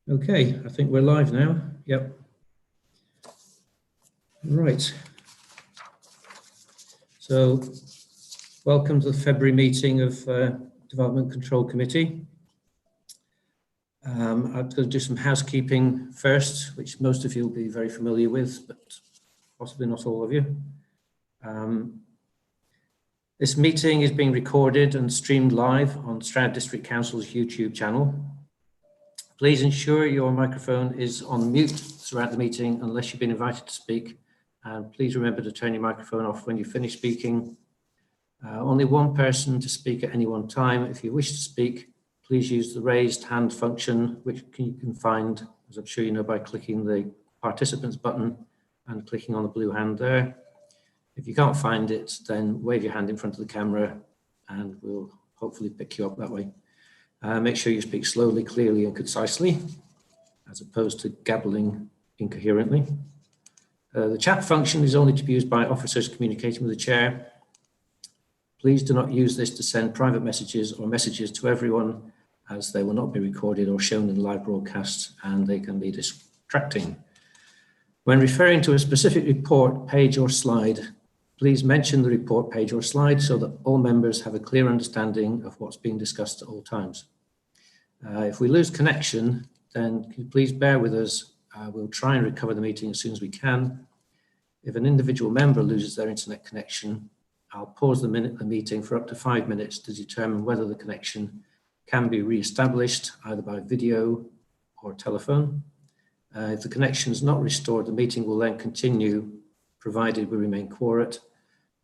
Okay, I think we're live now. Yep. Right. So, welcome to the February meeting of Development Control Committee. I'm going to do some housekeeping first, which most of you will be very familiar with, but possibly not all of you. This meeting is being recorded and streamed live on Stroud District Council's YouTube channel. Please ensure your microphone is on mute throughout the meeting unless you've been invited to speak. And please remember to turn your microphone off when you finish speaking. Only one person to speak at any one time. If you wish to speak, please use the raised hand function, which you can find, as I'm sure you know, by clicking the participants button and clicking on the blue hand there. If you can't find it, then wave your hand in front of the camera and we'll hopefully pick you up that way. Make sure you speak slowly, clearly and concisely, as opposed to gabbling incoherently. The chat function is only to be used by officers communicating with the chair. Please do not use this to send private messages or messages to everyone, as they will not be recorded or shown in the live broadcast and they can be distracting. When referring to a specific report, page or slide, please mention the report page or slide so that all members have a clear understanding of what's being discussed at all times. If we lose connection, then can you please bear with us. We'll try and recover the meeting as soon as we can. If an individual member loses their internet connection, I'll pause the meeting for up to 5 minutes to determine whether the connection can be re-established either by video or telephone. If the connection is not restored, the meeting will then continue provided we remain quorate,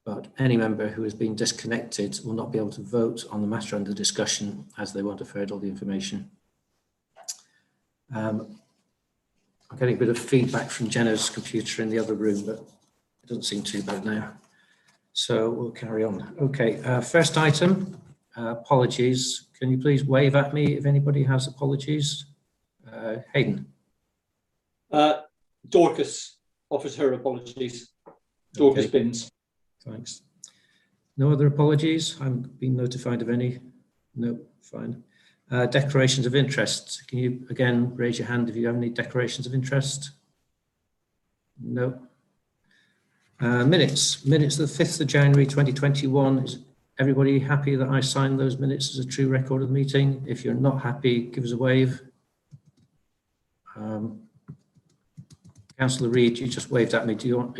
but any member who has been disconnected will not be able to vote on the matter under discussion as they won't have heard all the information. I'm getting a bit of feedback from Jenna's computer in the other room, but it doesn't seem too bad now. So we'll carry on. Okay, first item, apologies. Can you please wave at me if anybody has apologies? Hayden. Dorcas offers her apologies. Dorcas Okay. Binns. Thanks. No other apologies? I haven't been notified of any. No, fine. Declarations of interest. Can you again raise your hand if you have any declarations of interest? No. Minutes of the 5th of January 2021. Is everybody happy that I signed those minutes as a true record of the meeting? If you're not happy, give us a wave. Councillor Reid, you just waved at me. Do you want,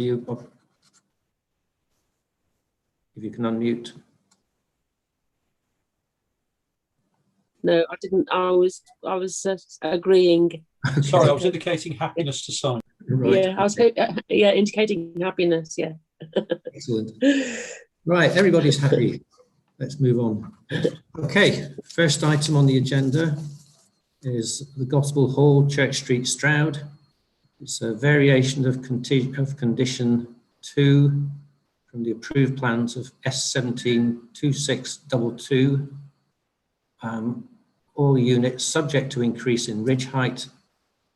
if you can unmute. No, I didn't. I was agreeing. Okay. Sorry, I was indicating happiness to sign. Right. Yeah, I was indicating happiness. Yeah. Excellent. Right, everybody's happy. Let's move on. Okay, first item on the agenda is the Gospel Hall, Church Street, Stroud. It's a variation of condition 2 from the approved plans of S172622. All units subject to increase in ridge height,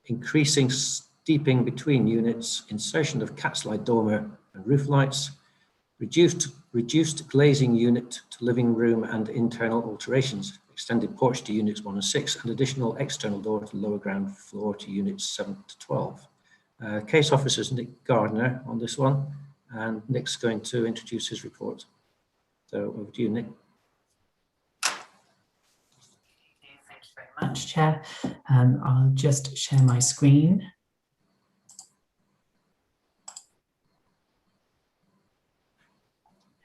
increasing steeping between units, insertion of cat slide dormer and roof lights, reduced glazing unit to living room and internal alterations, extended porch to units 1 and 6, and additional external door to the lower ground floor to units 7 to 12. Case officer is Nick Gardner on this one, and Nick's going to introduce his report. So over to you, Nick. Thank you very much, Chair. I'll just share my screen.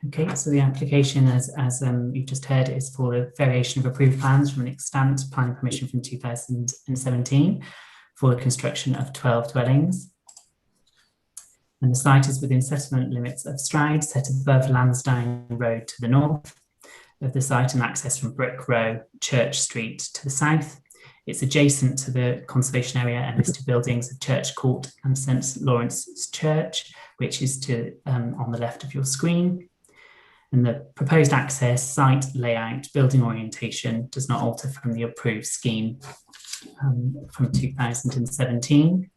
Okay, so the application, as you've just heard, is for a variation of approved plans from an extant planning permission from 2017 for the construction of 12 dwellings. And the site is within settlement limits of Stroud, set above Lansdowne Road to the north of the site and access from Brick Row, Church Street to the south. It's adjacent to the conservation area and listed buildings of Church Court and St Lawrence's Church, which is on the left of your screen. And the proposed access, site layout, building orientation does not alter from the approved scheme from 2017.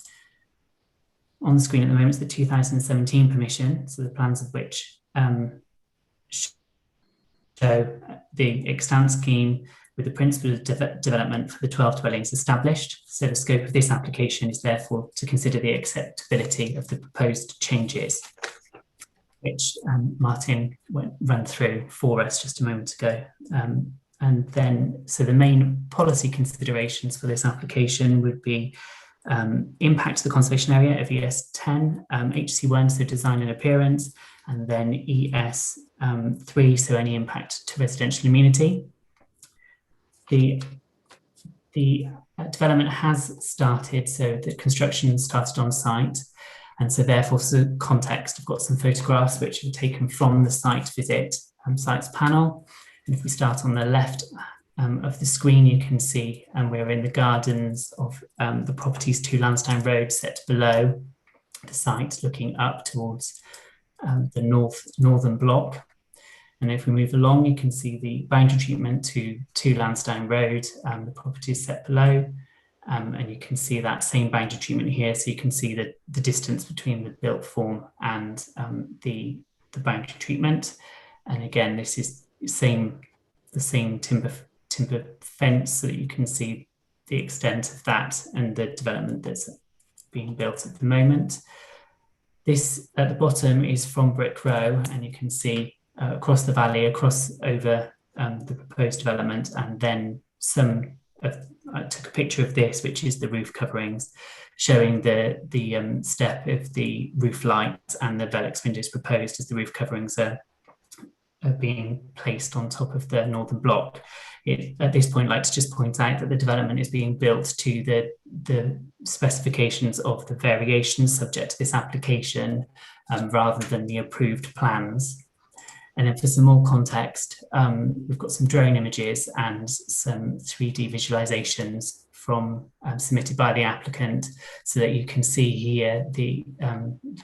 On the screen at the moment is the 2017 permission, so the plans of which show the extant scheme with the principle of development for the 12 dwellings established. So the scope of this application is therefore to consider the acceptability of the proposed changes, which Martin ran through for us just a moment ago. And then, so the main policy considerations for this application would be impact to the conservation area of ES10, HC1, so design and appearance, and then ES3, so any impact to residential amenity. The development has started, so the construction started on site. And so therefore, for context, I've got some photographs which are taken from the site visit sites panel. And if we start on the left of the screen, you can see we're in the gardens of the property's 2 Lansdowne Road set below the site, looking up towards the northern block. And if we move along, you can see the boundary treatment to 2 Lansdowne Road, the property is set below. And you can see that same boundary treatment here. So you can see the distance between the built form and the boundary treatment. And again, this is the same timber fence, so that you can see the extent of that and the development that's being built at the moment. This at the bottom is from Brick Row, and you can see across the valley, across over the proposed development, and then I took a picture of this, which is the roof coverings, showing the step of the roof light and the Velox windows proposed as the roof coverings are being placed on top of the northern block. At this point, I'd like to just point out that the development is being built to the specifications of the variations subject to this application, rather than the approved plans. And then for some more context, we've got some drone images and some 3D visualizations from submitted by the applicant, so that you can see here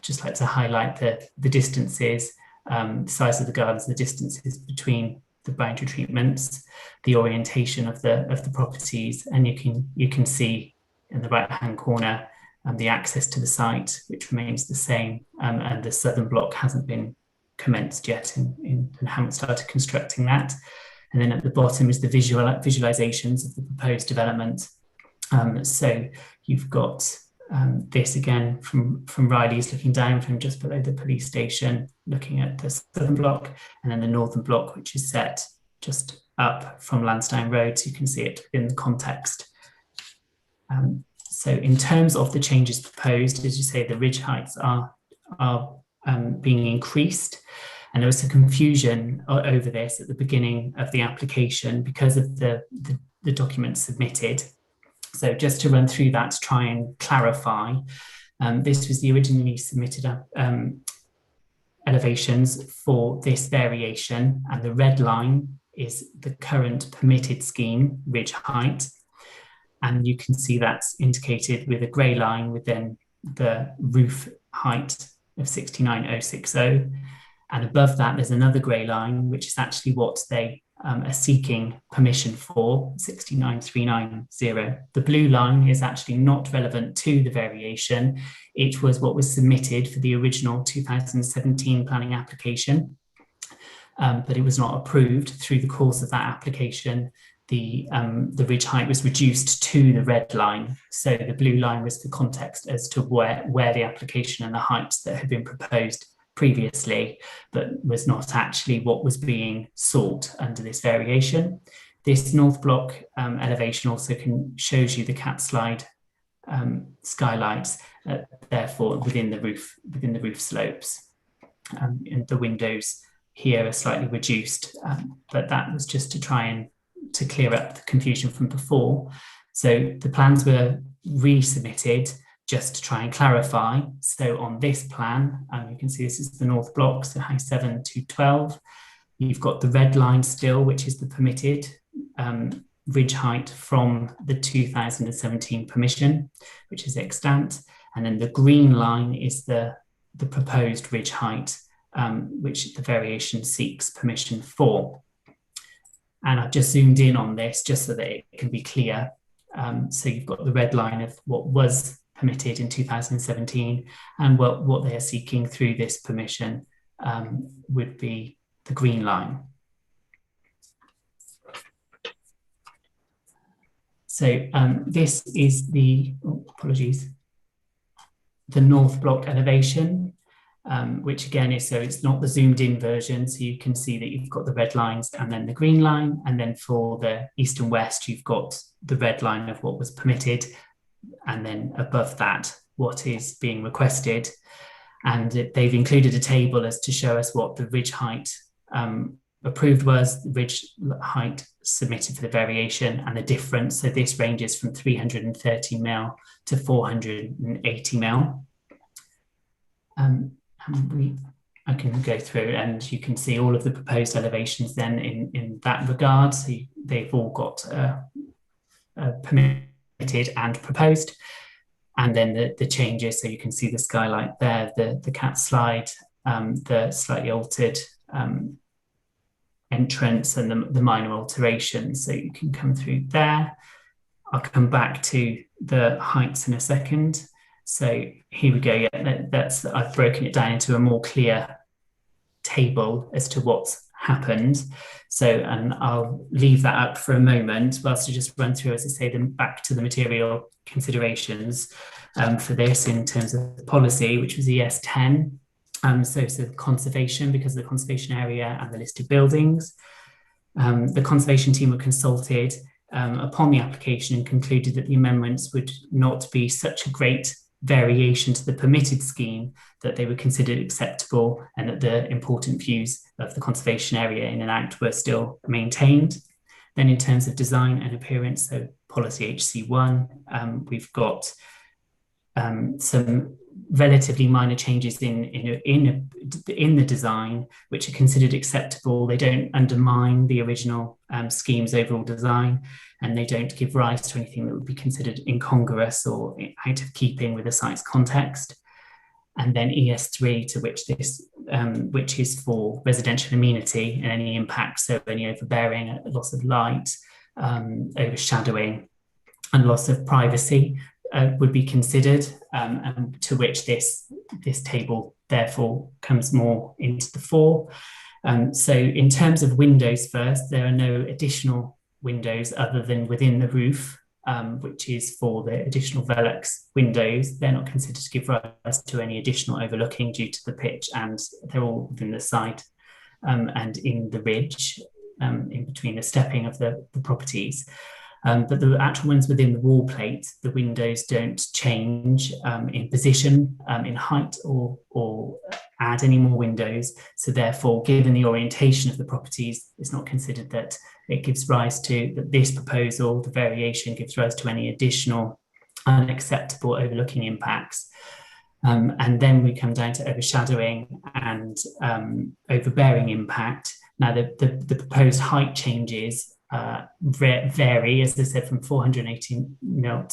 just like to highlight the distances, the size of the gardens, the distances between the boundary treatments, the orientation of the properties, and you can see in the right-hand corner the access to the site, which remains the same, and the southern block hasn't been commenced yet and haven't started constructing that. And then at the bottom is the visualizations of the proposed development. So you've got this again from Riley's looking down from just below the police station, looking at the southern block, and then the northern block, which is set just up from Lansdowne Road, so you can see it in the context. So in terms of the changes proposed, as you say, the ridge heights are being increased, and there was some confusion over this at the beginning of the application because of the documents submitted. So just to run through that to try and clarify, this was the originally submitted elevations for this variation, and the red line is the current permitted scheme ridge height, and you can see that's indicated with a grey line within the roof height of 69060, and above that there's another grey line which is actually what they are seeking permission for, 69390. The blue line is actually not relevant to the variation. It was what was submitted for the original 2017 planning application, but it was not approved. Through the course of that application, the ridge height was reduced to the red line. So the blue line was the context as to where the application and the heights that had been proposed previously, but was not actually what was being sought under this variation. This north block elevation also shows you the cat slide skylights, therefore within the roof slopes, and the windows here are slightly reduced, but that was just to try and to clear up the confusion from before. So the plans were resubmitted just to try and clarify. So on this plan, you can see this is the north block, so house 7 to 12. You've got the red line still, which is the permitted ridge height from the 2017 permission, which is extant. And then the green line is the proposed ridge height, which the variation seeks permission for. And I've just zoomed in on this just so that it can be clear. So you've got the red line of what was permitted in 2017, and what they are seeking through this permission would be the green line. So this is the, apologies, the north block elevation, which again is, so it's not the zoomed in version. So you can see that you've got the red lines and then the green line. And then for the east and west, you've got the red line of what was permitted. And then above that, what is being requested. And they've included a table as to show us what the ridge height approved was, the ridge height submitted for the variation, and the difference. So this ranges from 330 mil to 480 mil. I can go through and you can see all of the proposed elevations then in that regard. So they've all got permitted and proposed. And then the changes, so you can see the skylight there, the cat slide, the slightly altered entrance, and the minor alterations. So you can come through there. I'll come back to the heights in a second. So here we go. Yeah, I've broken it down into a more clear table as to what's happened. So, and I'll leave that up for a moment whilst I just run through, as I say, them back to the material considerations for this in terms of the policy, which was ES 10. So conservation, because of the conservation area and the listed buildings. The conservation team were consulted upon the application and concluded that the amendments would not be such a great variation to the permitted scheme that they were considered acceptable, and that the important views of the conservation area in and out were still maintained. Then in terms of design and appearance, so policy HC1, we've got some relatively minor changes in the design, which are considered acceptable. They don't undermine the original scheme's overall design, and they don't give rise to anything that would be considered incongruous or out of keeping with the site's context. And then ES3, to which this, which is for residential amenity and any impacts, so any overbearing, loss of light, overshadowing, and loss of privacy would be considered, and to which this table therefore comes more into the fore. So in terms of windows first, there are no additional windows other than within the roof, which is for the additional Velox windows. They're not considered to give rise to any additional overlooking due to the pitch, and they're all within the site and in the ridge, in between the stepping of the properties. But the actual ones within the wall plate, the windows don't change in position, in height, or add any more windows. So therefore, given the orientation of the properties, it's not considered that it gives rise to, that this proposal, the variation, gives rise to any additional unacceptable overlooking impacts. And then we come down to overshadowing and overbearing impact. Now, the proposed height changes vary, as I said, from 480 mil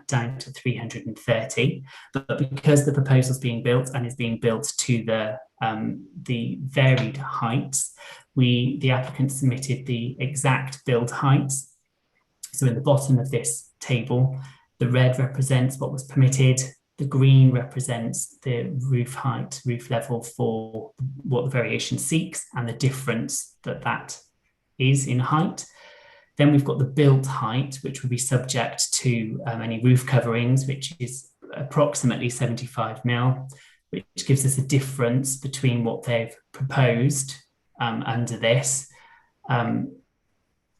down to 330. But because the proposal is being built and is being built to the varied heights, the applicant submitted the exact build heights. So in the bottom of this table, the red represents what was permitted. The green represents the roof height, roof level for what the variation seeks, and the difference that is in height. Then we've got the built height, which will be subject to any roof coverings, which is approximately 75 mil, which gives us a difference between what they've proposed under this.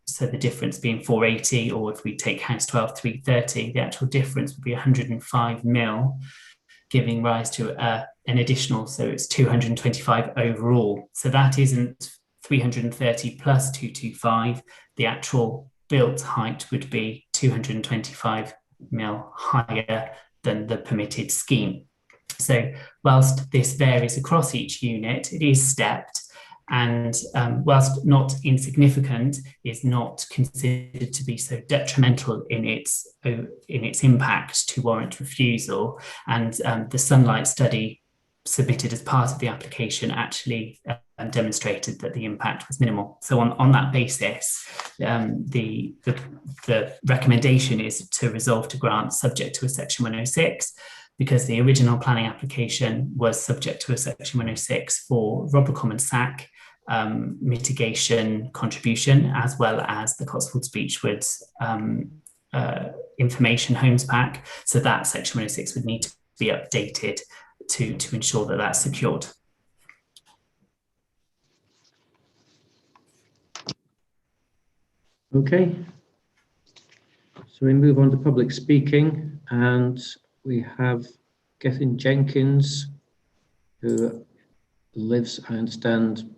So the difference being 480, or if we take house 12, 330, the actual difference would be 105 mil, giving rise to an additional, so it's 225 overall. So that isn't 330 plus 225, the actual built height would be 225 mil higher than the permitted scheme. So whilst this varies across each unit, it is stepped, and whilst not insignificant, is not considered to be so detrimental in its impact to warrant refusal. And the sunlight study submitted as part of the application actually demonstrated that the impact was minimal. So on that basis, the recommendation is to resolve to grant subject to a section 106, because the original planning application was subject to a section 106 for Robber and SAC mitigation contribution, as well as the Cotswolds Beechwoods information homes pack. So that section 106 would need to be updated to ensure that that's secured. Okay. So we move on to public speaking, and we have Gethin Jenkins, who lives, I understand,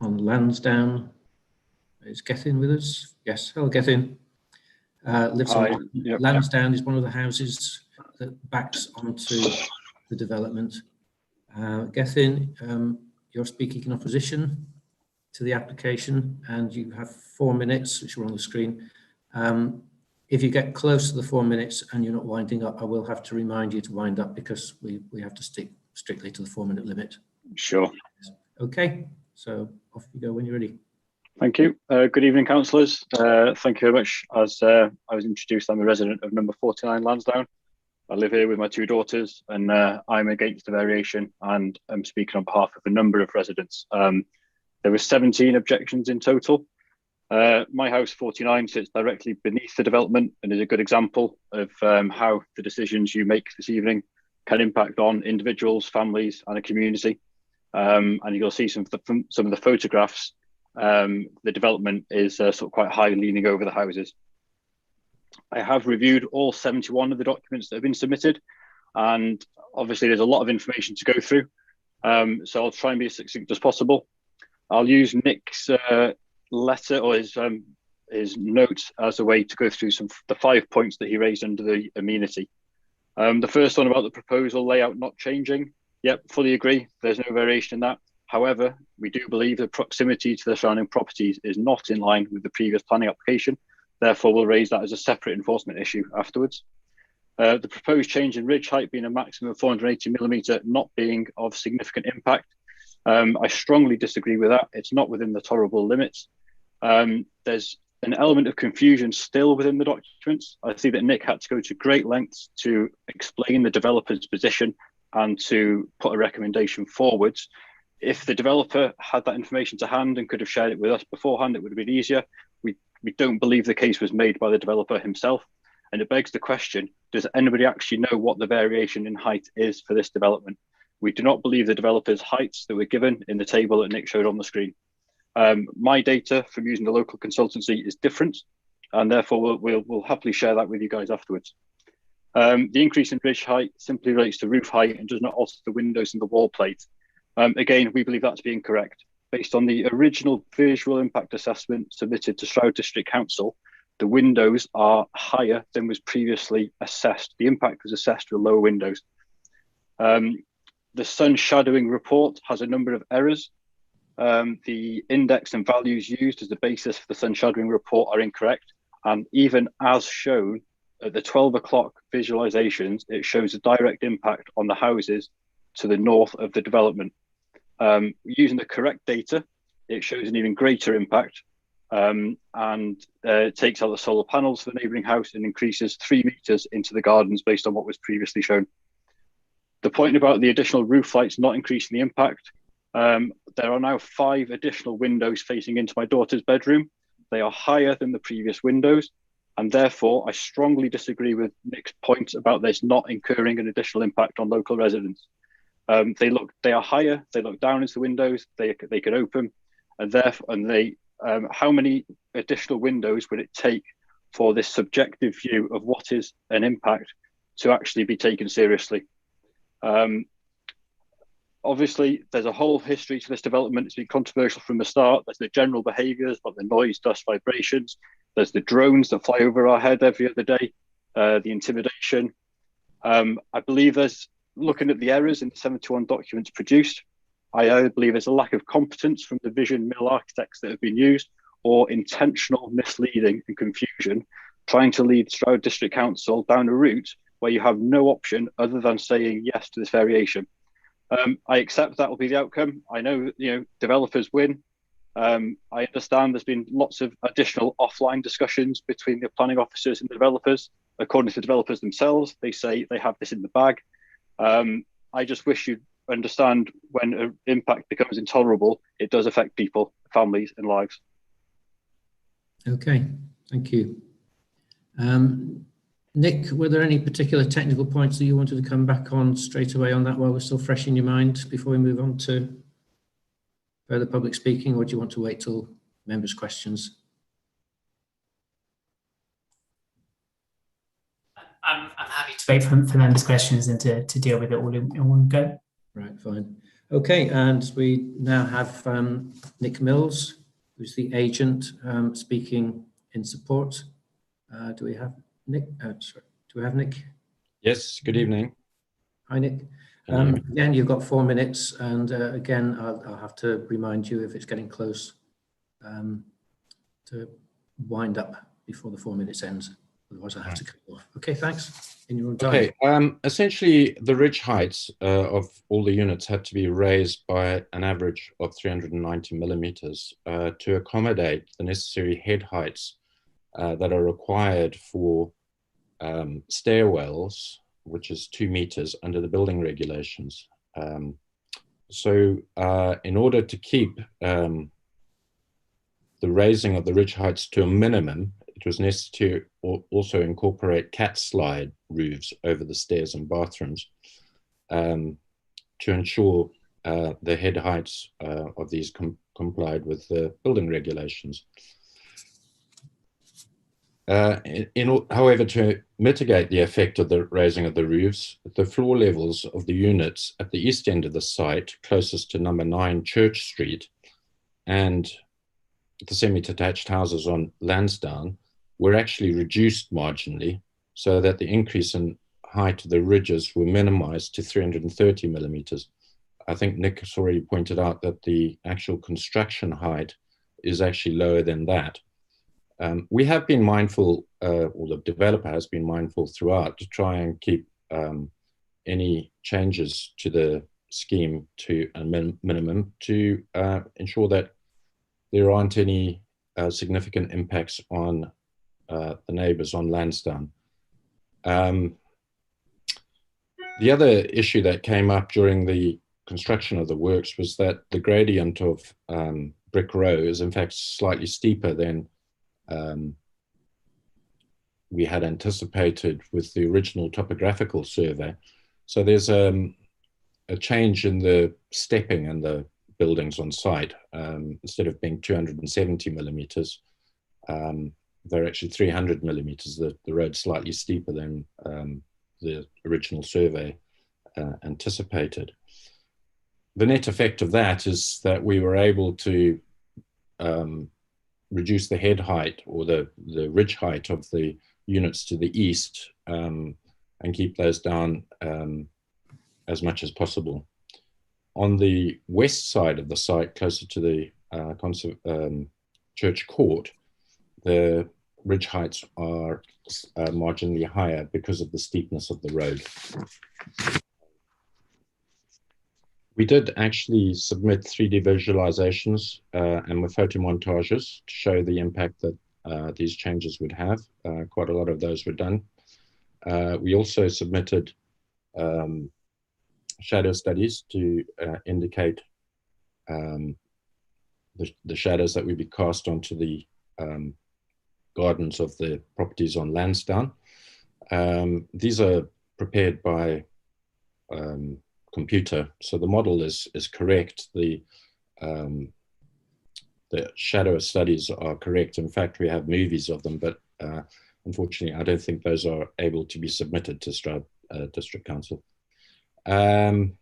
on Lansdowne. Is Gethin with us? Yes. Hello, Gethin. Lives Hi. on Yep. Lansdowne is one of the houses that backs onto the development. Gethin, you're speaking in opposition to the application, and you have 4 minutes, which are on the screen. If you get close to the 4 minutes and you're not winding up, I will have to remind you to wind up, because we have to stick strictly to the 4-minute limit. Sure. Okay, so off you go when you're ready. Thank you. Good evening, councillors. Thank you very much. As I was introduced, I'm a resident of number 49 Lansdowne. I live here with my 2 daughters, and I'm against the variation, and I'm speaking on behalf of a number of residents. There were 17 objections in total. My house 49 sits directly beneath the development and is a good example of how the decisions you make this evening can impact on individuals, families, and a community. And you'll see some of the photographs. The development is sort of quite high, leaning over the houses. I have reviewed all 71 of the documents that have been submitted, and obviously there's a lot of information to go through. So I'll try and be as succinct as possible. I'll use Nick's letter, or his notes, as a way to go through the 5 points that he raised under the amenity. The first one about the proposal layout not changing. Yep, fully agree. There's no variation in that. However, we do believe the proximity to the surrounding properties is not in line with the previous planning application. Therefore, we'll raise that as a separate enforcement issue afterwards. The proposed change in ridge height being a maximum of 480mm not being of significant impact. I strongly disagree with that. It's not within the tolerable limits. There's an element of confusion still within the documents. I see that Nick had to go to great lengths to explain the developer's position and to put a recommendation forwards. If the developer had that information to hand and could have shared it with us beforehand, it would have been easier. We don't believe the case was made by the developer himself. And it begs the question, does anybody actually know what the variation in height is for this development? We do not believe the developer's heights that were given in the table that Nick showed on the screen. My data from using the local consultancy is different, and therefore we'll happily share that with you guys afterwards. The increase in ridge height simply relates to roof height and does not alter the windows and the wall plate. Again, we believe that to be incorrect. Based on the original visual impact assessment submitted to Stroud District Council, the windows are higher than was previously assessed. The impact was assessed with lower windows. The sun shadowing report has a number of errors. The index and values used as the basis for the sun shadowing report are incorrect. And even as shown at the 12 o'clock visualizations, it shows a direct impact on the houses to the north of the development. Using the correct data, it shows an even greater impact, and it takes out the solar panels for the neighbouring house and increases 3 meters into the gardens based on what was previously shown. The point about the additional roof lights not increasing the impact, there are now 5 additional windows facing into my daughter's bedroom. They are higher than the previous windows, and therefore I strongly disagree with Nick's point about this not incurring an additional impact on local residents. They are higher, they look down into the windows, they could open, and therefore, how many additional windows would it take for this subjective view of what is an impact to actually be taken seriously? Obviously, there's a whole history to this development. It's been controversial from the start. There's the general behaviours, like the noise, dust, vibrations. There's the drones that fly over our head every other day, the intimidation. I believe there's, looking at the errors in the 71 documents produced, I believe there's a lack of competence from the vision mill architects that have been used, or intentional misleading and confusion, trying to lead Stroud District Council down a route where you have no option other than saying yes to this variation. I accept that will be the outcome. I know, developers win. I understand there's been lots of additional offline discussions between the planning officers and the developers. According to the developers themselves, they say they have this in the bag. I just wish you'd understand when an impact becomes intolerable, it does affect people, families and lives. Okay, thank you. Nick, were there any particular technical points that you wanted to come back on straight away on that while we're still fresh in your mind before we move on to further public speaking, or do you want to wait till members' questions? I'm happy to wait for members' questions and to deal with it all in one go. Right, fine. Okay, and we now have Nick Mills, who's the agent, speaking in support. Do we have Nick? Sorry, do we have Nick? Yes, good evening. Hi, Nick. Can you hear me? Again, you've got 4 minutes, and again, I'll have to remind you if it's getting close to wind up before the 4 minutes ends. Otherwise, I have to cut you off. Okay, thanks. In your own time. Okay, essentially the ridge heights of all the units had to be raised by an average of 390 millimeters to accommodate the necessary head heights that are required for stairwells, which is 2 meters under the building regulations. So in order to keep the raising of the ridge heights to a minimum, it was necessary to also incorporate cat slide roofs over the stairs and bathrooms to ensure the head heights of these complied with the building regulations. However, to mitigate the effect of the raising of the roofs, the floor levels of the units at the east end of the site, closest to number 9 Church Street, and the semi-detached houses on Lansdowne were actually reduced marginally, so that the increase in height of the ridges were minimized to 330 millimeters. I think Nick has already pointed out that the actual construction height is actually lower than that. We have been mindful, or the developer has been mindful throughout, to try and keep any changes to the scheme to a minimum to ensure that there aren't any significant impacts on the neighbours on Lansdowne. The other issue that came up during the construction of the works was that the gradient of Brick Row is in fact slightly steeper than we had anticipated with the original topographical survey. So there's a change in the stepping and the buildings on site. Instead of being 270 millimeters, they're actually 300 millimeters. The road's slightly steeper than the original survey anticipated. The net effect of that is that we were able to reduce the head height or the ridge height of the units to the east and keep those down as much as possible. On the west side of the site, closer to the church court, the ridge heights are marginally higher because of the steepness of the road. We did actually submit 3D visualizations and with photo montages to show the impact that these changes would have. Quite a lot of those were done. We also submitted shadow studies to indicate the shadows that would be cast onto the gardens of the properties on Lansdowne. These are prepared by computer, so the model is correct. The shadow studies are correct. In fact, we have movies of them, but unfortunately, I don't think those are able to be submitted to Stroud District Council. And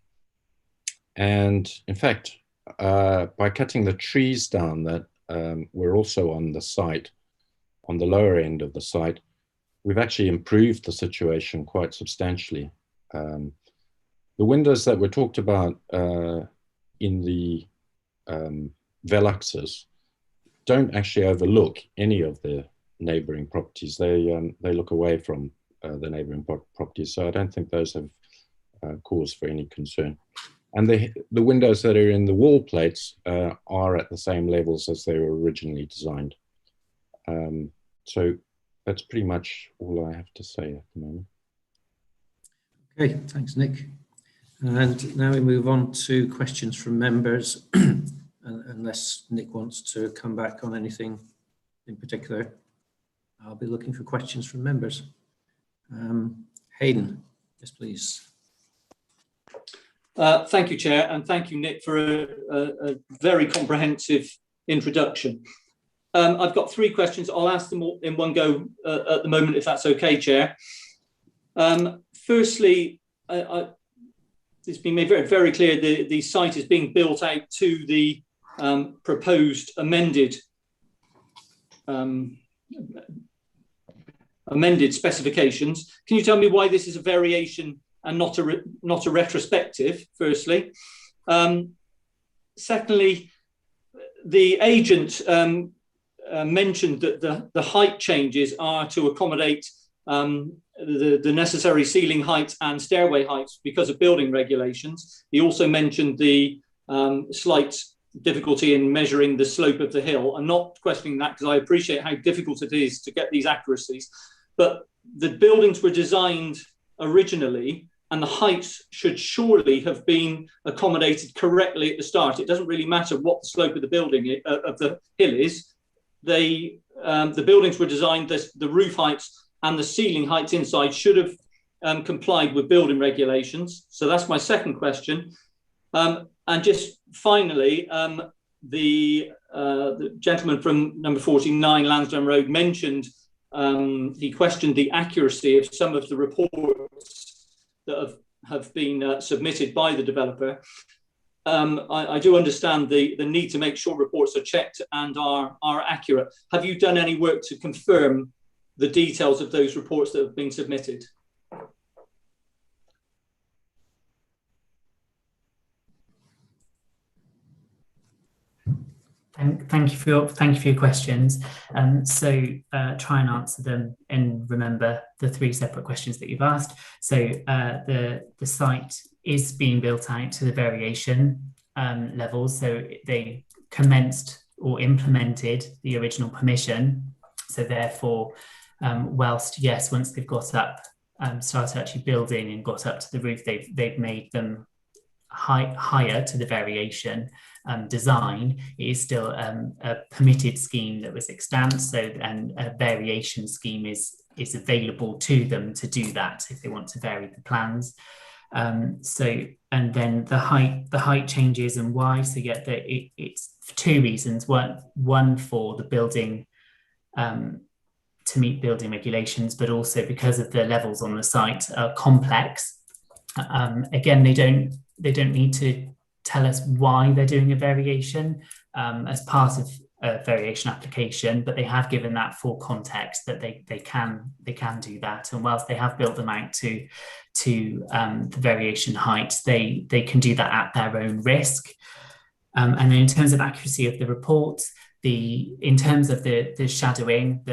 in fact, by cutting the trees down that were also on the site, on the lower end of the site, we've actually improved the situation quite substantially. The windows that were talked about in the Veloxes don't actually overlook any of the neighbouring properties. They look away from the neighbouring properties, so I don't think those have cause for any concern. And the windows that are in the wall plates are at the same levels as they were originally designed. So that's pretty much all I have to say at the moment. Okay, thanks, Nick. And now we move on to questions from members, unless Nick wants to come back on anything in particular. I'll be looking for questions from members. Hayden, yes, please. Thank you, Chair, and thank you, Nick, for a very comprehensive introduction. I've got 3 questions. I'll ask them all in one go at the moment, if that's okay, Chair. Firstly, it's been made very, very clear the site is being built out to the proposed amended specifications. Can you tell me why this is a variation and not a retrospective, firstly? Secondly, the agent mentioned that the height changes are to accommodate the necessary ceiling height and stairway heights because of building regulations. He also mentioned the slight difficulty in measuring the slope of the hill. I'm not questioning that because I appreciate how difficult it is to get these accuracies, but the buildings were designed originally and the heights should surely have been accommodated correctly at the start. It doesn't really matter what the slope of the building of the hill is. The buildings were designed, the roof heights and the ceiling heights inside should have complied with building regulations. So that's my second question. And just finally, the gentleman from number 49 Lansdowne Road mentioned, he questioned the accuracy of some of the reports that have been submitted by the developer. I do understand the need to make sure reports are checked and are accurate. Have you done any work to confirm the details of those reports that have been submitted? Thank you for your questions. Try and answer them and remember the 3 separate questions that you've asked. So the site is being built out to the variation levels. So they commenced or implemented the original permission. So therefore, whilst yes, once they've got up, started actually building and got up to the roof, they've made them higher to the variation design. It is still a permitted scheme that was extant, and a variation scheme is available to them to do that if they want to vary the plans. And then the height changes and why. So yeah, it's for 2 reasons. One for the building to meet building regulations, but also because of the levels on the site are complex. Again, they don't need to tell us why they're doing a variation as part of a variation application, but they have given that full context that they can do that. And whilst they have built them out to the variation heights, they can do that at their own risk. And then in terms of accuracy of the reports, in terms of the shadowing,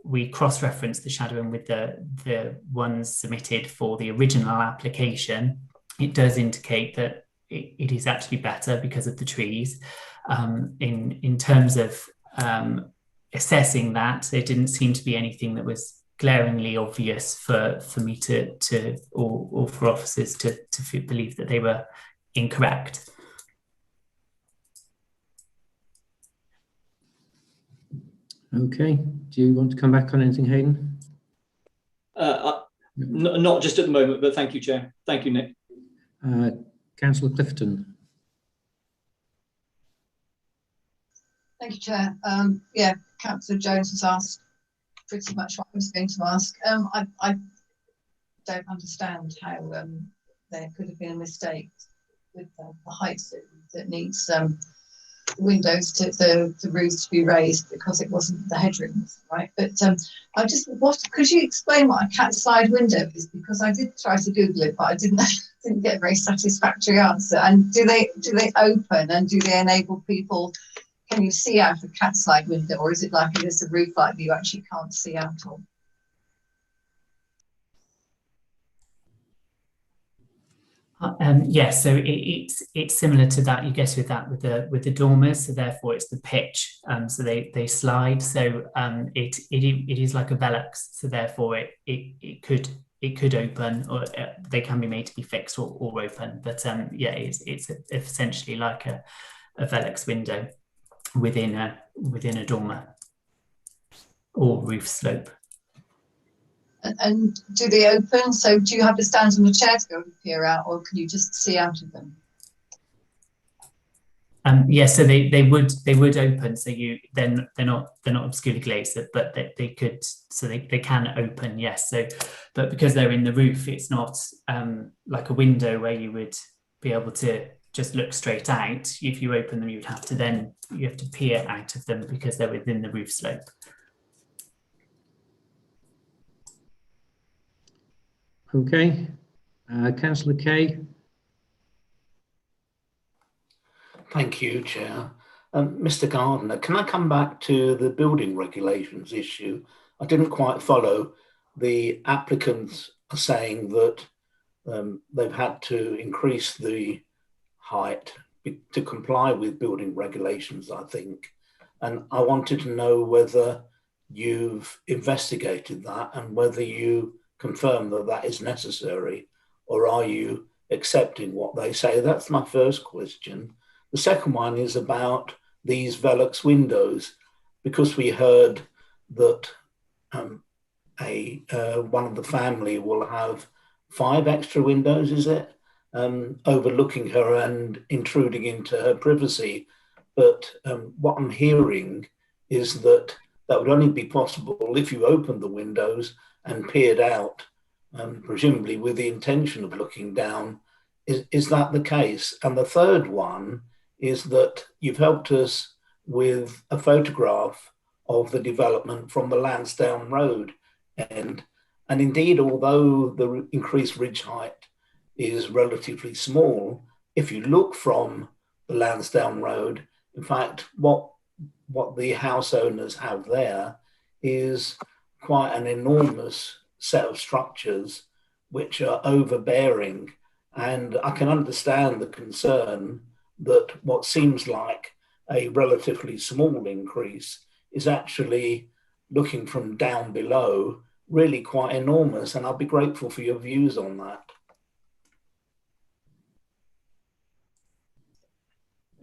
we cross-reference the shadowing with the ones submitted for the original application. It does indicate that it is actually better because of the trees. In terms of assessing that, there didn't seem to be anything that was glaringly obvious for me or for officers to believe that they were incorrect. Okay, do you want to come back on anything, Hayden? Not just at the moment, but thank you, Chair. Thank you, Nick. Councillor Clifton. Thank you, Chair. Yeah, Councillor Jones has asked pretty much what I was going to ask. I don't understand how there could have been a mistake with the heights that needs windows to the roofs to be raised because it wasn't the headroom, right? But could you explain what a cat slide window is? Because I did try to Google it, but I didn't get a very satisfactory answer. And do they open and do they enable people? Can you see out a cat slide window, or is it like it is a roof light that you actually can't see out of? Yes, so it's similar to that. You get with that with the dormers, so therefore it's the pitch. So they slide. So it is like a Velox. So therefore it could open, or they can be made to be fixed or open. But yeah, it's essentially like a Velox window within a dormer or roof slope. And do they open? So do you have to stand on a chair to be able to peer out, or can you just see out of them? Yes, so they would open. So they're not obscurely glazed, but they could, so they can open. Yes. So, but because they're in the roof, it's not like a window where you would be able to just look straight out. If you open them, you have to peer out of them because they're within the roof slope. Okay, Councillor Kay. Thank you, Chair. Mr. Gardner, can I come back to the building regulations issue? I didn't quite follow. The applicants are saying that they've had to increase the height to comply with building regulations, I think. And I wanted to know whether you've investigated that and whether you confirm that that is necessary, or are you accepting what they say? That's my first question. The second one is about these Velox windows, because we heard that one of the family will have 5 extra windows, is it? Overlooking her and intruding into her privacy. But what I'm hearing is that that would only be possible if you opened the windows and peered out, presumably with the intention of looking down. Is that the case? And the third one is that you've helped us with a photograph of the development from the Lansdowne Road end. And indeed, although the increased ridge height is relatively small, if you look from the Lansdowne Road, in fact, what the house owners have there is quite an enormous set of structures which are overbearing. And I can understand the concern that what seems like a relatively small increase is actually, looking from down below, really quite enormous. And I'll be grateful for your views on that.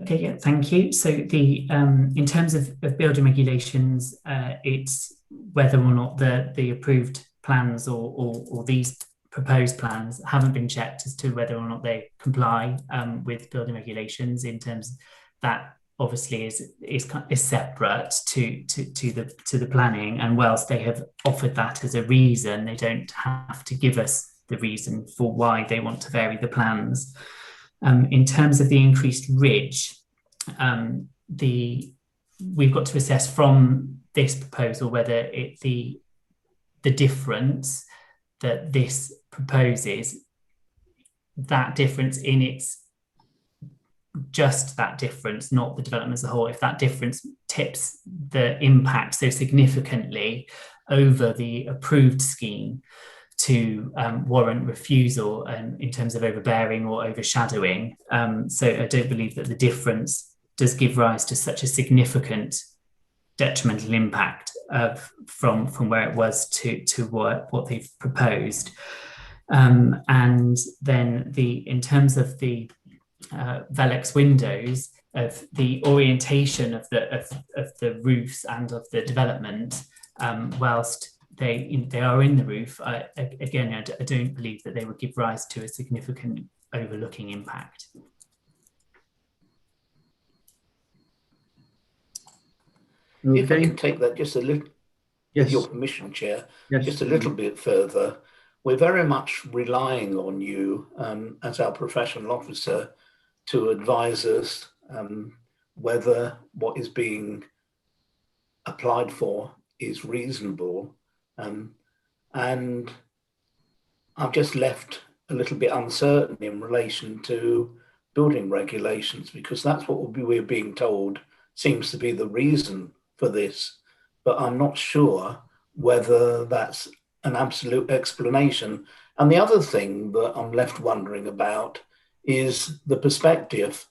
Okay, yeah, thank you. So the in terms of building regulations, it's whether or not the approved plans or these proposed plans haven't been checked as to whether or not they comply with building regulations. In terms that obviously is separate to the planning, and whilst they have offered that as a reason, they don't have to give us the reason for why they want to vary the plans. In terms of the increased ridge, we've got to assess from this proposal whether the difference that this proposes, that difference in its just that difference, not the development as a whole, if that difference tips the impact so significantly over the approved scheme to warrant refusal in terms of overbearing or overshadowing. So I don't believe that the difference does give rise to such a significant detrimental impact from where it was to what they've proposed. And then in terms of the Velox windows, of the orientation of the roofs and of the development, whilst they are in the roof, I don't believe that they would give rise to a significant overlooking impact. Okay. If I can take that just a little, Yes. with your permission, Chair, Yes. just a little bit further. We're very much relying on you as our professional officer to advise us whether what is being applied for is reasonable. And I'm just left a little bit uncertain in relation to building regulations, because that's what we're being told seems to be the reason for this. But I'm not sure whether that's an absolute explanation. And the other thing that I'm left wondering about is the perspective.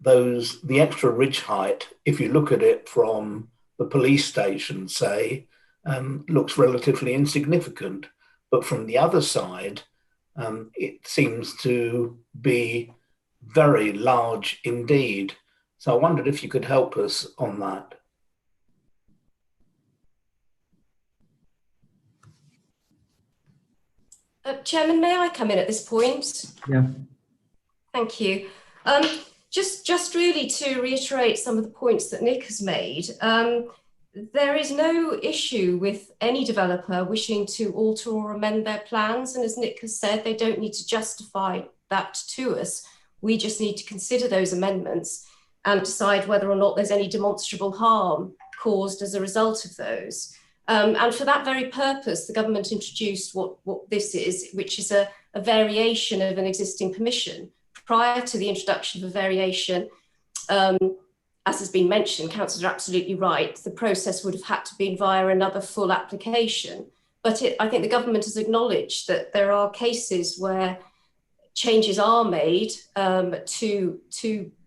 The extra ridge height, if you look at it from the police station, say, looks relatively insignificant. But from the other side, it seems to be very large indeed. So I wondered if you could help us on that. Chairman, may I come in at this point? Yeah. Thank you. Just really to reiterate some of the points that Nick has made, there is no issue with any developer wishing to alter or amend their plans. And as Nick has said, they don't need to justify that to us. We just need to consider those amendments and decide whether or not there's any demonstrable harm caused as a result of those. And for that very purpose, the government introduced what this is, which is a variation of an existing permission. Prior to the introduction of a variation, as has been mentioned, councillors are absolutely right, the process would have had to be via another full application. But I think the government has acknowledged that there are cases where changes are made to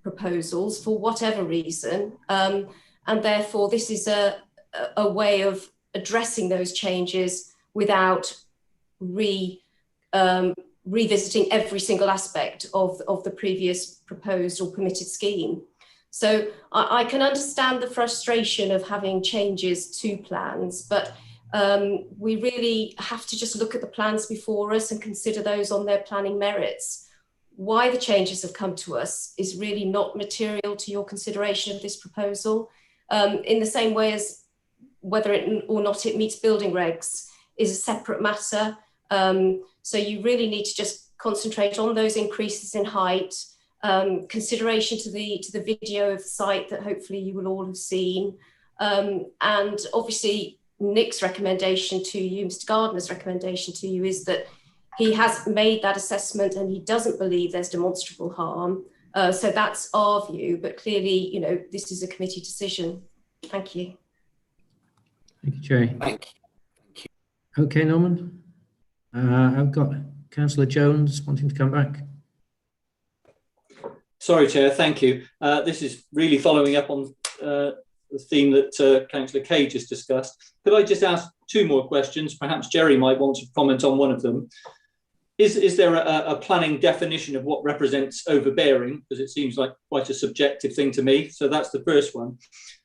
proposals for whatever reason, and therefore this is a way of addressing those changes without revisiting every single aspect of the previous proposed or permitted scheme. So I can understand the frustration of having changes to plans, but we really have to just look at the plans before us and consider those on their planning merits. Why the changes have come to us is really not material to your consideration of this proposal, in the same way as whether it or not it meets building regs is a separate matter. So you really need to just concentrate on those increases in height, consideration to the video of the site that hopefully you will all have seen, and obviously Nick's recommendation to you, Mr. Gardner's recommendation to you, is that he has made that assessment and he doesn't believe there's demonstrable harm. So that's our view, but clearly, you know, this is a committee decision. Thank you. Thank you, Jerry. Thank you. Okay, Norman. I've got Councillor Jones wanting to come back. Sorry, Chair, thank you. This is really following up on the theme that Councillor Kay just discussed. Could I just ask two more questions? Perhaps Jerry might want to comment on one of them. Is there a planning definition of what represents overbearing? Because it seems like quite a subjective thing to me. So that's the first one.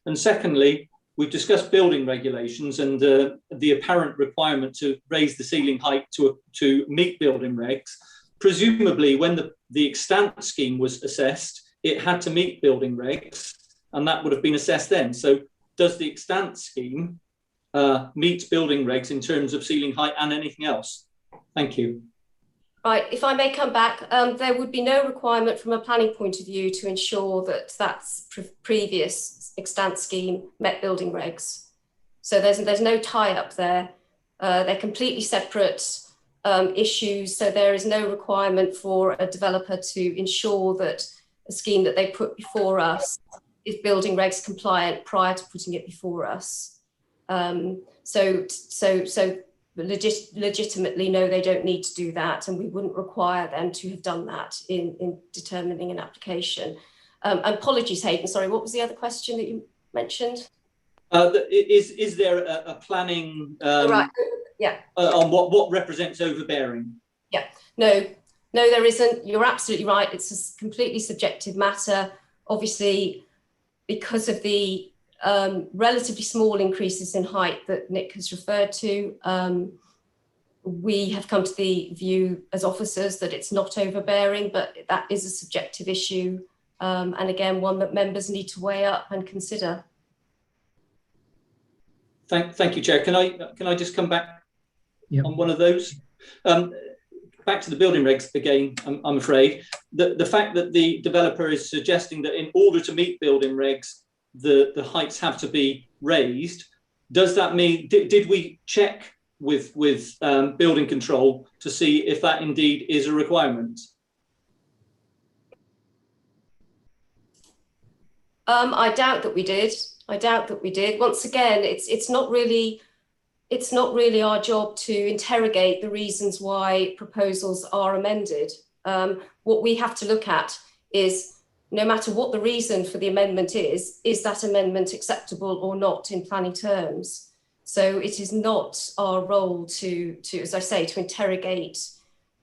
And secondly, we've discussed building regulations and the apparent requirement to raise the ceiling height to meet building regs. Presumably, when the extant scheme was assessed, it had to meet building regs, and that would have been assessed then. So does the extant scheme meet building regs in terms of ceiling height and anything else? Thank you. Right, if I may come back, there would be no requirement from a planning point of view to ensure that that's previous extant scheme met building regs. So there's no tie-up there. They're completely separate issues, so there is no requirement for a developer to ensure that a scheme that they put before us is building regs compliant prior to putting it before us. So legitimately, no, they don't need to do that, and we wouldn't require them to have done that in determining an application. Apologies, Hayden, sorry, what was the other question that you mentioned? Is there a planning right. Yeah. On what represents overbearing? Yeah, no, there isn't. You're absolutely right. It's a completely subjective matter. Obviously, because of the relatively small increases in height that Nick has referred to, we have come to the view as officers that it's not overbearing, but that is a subjective issue. And again, one that members need to weigh up and consider. Thank you, Chair. Can I just come back on one of those? Back to the building regs again, I'm afraid. The fact that the developer is suggesting that in order to meet building regs, the heights have to be raised, does that mean, did we check with building control to see if that indeed is a requirement? I doubt that we did. Once again, it's not really our job to interrogate the reasons why proposals are amended. What we have to look at is, no matter what the reason for the amendment is that amendment acceptable or not in planning terms? So it is not our role to, as I say, to interrogate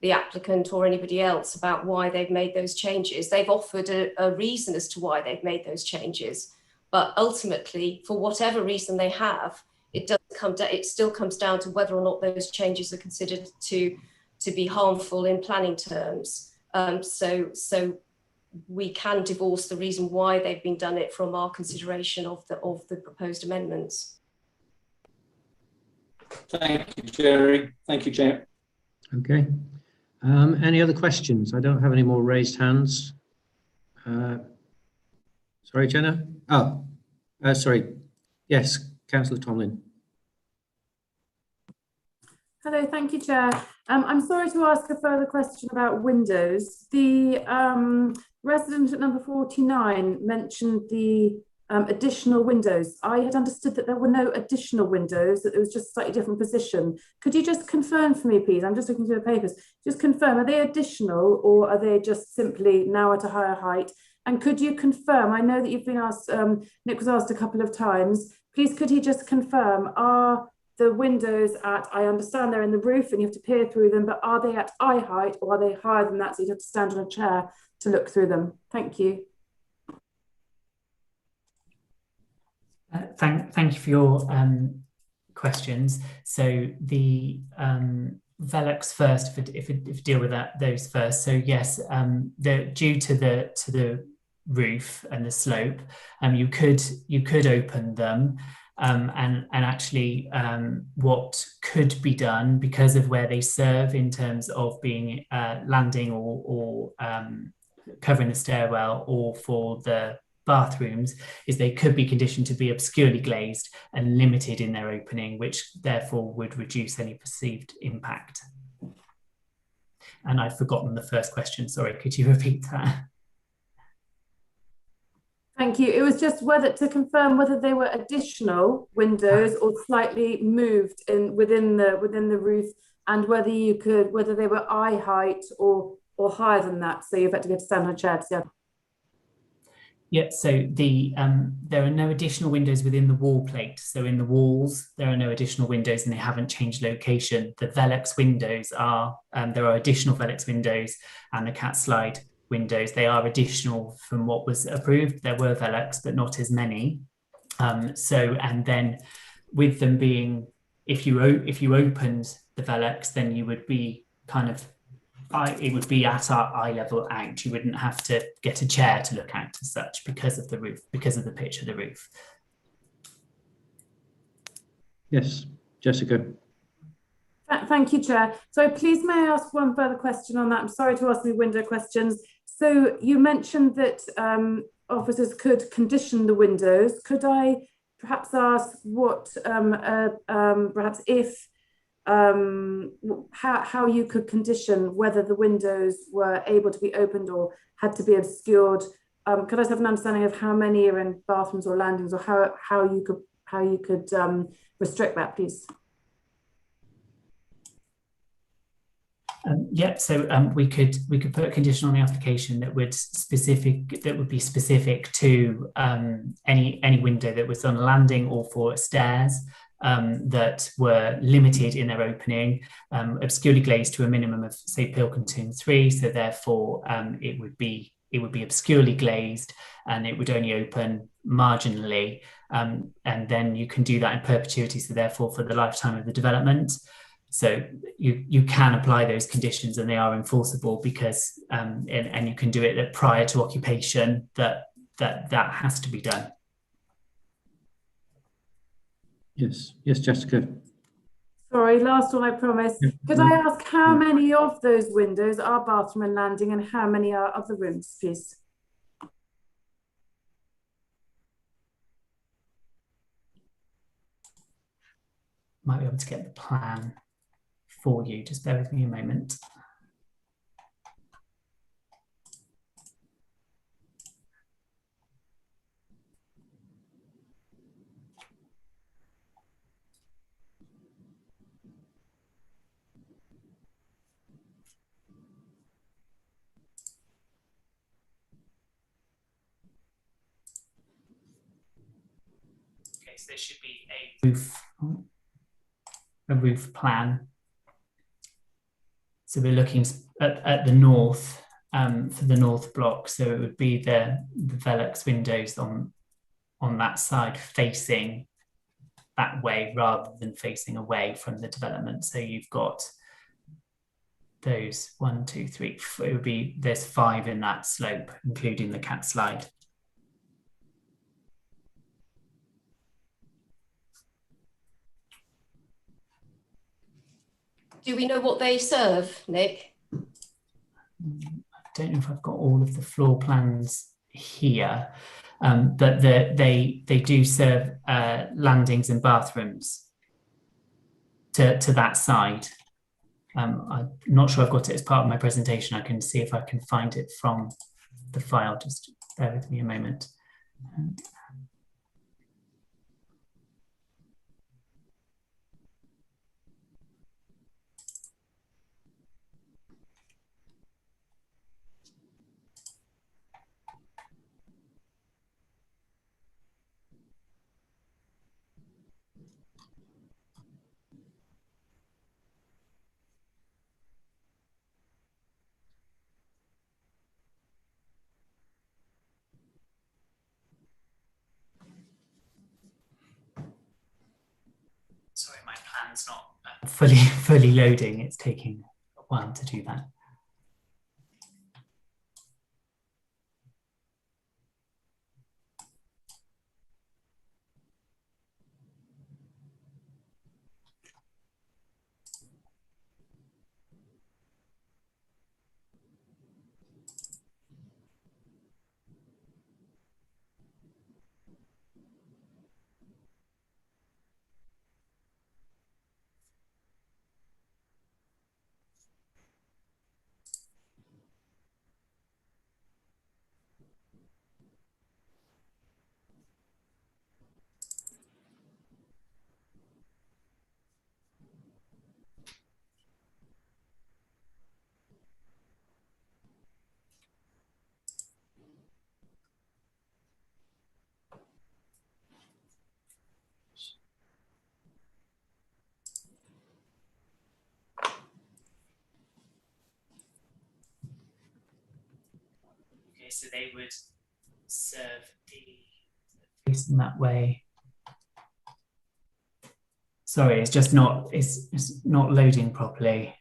the applicant or anybody else about why they've made those changes. They've offered a reason as to why they've made those changes. But ultimately, for whatever reason they have, it still comes down to whether or not those changes are considered to to be harmful in planning terms. So we can divorce the reason why they've been done it from our consideration of the proposed amendments. Thank you, Jerry. Thank you, Chair. Okay. Any other questions? I don't have any more raised hands. Sorry, Jenna. Oh, sorry. Yes, Councillor Tomlin. Hello, thank you, Chair. I'm sorry to ask a further question about windows. The resident at number 49 mentioned the additional windows. I had understood that there were no additional windows, that it was just a slightly different position. Could you just confirm for me, please? I'm just looking through the papers. Just confirm, are they additional or are they just simply now at a higher height? And could you confirm, I know that you've been asked, Nick was asked a couple of times, please could he just confirm, are the windows at, I understand they're in the roof and you have to peer through them, but are they at eye height or are they higher than that so you have to stand on a chair to look through them? Thank you. Thank you for your questions. So the Velox first, if we deal with those first. So yes, due to the roof and the slope, you could open them. And actually what could be done because of where they serve in terms of being landing or covering the stairwell or for the bathrooms is they could be conditioned to be obscurely glazed and limited in their opening, which therefore would reduce any perceived impact. And I've forgotten the first question. Sorry, could you repeat that? Thank you. It was just whether to confirm whether they were additional windows or slightly moved within the roof, and whether they were eye height or higher than that. So you've had to stand on a chair to see. Yeah, so there are no additional windows within the wall plate. So in the walls, there are no additional windows and they haven't changed location. The Velox windows are, there are additional Velox windows and the cat slide windows. They are additional from what was approved. There were Velox, but not as many. And then with them being, if you opened the Velox, then you would be kind of, it would be at our eye level out. You wouldn't have to get a chair to look out as such because of the roof, because of the pitch of the roof. Yes, Jessica. Thank you, Chair. So please may I ask one further question on that? I'm sorry to ask the window questions. So you mentioned that officers could condition the windows. Could I perhaps ask what, perhaps if, how you could condition whether the windows were able to be opened or had to be obscured? Could I just have an understanding of how many are in bathrooms or landings, or how you could restrict that, please? So we could put a condition on the application that would be specific to any window that was on a landing or for stairs that were limited in their opening, obscurely glazed to a minimum of, say, Pilkington 3. So therefore, it would be obscurely glazed and it would only open marginally, and then you can do that in perpetuity. So therefore, for the lifetime of the development. So you can apply those conditions and they are enforceable because and you can do it prior to occupation. That has to be done. Yes, Jessica. Sorry, last one, I promise. Could I ask how many of those windows are bathroom and landing and how many are other rooms, please? Might be able to get the plan for you. Just bear with me a moment. Okay, so there should be a roof plan. So we're looking at the north for the north block. So it would be the Velox windows on that side facing that way rather than facing away from the development. So you've got those 1, 2, 3, it would be, there's 5 in that slope, including the cat slide. Do we know what they serve, Nick? I don't know if I've got all of the floor plans here, but they do serve landings and bathrooms to that side. I'm not sure I've got it as part of my presentation. I can see if I can find it from the file. Just bear with me a moment. Sorry, my plan's not fully loading. It's taking a while to do that. So they would serve the facing that way. Sorry, it's just not, it's not loading properly.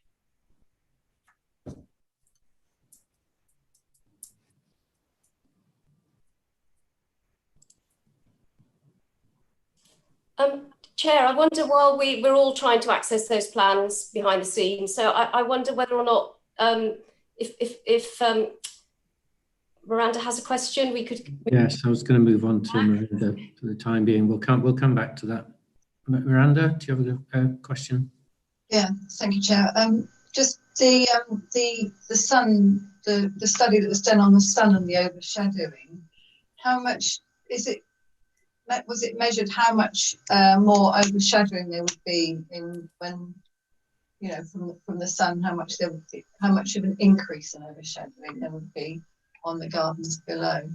Chair, I wonder, while we're all trying to access those plans behind the scenes, so I wonder whether or not if Miranda has a question, we could. Yes, I was going to move on to Miranda for the time being. We'll come back to that. Miranda, do you have a question? Yeah, thank you, Chair. Just the sun, the study that was done on the sun and the overshadowing. How much is it? Was it measured how much more overshadowing there would be when from the sun? How much there would be? How much of an increase in overshadowing there would be on the gardens below?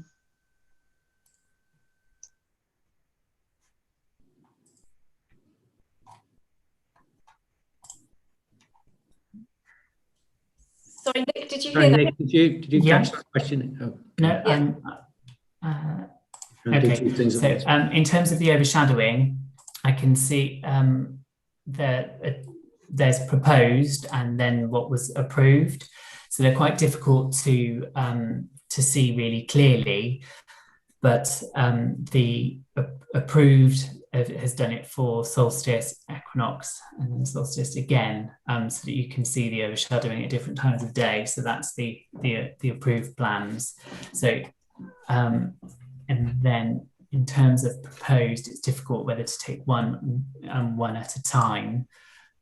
Sorry, Nick, did you Sorry, hear Nick, that? did you catch that question? Oh, no. Yeah. Okay. So in terms of the overshadowing, I can see that there's proposed and then what was approved. So they're quite difficult to see really clearly, but the approved has done it for solstice, equinox, and then solstice again, so that you can see the overshadowing at different times of day. So that's the approved plans. So and then in terms of proposed, it's difficult whether to take one at a time,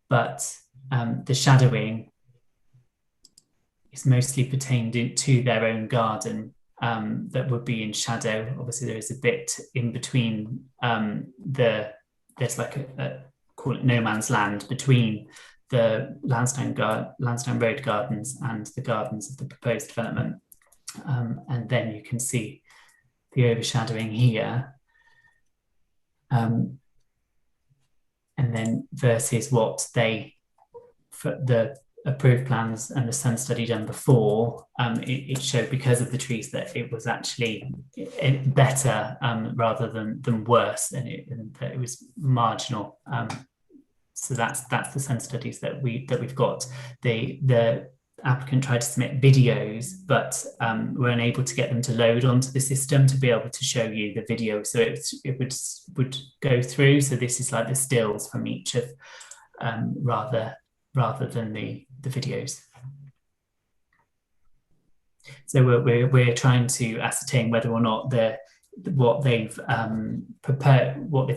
but the shadowing is mostly pertained to their own garden that would be in shadow. Obviously, there is a bit in between there's like a call it no man's land between the Lansdowne Road gardens and the gardens of the proposed development. And then you can see the overshadowing here. And then versus what the approved plans and the sun study done before, it showed, because of the trees, that it was actually better rather than worse, and that it was marginal So that's the sun studies that we've got. The applicant tried to submit videos, but were unable to get them to load onto the system to be able to show you the video. So it would go through. So this is like the stills from each of rather than the videos. So we're trying to ascertain whether or not what they've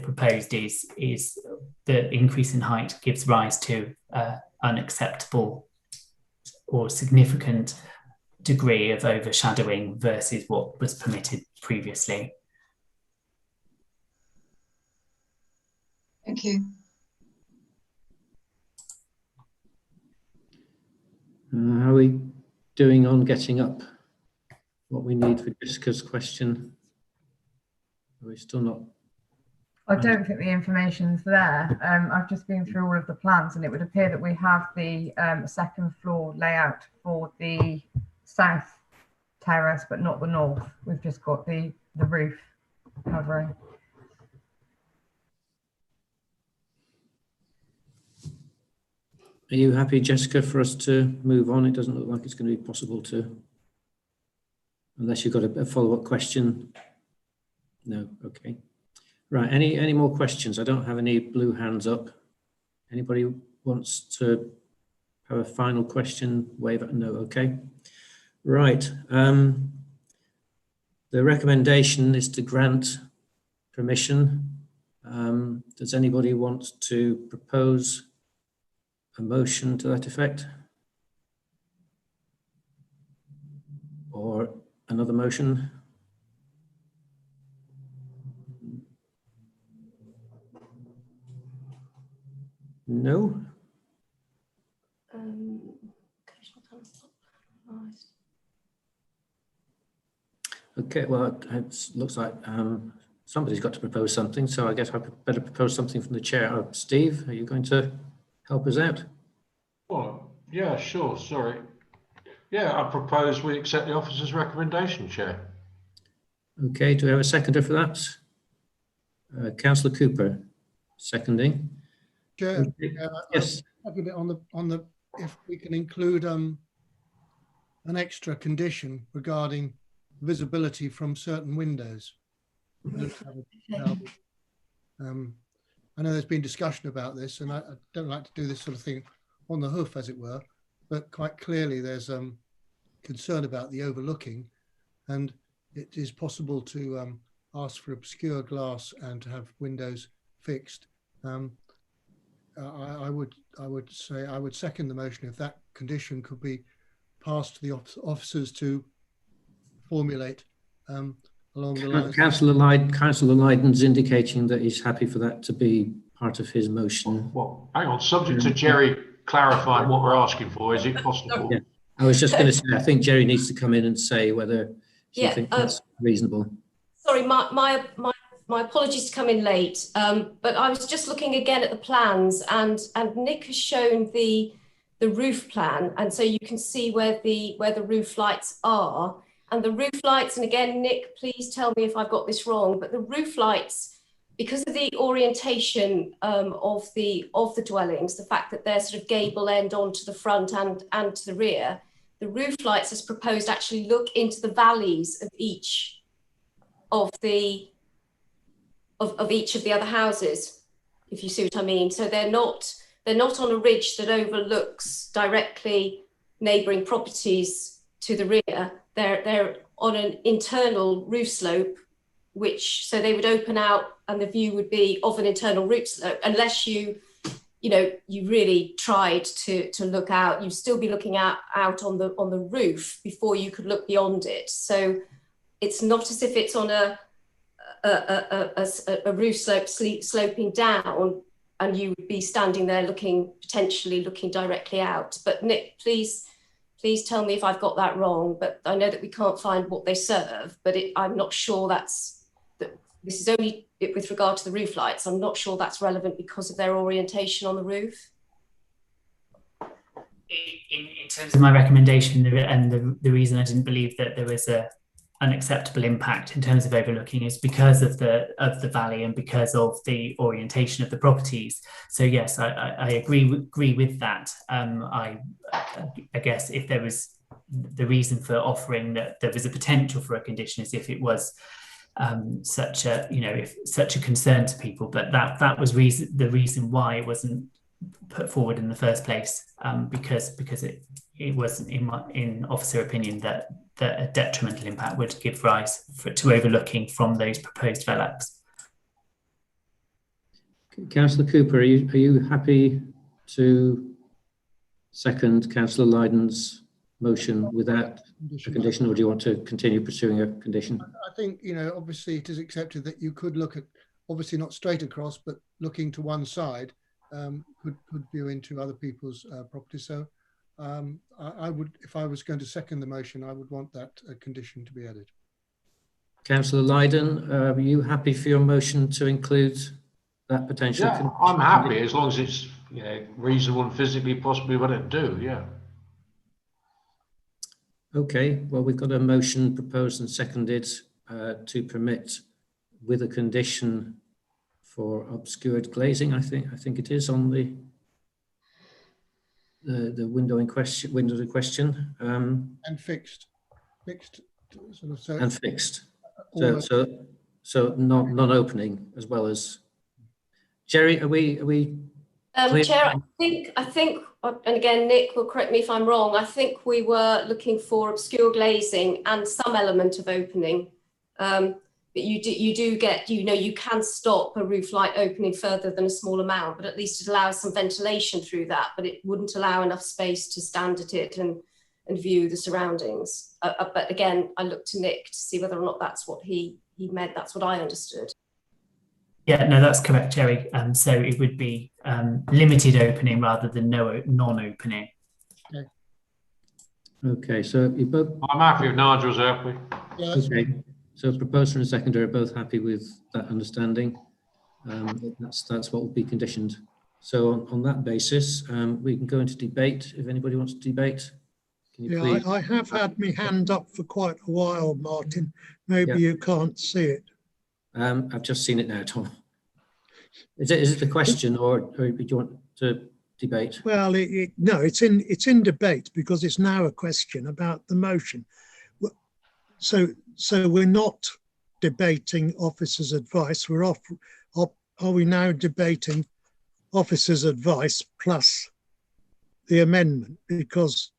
proposed is the increase in height gives rise to unacceptable or significant degree of overshadowing versus what was permitted previously. Thank you. How are we doing on getting up what we need for Jessica's question? Are we still not? I don't think the information's there. I've just been through all of the plans, and it would appear that we have the second floor layout for the south terrace, but not the north. We've just got the roof covering. Are you happy, Jessica, for us to move on? It doesn't look like it's going to be possible to, unless you've got a follow-up question. No, okay. Right, any more questions? I don't have any blue hands up. Anybody wants to have a final question? Wave it. No, okay. Right. The recommendation is to grant permission. Does anybody want to propose a motion to that effect? Or another motion? No? Okay, well, it looks like somebody's got to propose something, so I guess I better propose something from the chair. Steve, are you going to help us out? Well, yeah, sure, sorry. Yeah, I propose we accept the officer's recommendation, Chair. Okay, do we have a seconder for that? Councillor Cooper, seconding. Chair, yes. a bit on the if we can include an extra condition regarding visibility from certain windows. I know there's been discussion about this, and I don't like to do this sort of thing on the hoof, as it were, but quite clearly there's concern about the overlooking, and it is possible to ask for obscure glass and to have windows fixed. I would say I would second the motion if that condition could be passed to the officers to formulate along the lines. Councillor Lydon's indicating that he's happy for that to be part of his motion. Well, hang on, subject to Jerry clarifying what we're asking for, is it possible? Yeah. I was just going to say, I think Jerry needs to come in and say whether you think that's reasonable. Sorry, my apologies to come in late, but I was just looking again at the plans, and Nick has shown the roof plan, and so you can see where the roof lights are. And the roof lights, and again, Nick, please tell me if I've got this wrong, but the roof lights, because of the orientation of the dwellings, the fact that they're sort of gable end onto the front and to the rear, the roof lights as proposed actually look into the valleys of each of the each of the other houses, if you see what I mean. So they're not on a ridge that overlooks directly neighbouring properties to the rear. They're on an internal roof slope, so they would open out and the view would be of an internal roof slope, unless you really tried to look out. You'd still be looking out on the roof before you could look beyond it. So it's not as if it's on a roof slope sloping down and you would be standing there potentially looking directly out. But Nick, please tell me if I've got that wrong, but I know that we can't find what they serve, but I'm not sure this is only with regard to the roof lights. I'm not sure that's relevant because of their orientation on the roof. In terms of my recommendation, and the reason I didn't believe that there was unacceptable impact in terms of overlooking is because of the valley and because of the orientation of the properties. So yes, I agree with that. I guess if there was the reason for offering that there was a potential for a condition is if it was such a concern to people, but that was the reason why it wasn't put forward in the first place, because it wasn't in officer opinion that a detrimental impact would give rise to overlooking from those proposed Velox. Councillor Cooper, are you happy to second Councillor Lydon's motion without a condition, or do you want to continue pursuing a condition? I think, obviously it is accepted that you could look at, obviously not straight across, but looking to one side, could view into other people's property. So I would, if I was going to second the motion, I would want that condition to be added. Councillor Lydon, are you happy for your motion to include that potential? Yeah, I'm happy as long as it's reasonable and physically possibly what it do. Yeah. Okay. Well, we've got a motion proposed and seconded to permit with a condition for obscured glazing. I think it is on the window in question. Windows in question. And fixed. Sort of, so and fixed. So non-opening as well as. Jerry, are we? Chair, I think, and again, Nick will correct me if I'm wrong. I think we were looking for obscure glazing and some element of opening. But you do get, you can stop a roof light opening further than a small amount, but at least it allows some ventilation through that. But it wouldn't allow enough space to stand at it and view the surroundings. But again, I looked to Nick to see whether or not that's what he meant. That's what I understood. Yeah, no, that's correct, Jerry. So it would be limited opening rather than non-opening. Okay, so you both. I'm happy with Nigel's happy. Yeah, okay, so proposer and seconder are both happy with that understanding. That's what will be conditioned. So on that basis, we can go into debate. If anybody wants to debate, can you please? I have had my hand up for quite a while, Martin. Maybe you can't see it. I've just seen it now, Tom. Is it the question, or do you want to debate? Well, no, it's in debate because it's now a question about the motion. So we're not debating officers' advice. Are we now debating officers' advice plus the amendment? Because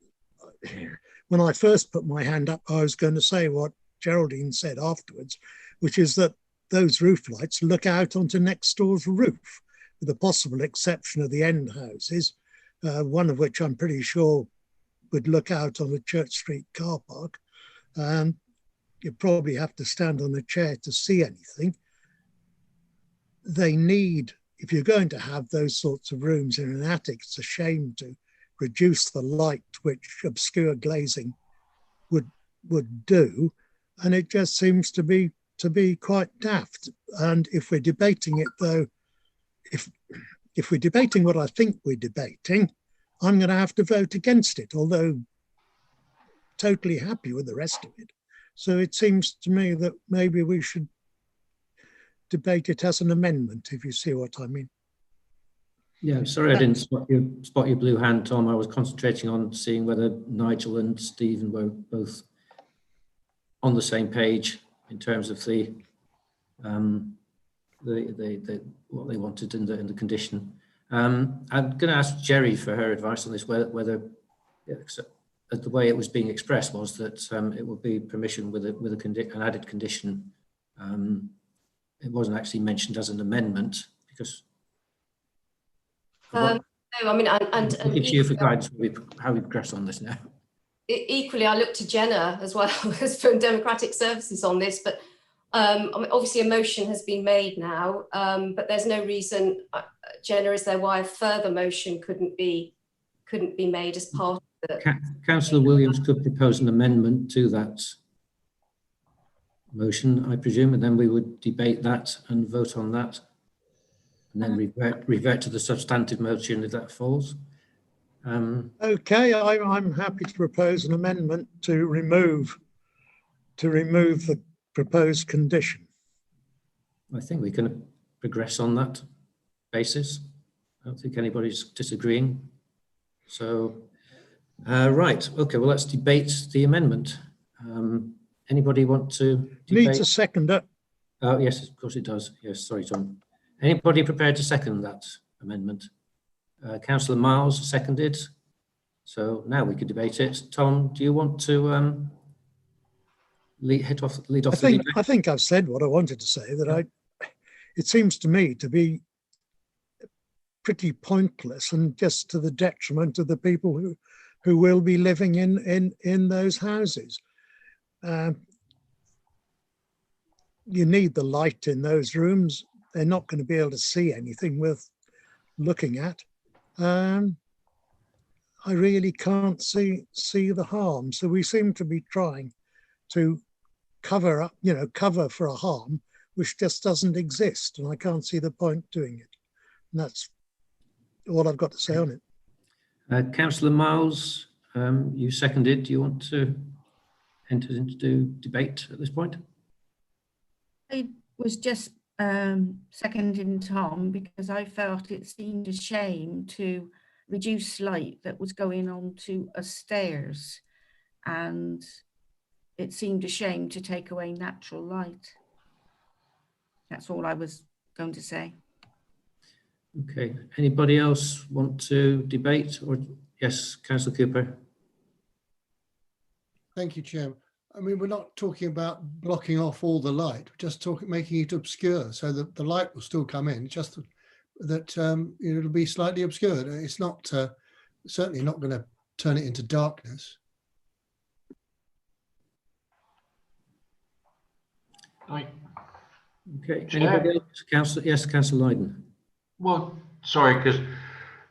when I first put my hand up, I was going to say what Geraldine said afterwards, which is that those roof lights look out onto next door's roof, with the possible exception of the end houses, one of which I'm pretty sure would look out on the Church Street car park. You probably have to stand on a chair to see anything. They need, if you're going to have those sorts of rooms in an attic, it's a shame to reduce the light which obscure glazing would do. And it just seems to be quite daft. And if we're debating it, though, if we're debating what I think we're debating, I'm going to have to vote against it, although totally happy with the rest of it. So it seems to me that maybe we should debate it as an amendment, if you see what I mean. Yeah, sorry I didn't spot your blue hand, Tom. I was concentrating on seeing whether Nigel and Stephen were both on the same page in terms of the what they wanted in the condition. I'm going to ask Jerry for her advice on this. Whether the way it was being expressed was that it would be permission with an added condition. It wasn't actually mentioned as an amendment because. No, I mean, and looking to you for guidance how we progress on this now. Equally, I looked to Jenna as well as from Democratic Services on this, but I mean, obviously a motion has been made now, but there's no reason, Jenna, is there why a further motion couldn't be made as part of the... Councillor Williams could propose an amendment to that motion, I presume, and then we would debate that and vote on that, and then revert to the substantive motion if that falls. Okay, I'm happy to propose an amendment to remove to remove the proposed condition? I think we can progress on that basis. I don't think anybody's disagreeing. So, right, okay, well, let's debate the amendment. Anybody want to debate? Needs a seconder. Oh, yes, of course it does. Yes, sorry, Tom. Anybody prepared to second that amendment? Councillor Miles seconded. So now we can debate it. Tom, do you want to lead off the debate? I think I've said what I wanted to say, that it seems to me to be pretty pointless and just to the detriment of the people who will be living in those houses. You need the light in those rooms. They're not going to be able to see anything worth looking at. I really can't see the harm. So we seem to be trying to cover up, cover for a harm which just doesn't exist, and I can't see the point doing it. And that's all I've got to say on it. Councillor Miles, you seconded. Do you want to enter into debate at this point? I was just seconding Tom because I felt it seemed a shame to reduce light that was going on to a stairs, and it seemed a shame to take away natural light. That's all I was going to say. Okay, anybody else want to debate? Or yes, Councillor Cooper. Thank you, Chairman. I mean, we're not talking about blocking off all the light, we're just making it obscure so that the light will still come in, just that it'll be slightly obscured. It's not certainly not going to turn it into darkness. Okay, anybody else? Yes, Councillor Lydon. Well, sorry, because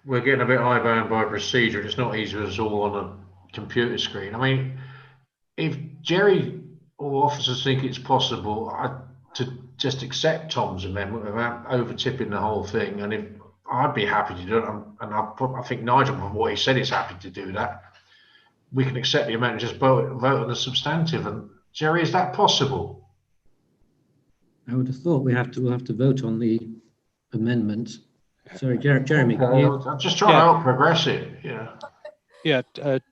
we're getting a bit high-bound by procedure. It's not easy for us all on a computer screen. I mean, if Jerry or officers think it's possible to just accept Tom's amendment without over-tipping the whole thing, and if I'd be happy to do it, and I think Nigel, from what he said, is happy to do that. We can accept the amendment, just vote on the substantive. And Jerry, is that possible? I would have thought we'll have to vote on the amendment. Sorry, Jeremy. Okay, I'm just trying to help progress it. Yeah,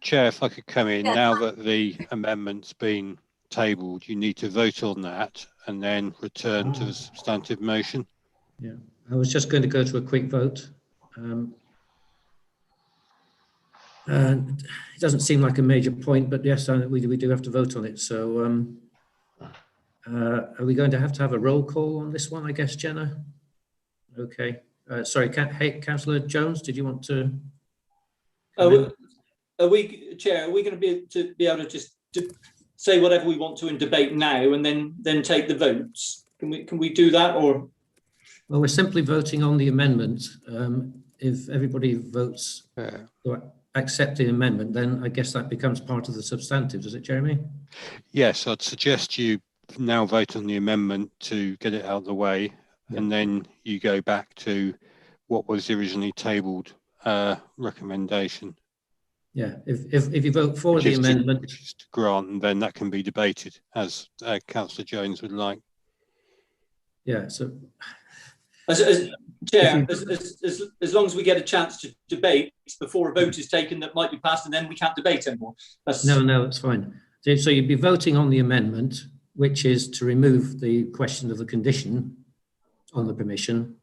Chair, if I could come in, now that the amendment's been tabled, you need to vote on that and then return to the substantive motion. Yeah, I was just going to go to a quick vote. It doesn't seem like a major point, but yes, we do have to vote on it. So are we going to have a roll call on this one, I guess, Jenna? Okay. Sorry, Councillor Jones, did you want to? Chair, are we going to be able to just say whatever we want to in debate now and then take the votes? Can we do that, or? Well, we're simply voting on the amendment. If everybody votes to accept the amendment, then I guess that becomes part of the substantive, does it, Jeremy? Yes, I'd suggest you now vote on the amendment to get it out of the way, and then you go back to what was originally tabled recommendation. Yeah, if you vote for the amendment, to grant, and then that can be debated as Councillor Jones would like. Yeah. So, Chair, as long as we get a chance to debate before a vote is taken that might be passed, and then we can't debate anymore. No, that's fine. So you'd be voting on the amendment, which is to remove the question of the condition on the permission.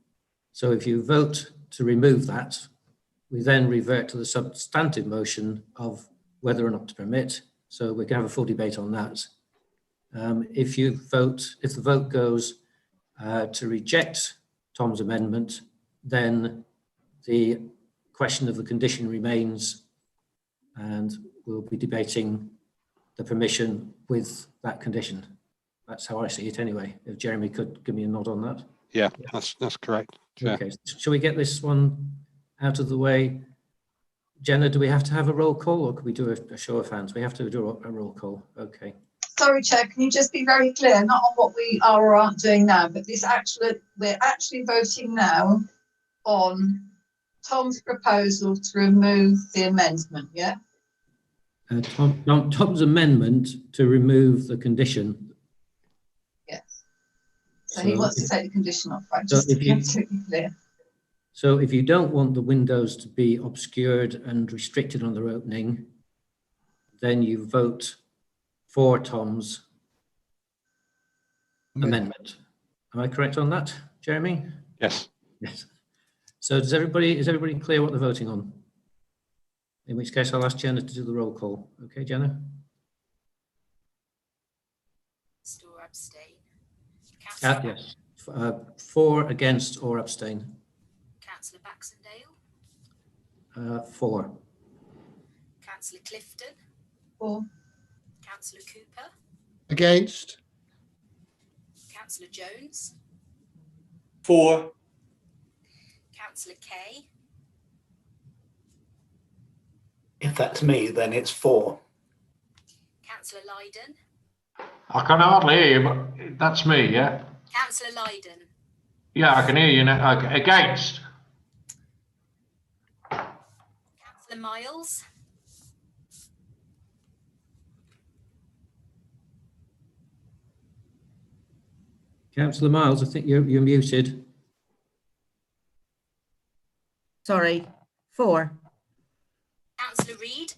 So if you vote to remove that, we then revert to the substantive motion of whether or not to permit. So we can have a full debate on that. If the vote goes to reject Tom's amendment, then the question of the condition remains, and we'll be debating the permission with that condition. That's how I see it anyway. If Jeremy could give me a nod on that. Yeah, that's correct. Yeah. Okay, shall we get this one out of the way? Jenna, do we have to have a roll call, or could we do a show of hands? We have to do a roll call. Okay. Sorry, Chair, can you just be very clear, not on what we are or aren't doing now, but we're actually voting now on Tom's proposal to remove the amendment, yeah? Tom's amendment to remove the condition. Yes. So he wants to take the condition off, right? So Just to be absolutely clear. So if you don't want the windows to be obscured and restricted on their opening, then you vote for Tom's amendment. Am I correct on that, Jeremy? Yes. Yes. So is everybody clear what they're voting on? In which case I'll ask Jenna to do the roll call. Okay, Jenna? Or abstain. Yes. For, against, or abstain. Councillor Baxendale. For. Councillor Clifton. For. Councillor Cooper. Against. Councillor Jones. For. Councillor Kay. If that's me, then it's 4. Councillor Lydon. I can hardly hear you, but that's me, yeah? Councillor Lydon. Yeah, I can hear you now. Okay. Against? Councillor Miles. Councillor Miles, I think you're muted. Sorry, 4. Councillor Reid.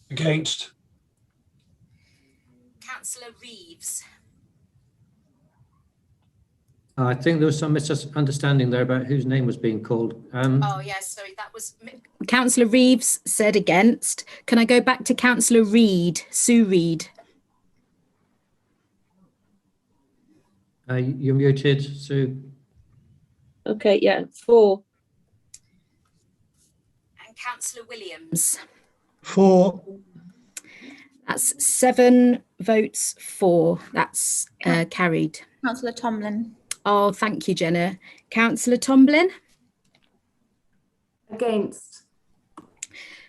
Against. Councillor Reeves. I think there was some misunderstanding there about whose name was being called. Oh, yes, sorry, that was... Councillor Reeves said against. Can I go back to Councillor Reid, Sue Reid? You're muted, Sue. Okay, yeah, 4. And Councillor Williams. For. That's 7 votes for. That's carried. Councillor Tomlin. Oh, thank you, Jenna. Councillor Tomlin? Against.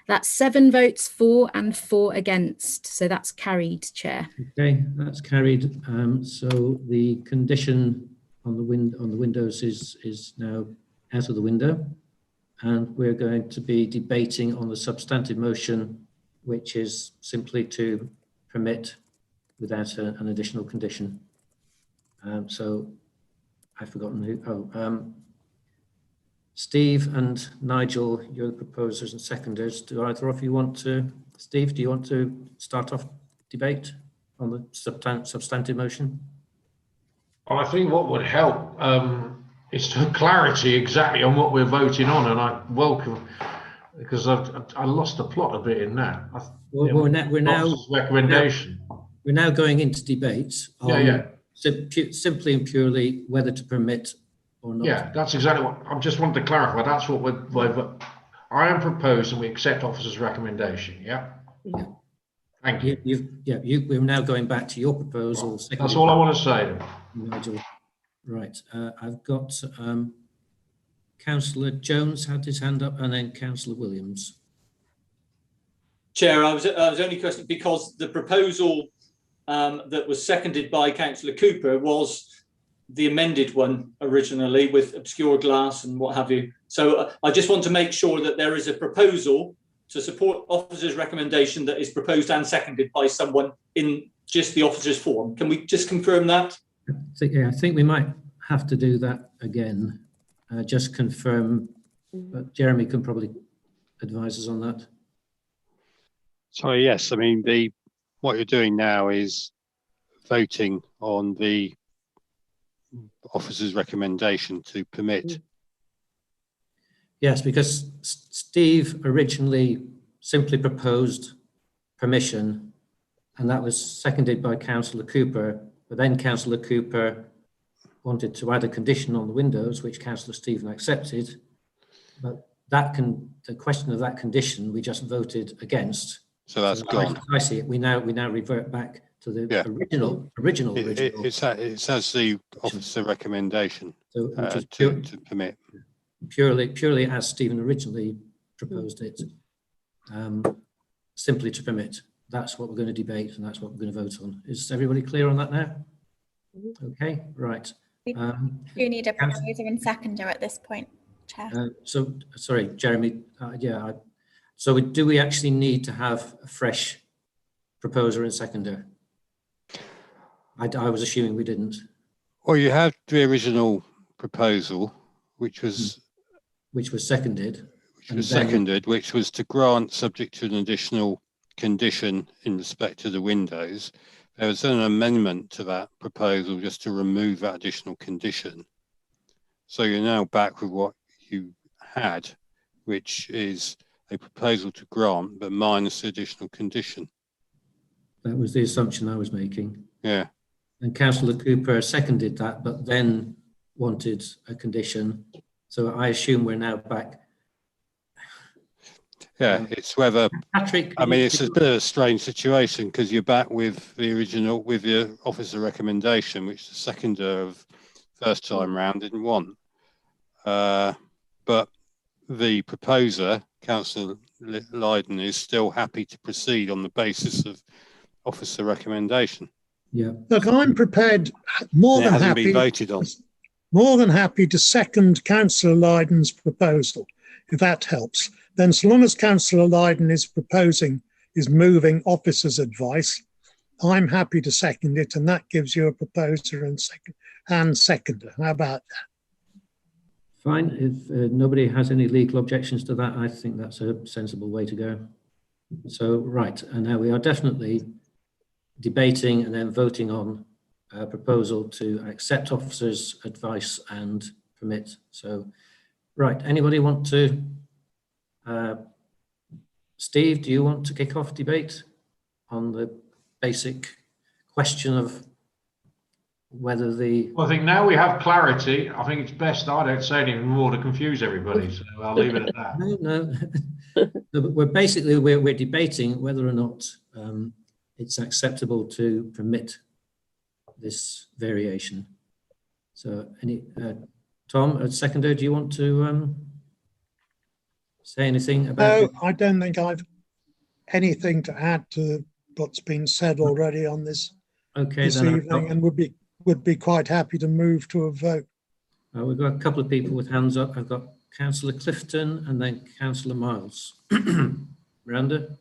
That's 7 votes for and 4 against. So that's carried, Chair. Okay, that's carried. So the condition on the windows is now out of the window, and we're going to be debating on the substantive motion, which is simply to permit without an additional condition. So I've forgotten who. Steve and Nigel, you're the proposers and seconders. Do either of you want to, Steve, do you want to start off debate on the substantive motion? Well, I think what would help is to have clarity exactly on what we're voting on, and I welcome, because I lost the plot a bit in that. We're now recommendation. We're now going into debate on simply and purely whether to permit or not. Yeah, that's exactly what I just wanted to clarify. That's what I am proposing. We accept officer's recommendation. Yeah. Thank you. We're now going back to your proposal. That's all I want to say. Nigel. Right. I've got Councillor Jones had his hand up, and then Councillor Williams. Chair, I was only questioning because the proposal that was seconded by Councillor Cooper was the amended one originally with obscure glass and what have you. So I just want to make sure that there is a proposal to support officer's recommendation that is proposed and seconded by someone in just the officer's form. Can we just confirm that? I think we might have to do that again. Just confirm, but Jeremy can probably advise us on that. So yes, I mean what you're doing now is voting on the officer's recommendation to permit. Yes, because Steve originally simply proposed permission, and that was seconded by Councillor Cooper, but then Councillor Cooper wanted to add a condition on the windows, which Councillor Stephen accepted, but the question of that condition we just voted against. So that's gone. I see it. We now revert back to the original. It's as the officer recommendation so, to permit. Purely as Stephen originally proposed it, simply to permit. That's what we're going to debate, and that's what we're going to vote on. Is everybody clear on that now? Okay, right. We do need a proposer and seconder at this point, Chair. So, sorry, Jeremy. So do we actually need to have a fresh proposer and seconder? I was assuming we didn't. Well, you have the original proposal, which was seconded. Which was to grant, subject to an additional condition in respect to the windows. There was an amendment to that proposal just to remove that additional condition. So you're now back with what you had, which is a proposal to grant, but minus the additional condition. That was the assumption I was making. Yeah. And Councillor Cooper seconded that, but then wanted a condition. So I assume we're now back. Yeah, it's whether, Patrick, I mean, it's a bit of a strange situation because you're back with the original, with your officer recommendation, which the seconder of first time round didn't want. But the proposer, Councillor Lydon, is still happy to proceed on the basis of officer recommendation. Yeah. Look, I'm prepared, more than hasn't happy, been voted on. more than happy to second Councillor Lydon's proposal, if that helps. Then so long as Councillor Lydon is moving officer's advice, I'm happy to second it, and that gives you a proposer and seconder. How about that? Fine. If nobody has any legal objections to that, I think that's a sensible way to go. So, right, and now we are definitely debating and then voting on a proposal to accept officers' advice and permit. So, right, anybody want to? Steve, do you want to kick off debate on the basic question of whether the... Well, I think now we have clarity. I think it's best I don't say anything more to confuse everybody, so I'll leave it at that. No. No, but we're debating whether or not it's acceptable to permit this variation. So, Tom, as seconder, do you want to say anything about? No, I don't think I've anything to add to what's been said already on this this evening, and would be quite happy to move to a vote. We've got a couple of people with hands up. I've got Councillor Clifton and then Councillor Miles. Miranda?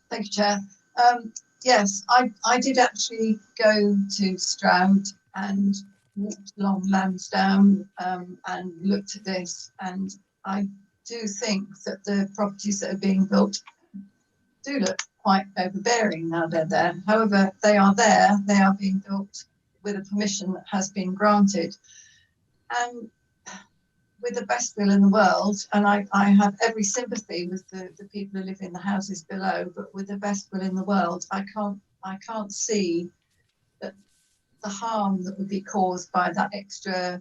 Thank you, Chair. Yes, I did actually go to Stroud and walked along Lansdowne and looked at this, and I do think that the properties that are being built do look quite overbearing now they're there. However, they are there, they are being built with a permission that has been granted. And with the best will in the world, and I have every sympathy with the people who live in the houses below, but with the best will in the world, I can't see that the harm that would be caused by that extra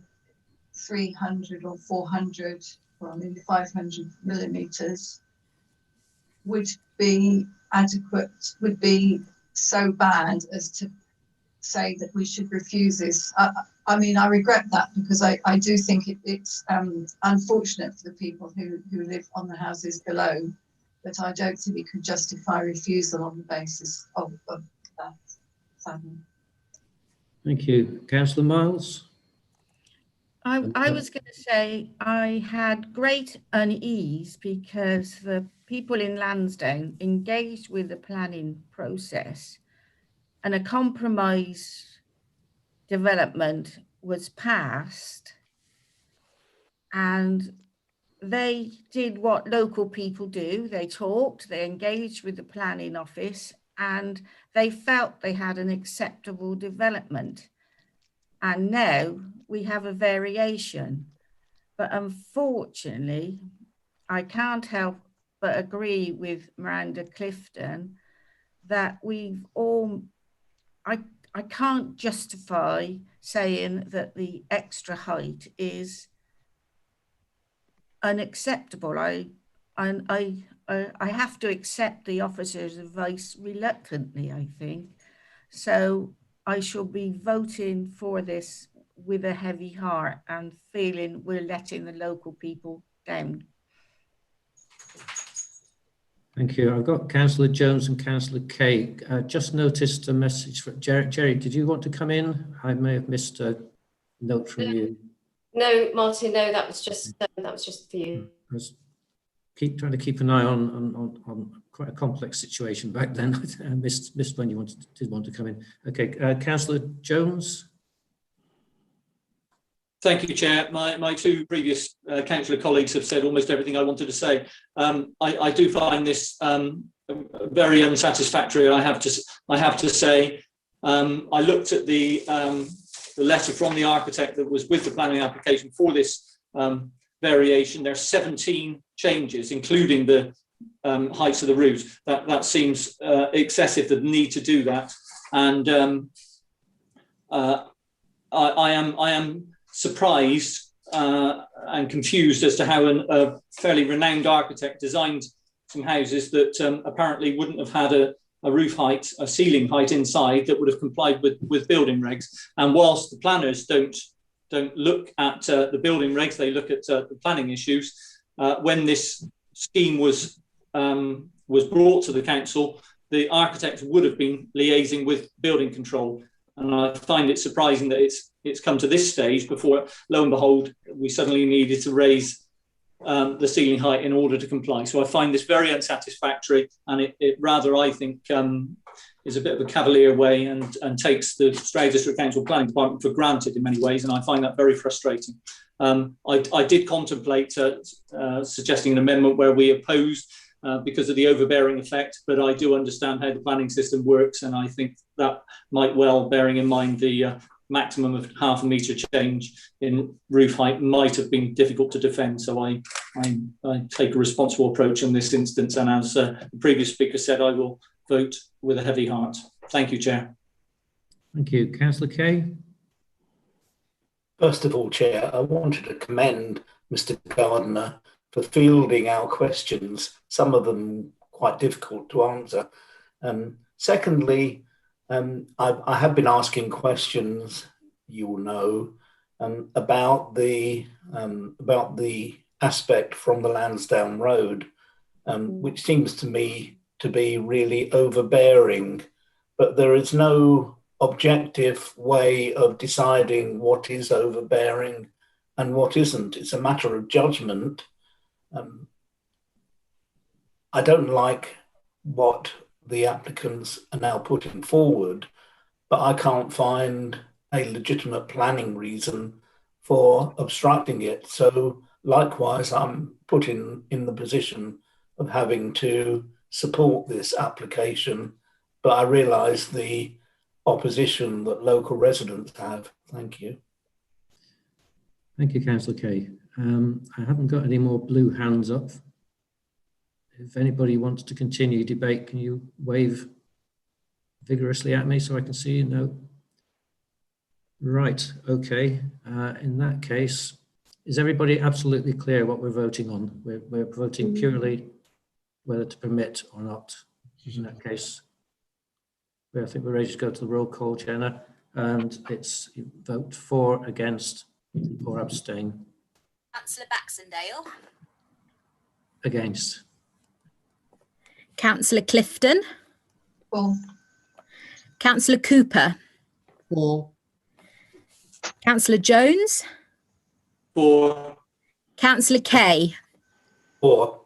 300 or 400, well, maybe 500 millimetres would be adequate, would be so bad as to say that we should refuse this. I mean, I regret that because I do think it's unfortunate for the people who live on the houses below, but I don't think we could justify refusal on the basis of that. Sadly. Thank you. Councillor Miles? I was going to say I had great unease because the people in Lansdowne engaged with the planning process and a compromise development was passed, and they did what local people do. They talked, they engaged with the planning office, and they felt they had an acceptable development. And now we have a variation. But unfortunately, I can't help but agree with Miranda Clifton that we've all, I can't justify saying that the extra height is unacceptable. I have to accept the officer's advice reluctantly, I think. So I shall be voting for this with a heavy heart and feeling we're letting the local people down. Thank you. I've got Councillor Jones and Councillor Kay. Just noticed a message from Jerry. Jerry, did you want to come in? I may have missed a note from you. No, Martin, no, that was just for you. trying to keep an eye on quite a complex situation back then. I missed when you did want to come in. Okay, Councillor Jones. Thank you, Chair. My two previous councillor colleagues have said almost everything I wanted to say. I do find this very unsatisfactory. I have to say. I looked at the letter from the architect that was with the planning application for this variation. There are 17 changes, including the heights of the roofs. That seems excessive, the need to do that. And I am surprised and confused as to how a fairly renowned architect designed some houses that apparently wouldn't have had a roof height, a ceiling height inside that would have complied with building regs. And whilst the planners don't look at the building regs, they look at the planning issues. When this scheme was brought to the council, the architect would have been liaising with building control. And I find it surprising that it's come to this stage before, lo and behold, we suddenly needed to raise the ceiling height in order to comply. So I find this very unsatisfactory, and it rather, I think, is a bit of a cavalier way and takes the Stroud District Council Planning Department for granted in many ways, and I find that very frustrating. I did contemplate suggesting an amendment where we opposed because of the overbearing effect, but I do understand how the planning system works, and I think that might well, bearing in mind the maximum of ½ metre change in roof height, might have been difficult to defend. So I take a responsible approach in this instance, and as the previous speaker said, I will vote with a heavy heart. Thank you, Chair. Thank you. Councillor Kay. First of all, Chair, I wanted to commend Mr. Gardner for fielding our questions, some of them quite difficult to answer. Secondly, I have been asking questions, you will know, about the aspect from the Lansdowne Road, which seems to me to be really overbearing, but there is no objective way of deciding what is overbearing and what isn't. It's a matter of judgment. I don't like what the applicants are now putting forward, but I can't find a legitimate planning reason for obstructing it. So likewise, I'm put in the position of having to support this application, but I realise the opposition that local residents have. Thank you. Thank you, Councillor Kay. I haven't got any more blue hands up. If anybody wants to continue debate, can you wave vigorously at me so I can see you? No. Right, okay. In that case, is everybody absolutely clear what we're voting on? We're voting purely whether to permit or not. In that case, I think we're ready to go to the roll call, Jenna, and it's vote for, against, or abstain. Councillor Baxendale. Against. Councillor Clifton. For. Councillor Cooper. For. Councillor Jones. For. Councillor Kay. For.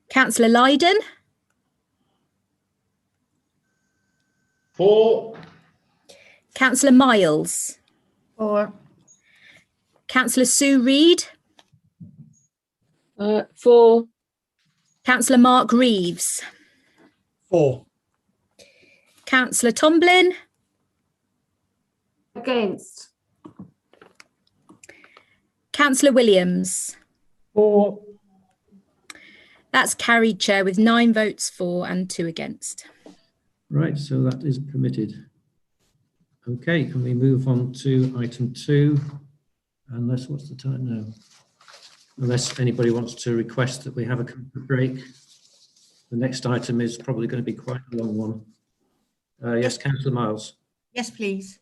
Councillor Lydon. For. Councillor Miles. For. Councillor Sue Reid. For. Councillor Mark Reeves. For. Councillor Tomblin. Against. Councillor Williams. For. That's carried, Chair, with 9 votes for and 2 against. Right, so that is permitted. Okay, can we move on to item 2? Unless, what's the time now? Unless anybody wants to request that we have a comfort break. The next item is probably going to be quite a long one. Yes, Councillor Miles. Yes, please.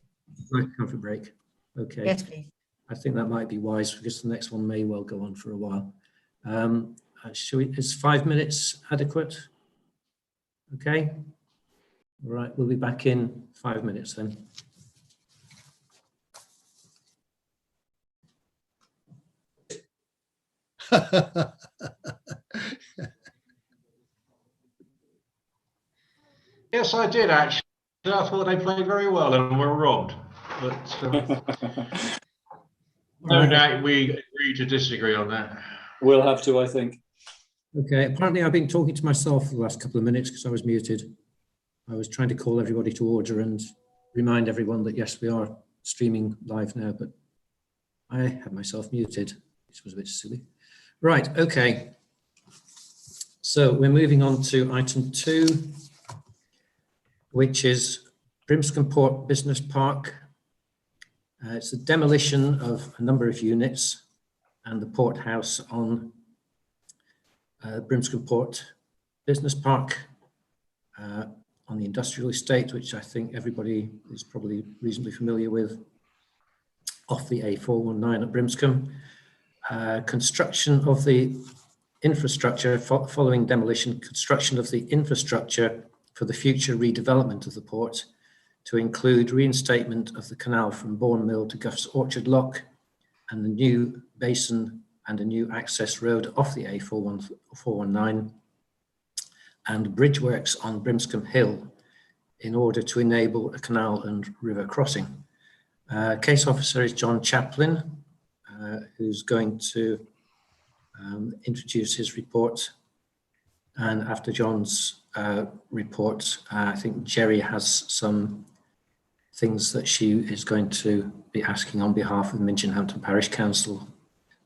Right, comfort break. Okay. Yes, please. I think that might be wise because the next one may well go on for a while. Is 5 minutes adequate? Okay. All right, we'll be back in 5 minutes then. Yes, I did actually. I thought they played very well and were robbed. But no doubt we agree to disagree on that. We'll have to, I think. Okay, apparently I've been talking to myself for the last couple of minutes because I was muted. I was trying to call everybody to order and remind everyone that yes, we are streaming live now, but I had myself muted, which was a bit silly. Right, okay. So we're moving on to item 2, which is Brimscom Port Business Park. It's a demolition of a number of units and the port house on Brimscom Port Business Park on the industrial estate, which I think everybody is probably reasonably familiar with, off the A419 at Brimscom. Construction of the infrastructure following demolition, construction of the infrastructure for the future redevelopment of the port to include reinstatement of the canal from Bourne Mill to Guff's Orchard Lock and the new basin and a new access road off the A419 and bridge works on Brimscom Hill in order to enable a canal and river crossing. Case officer is John Chaplin, who's going to introduce his report. And after John's report, I think Jerry has some things that she is going to be asking on behalf of Minchinhampton Parish Council.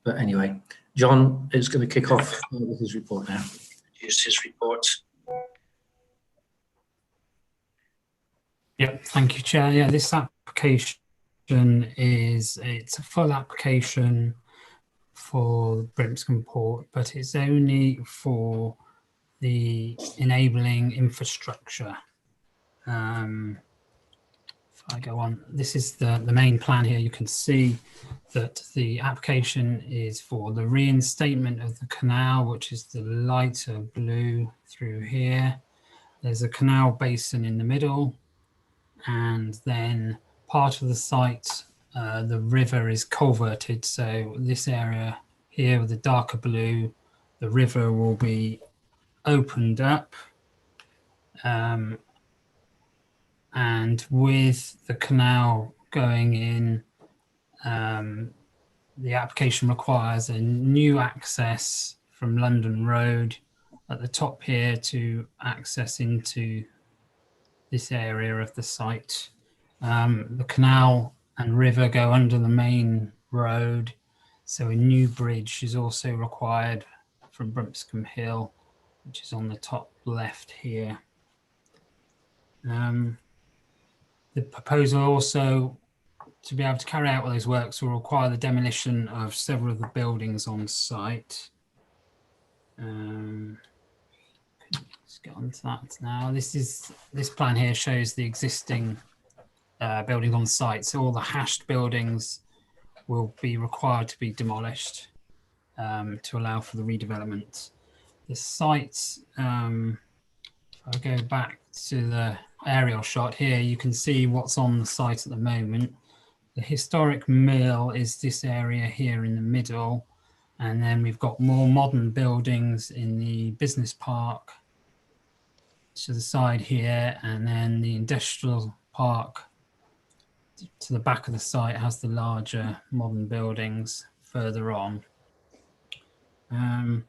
But anyway, John is going to kick off with his report now. Introduce his report. Yep, thank you, Chair. Yeah, this application it's a full application for Brimscom Port, but it's only for the enabling infrastructure. If I go on, this is the main plan here. You can see that the application is for the reinstatement of the canal, which is the lighter blue through here. There's a canal basin in the middle, and then part of the site, the river is culverted. So this area here with the darker blue, the river will be opened up. And with the canal going in, the application requires a new access from London Road at the top here to access into this area of the site. The canal and river go under the main road, so a new bridge is also required from Brimscom Hill, which is on the top left here. The proposal also, to be able to carry out all those works, will require the demolition of several of the buildings on site. Let's get on to that now. This plan here shows the existing buildings on site. So all the hashed buildings will be required to be demolished to allow for the redevelopment. The site, if I go back to the aerial shot here, you can see what's on the site at the moment. The historic mill is this area here in the middle, and then we've got more modern buildings in the business park to the side here, and then the industrial park to the back of the site has the larger modern buildings further on. The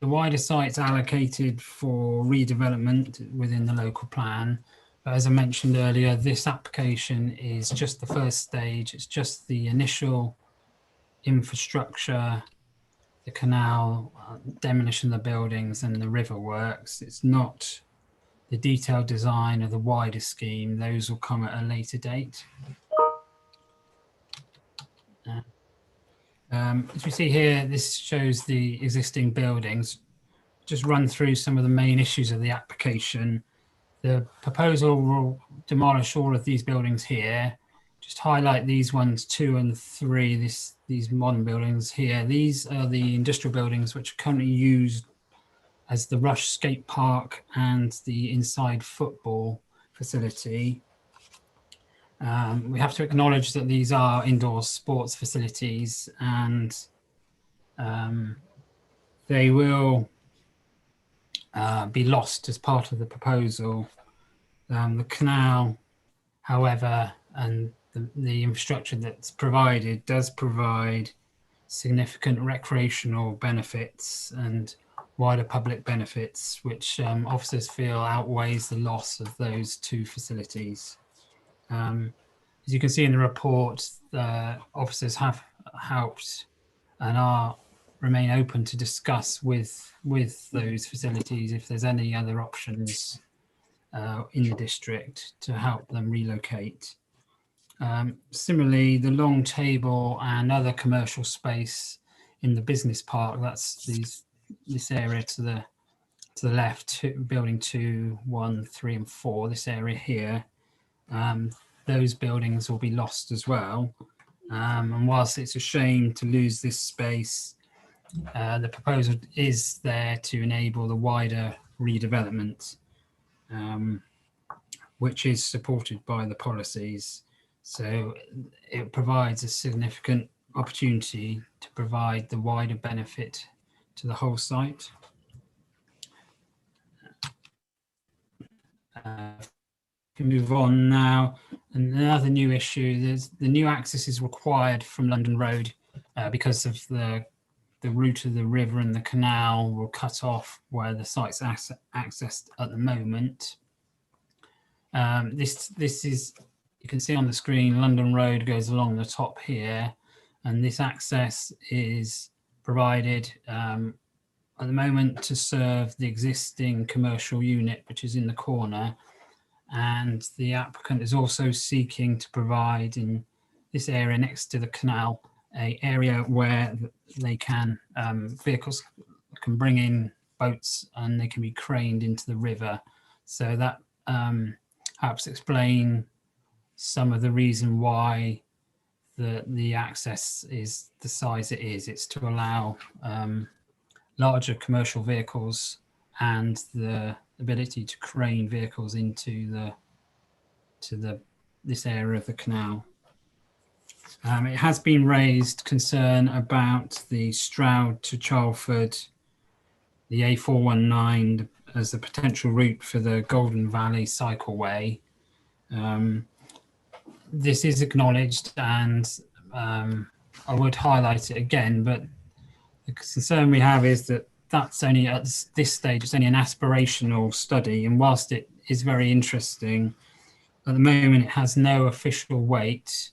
wider site's allocated for redevelopment within the local plan. But as I mentioned earlier, this application is just the first stage. It's just the initial infrastructure, the canal, demolition of the buildings and the river works. It's not the detailed design of the wider scheme. Those will come at a later date. As we see here, this shows the existing buildings. Just run through some of the main issues of the application. The proposal will demolish all of these buildings here. Just highlight these ones, 2 and 3, these modern buildings here. These are the industrial buildings which are currently used as the Rush skate park and the inside football facility. We have to acknowledge that these are indoor sports facilities, and they will be lost as part of the proposal. The canal, however, and the infrastructure that's provided does provide significant recreational benefits and wider public benefits, which officers feel outweighs the loss of those two facilities. As you can see in the report, officers have helped and remain open to discuss with those facilities if there's any other options in the district to help them relocate. Similarly, the long table and other commercial space in the business park, that's this area to the left, building 2, 1, 3 and 4, this area here, those buildings will be lost as well. And whilst it's a shame to lose this space, the proposal is there to enable the wider redevelopment, which is supported by the policies. So it provides a significant opportunity to provide the wider benefit to the whole site. Can move on now. And another new issue, there's the new access is required from London Road because of the route of the river and the canal will cut off where the site's accessed at the moment. This is, you can see on the screen, London Road goes along the top here, and this access is provided at the moment to serve the existing commercial unit, which is in the corner. And the applicant is also seeking to provide in this area next to the canal, an area where they can, vehicles can bring in boats and they can be craned into the river. So that helps explain some of the reason why the access is the size it is. It's to allow larger commercial vehicles and the ability to crane vehicles into this area of the canal. It has been raised concern about the Stroud to Charlford, the A419 as a potential route for the Golden Valley Cycleway. This is acknowledged, and I would highlight it again, but the concern we have is that that's only at this stage, it's only an aspirational study, and whilst it is very interesting, at the moment it has no official weight.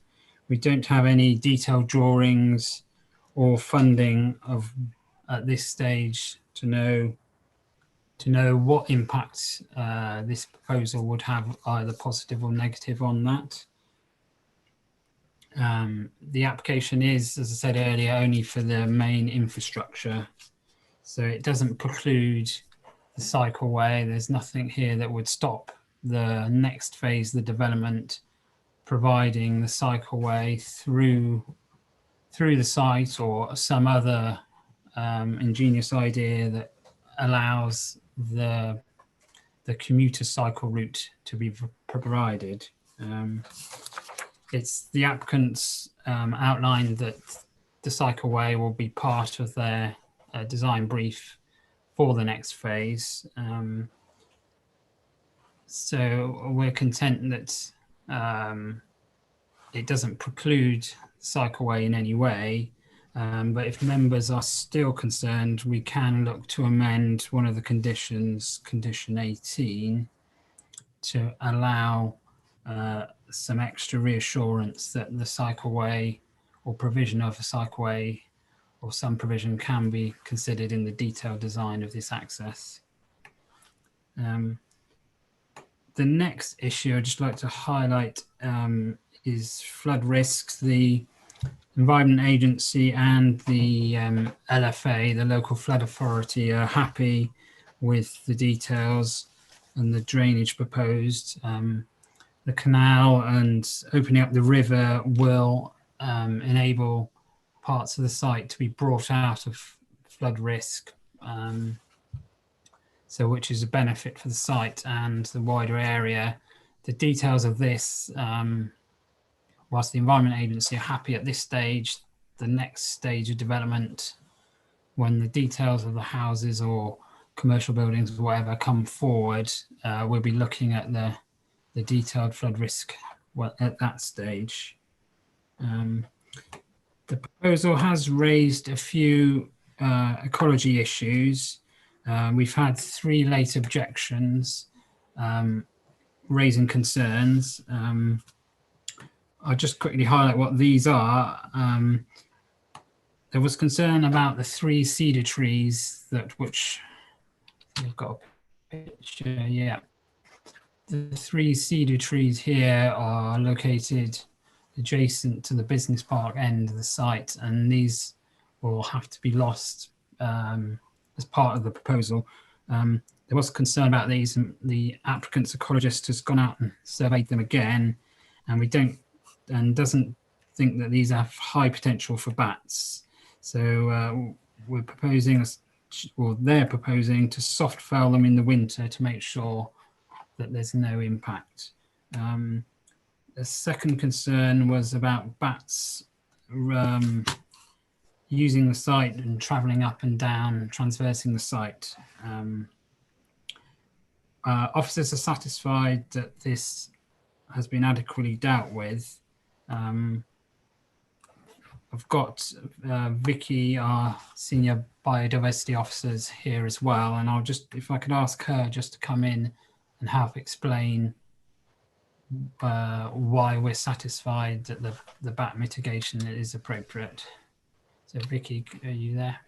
We don't have any detailed drawings or funding at this stage to know what impact this proposal would have, either positive or negative on that. The application is, as I said earlier, only for the main infrastructure. So it doesn't preclude the cycleway. There's nothing here that would stop the next phase, the development, providing the cycleway through the site or some other ingenious idea that allows the commuter cycle route to be provided. It's the applicants outlined that the cycleway will be part of their design brief for the next phase. So we're content that it doesn't preclude cycleway in any way, but if members are still concerned, we can look to amend one of the conditions, condition 18, to allow some extra reassurance that the cycleway or provision of a cycleway or some provision can be considered in the detailed design of this access. The next issue I'd just like to highlight is flood risks. The Environment Agency and the LFA, the Local Flood Authority, are happy with the details and the drainage proposed. The canal and opening up the river will enable parts of the site to be brought out of flood risk, so which is a benefit for the site and the wider area. The details of this, whilst the Environment Agency are happy at this stage, the next stage of development when the details of the houses or commercial buildings or whatever come forward, we'll be looking at the detailed flood risk at that stage. The proposal has raised a few ecology issues. We've had 3 late objections raising concerns. I'll just quickly highlight what these are. There was concern about the 3 cedar trees which I've got a picture, yeah. The 3 cedar trees here are located adjacent to the business park end of the site, and these will have to be lost as part of the proposal. There was concern about these, and the applicant's ecologist has gone out and surveyed them again, and doesn't think that these have high potential for bats. So we're proposing, or they're proposing, to soft fell them in the winter to make sure that there's no impact. The second concern was about bats using the site and travelling up and down, transversing the site. Officers are satisfied that this has been adequately dealt with. I've got Vicky, our senior biodiversity officers, here as well, and I'll just, if I could ask her just to come in and help explain why we're satisfied that the bat mitigation is appropriate. So Vicky, are you there?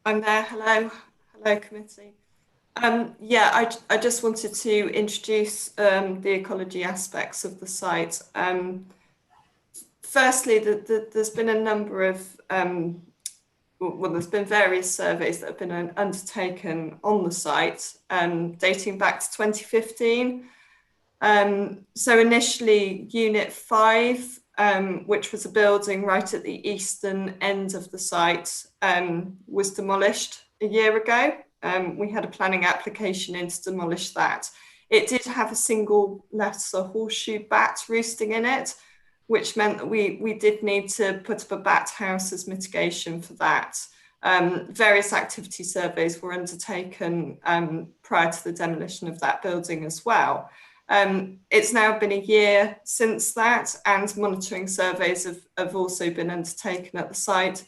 I'm there. Hello committee. Yeah, I just wanted to introduce the ecology aspects of the site. Firstly, there's been a number of, well, there's been various surveys that have been undertaken on the site, dating back to 2015. So initially, Unit 5, which was a building right at the eastern end of the site, was demolished a year ago. We had a planning application in to demolish that. It did have a single lesser horseshoe bat roosting in it, which meant that we did need to put up a bat house as mitigation for that. Various activity surveys were undertaken prior to the demolition of that building as well. It's now been a year since that, and monitoring surveys have also been undertaken at the site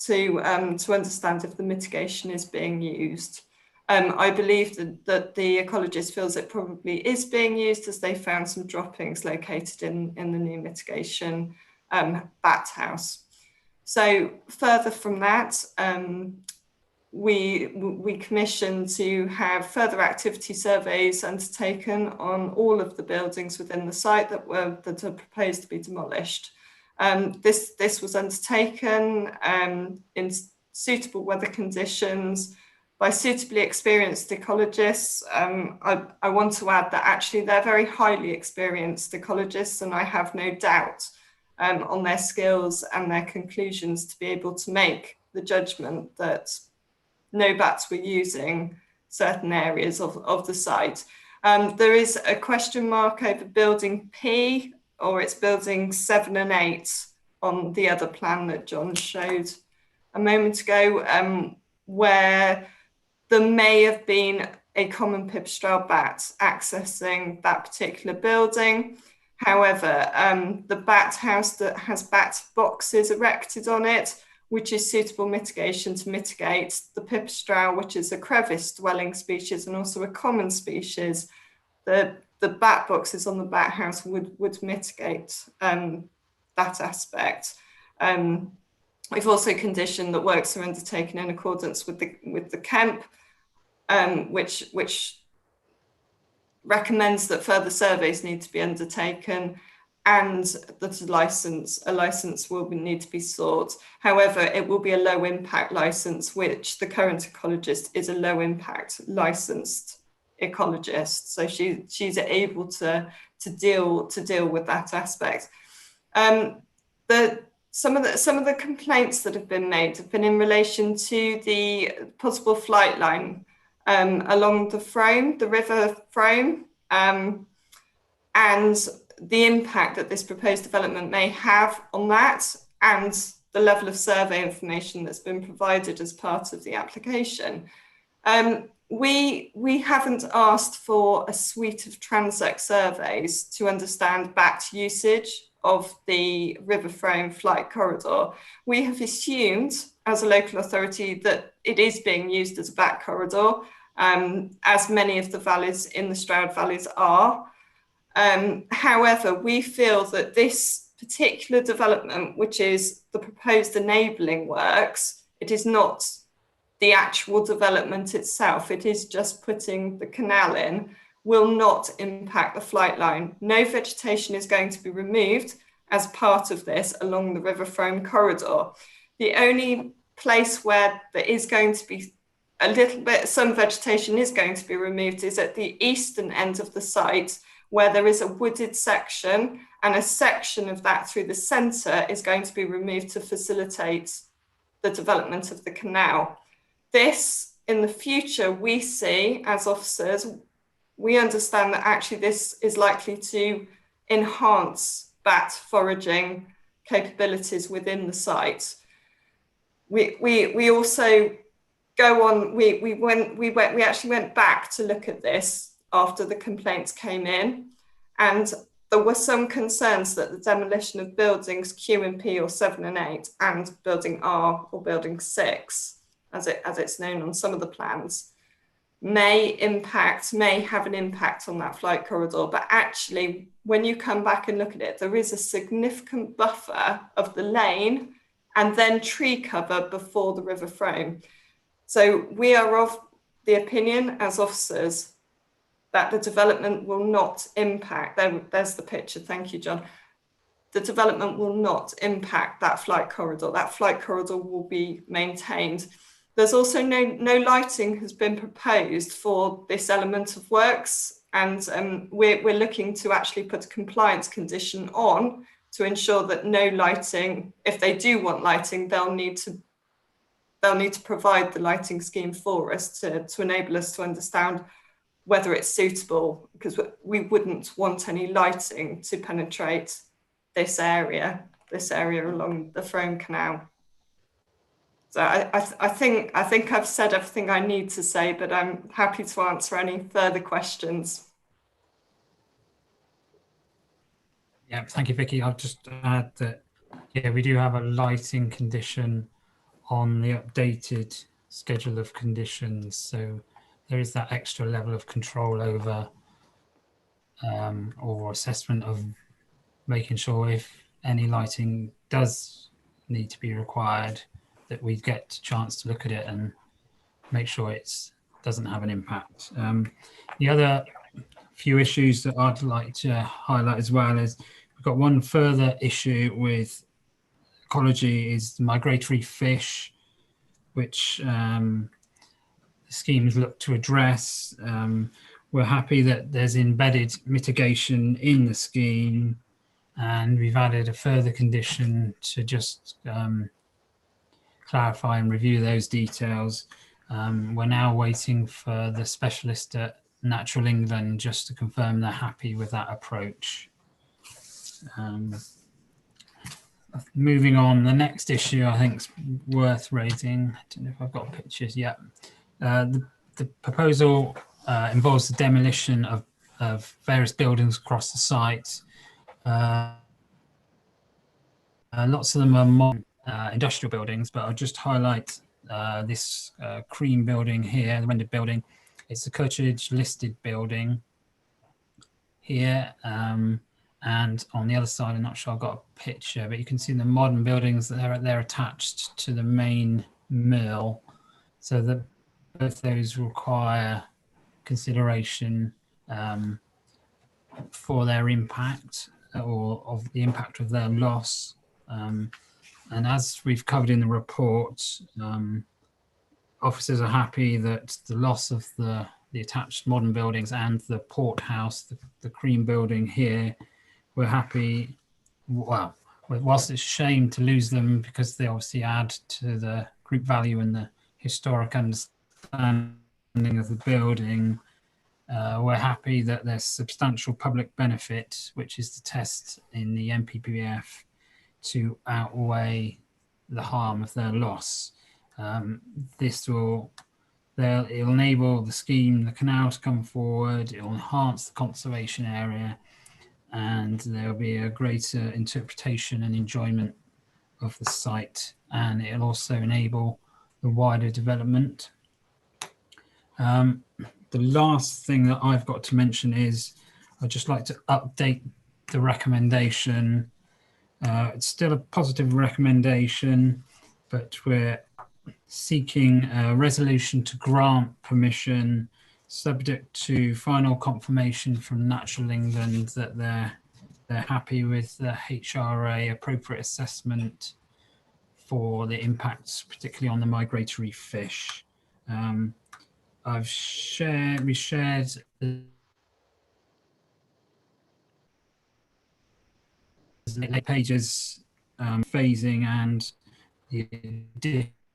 to understand if the mitigation is being used. I believe that the ecologist feels it probably is being used, as they found some droppings located in the new mitigation bat house. So further from that, we commissioned to have further activity surveys undertaken on all of the buildings within the site that are proposed to be demolished. This was undertaken in suitable weather conditions by suitably experienced ecologists. I want to add that actually they're very highly experienced ecologists, and I have no doubt on their skills and their conclusions to be able to make the judgment that no bats were using certain areas of the site. There is a question mark over building P, or it's building 7 and 8 on the other plan that John showed a moment ago, where there may have been a common pipistrelle bat accessing that particular building. However, the bat house that has bat boxes erected on it, which is suitable mitigation to mitigate the pipistrelle, which is a crevice dwelling species and also a common species. The bat boxes on the bat house would mitigate that aspect. We've also conditioned that works are undertaken in accordance with the Kemp, which recommends that further surveys need to be undertaken, and that a license will need to be sought. However, it will be a low impact license, which the current ecologist is a low impact licensed ecologist. So she's able to deal with that aspect. Some of the complaints that have been made have been in relation to the possible flight line along the river Frome, and the impact that this proposed development may have on that, and the level of survey information that's been provided as part of the application. We haven't asked for a suite of transect surveys to understand backed usage of the river frame flight corridor. We have assumed as a local authority that it is being used as a back corridor, as many of the valleys in the Stroud valleys are. However, we feel that this particular development, which is the proposed enabling works, it is not the actual development itself, it is just putting the canal in, will not impact the flight line. No vegetation is going to be removed as part of this along the river frame corridor. The only place where there is going to be a little bit, some vegetation is going to be removed is at the eastern end of the site, where there is a wooded section, and a section of that through the centre is going to be removed to facilitate the development of the canal. This, in the future, we see as officers, we understand that actually this is likely to enhance bat foraging capabilities within the site. We also go on, we actually went back to look at this after the complaints came in, and there were some concerns that the demolition of buildings Q and P or 7 and 8 and building R or building 6, as it's known on some of the plans, may have an impact on that flight corridor. But actually, when you come back and look at it, there is a significant buffer of the lane and then tree cover before the river frame. So we are of the opinion as officers that the development will not impact, there's the picture, thank you, John. The development will not impact that flight corridor. That flight corridor will be maintained. There's also no lighting has been proposed for this element of works, and we're looking to actually put a compliance condition on to ensure that no lighting, if they do want lighting, they'll need to provide the lighting scheme for us to enable us to understand whether it's suitable, because we wouldn't want any lighting to penetrate this area along the Frome Canal. So I think I've said everything I need to say, but I'm happy to answer any further questions. Yeah, thank you, Vicky. I'll just add that, yeah, we do have a lighting condition on the updated schedule of conditions. So there is that extra level of control over or assessment of making sure if any lighting does need to be required, that we get a chance to look at it and make sure it doesn't have an impact. The other few issues that I'd like to highlight as well is we've got one further issue with ecology is the migratory fish, which the schemes look to address. We're happy that there's embedded mitigation in the scheme, and we've added a further condition to just clarify and review those details. We're now waiting for the specialist at Natural England just to confirm they're happy with that approach. Moving on, the next issue I think is worth raising. I don't know if I've got pictures yet. The proposal involves the demolition of various buildings across the site. Lots of them are modern industrial buildings, but I'll just highlight this cream building here, the rendered building. It's the Kirchage listed building here. And on the other side, I'm not sure I've got a picture, but you can see the modern buildings that they're attached to the main mill. So that both those require consideration for their impact or of the impact of their loss. And as we've covered in the report, officers are happy that the loss of the attached modern buildings and the port house, the cream building here, we're happy, well, whilst it's a shame to lose them because they obviously add to the group value and the historic understanding of the building, we're happy that there's substantial public benefit, which is the test in the MPPF, to outweigh the harm of their loss. It'll enable the canal to come forward, it will enhance the conservation area, and there'll be a greater interpretation and enjoyment of the site, and it'll also enable the wider development. The last thing that I've got to mention is I'd just like to update the recommendation. It's still a positive recommendation, but we're seeking a resolution to grant permission subject to final confirmation from Natural England that they're happy with the HRA appropriate assessment for the impacts, particularly on the migratory fish. We shared the pages phasing and the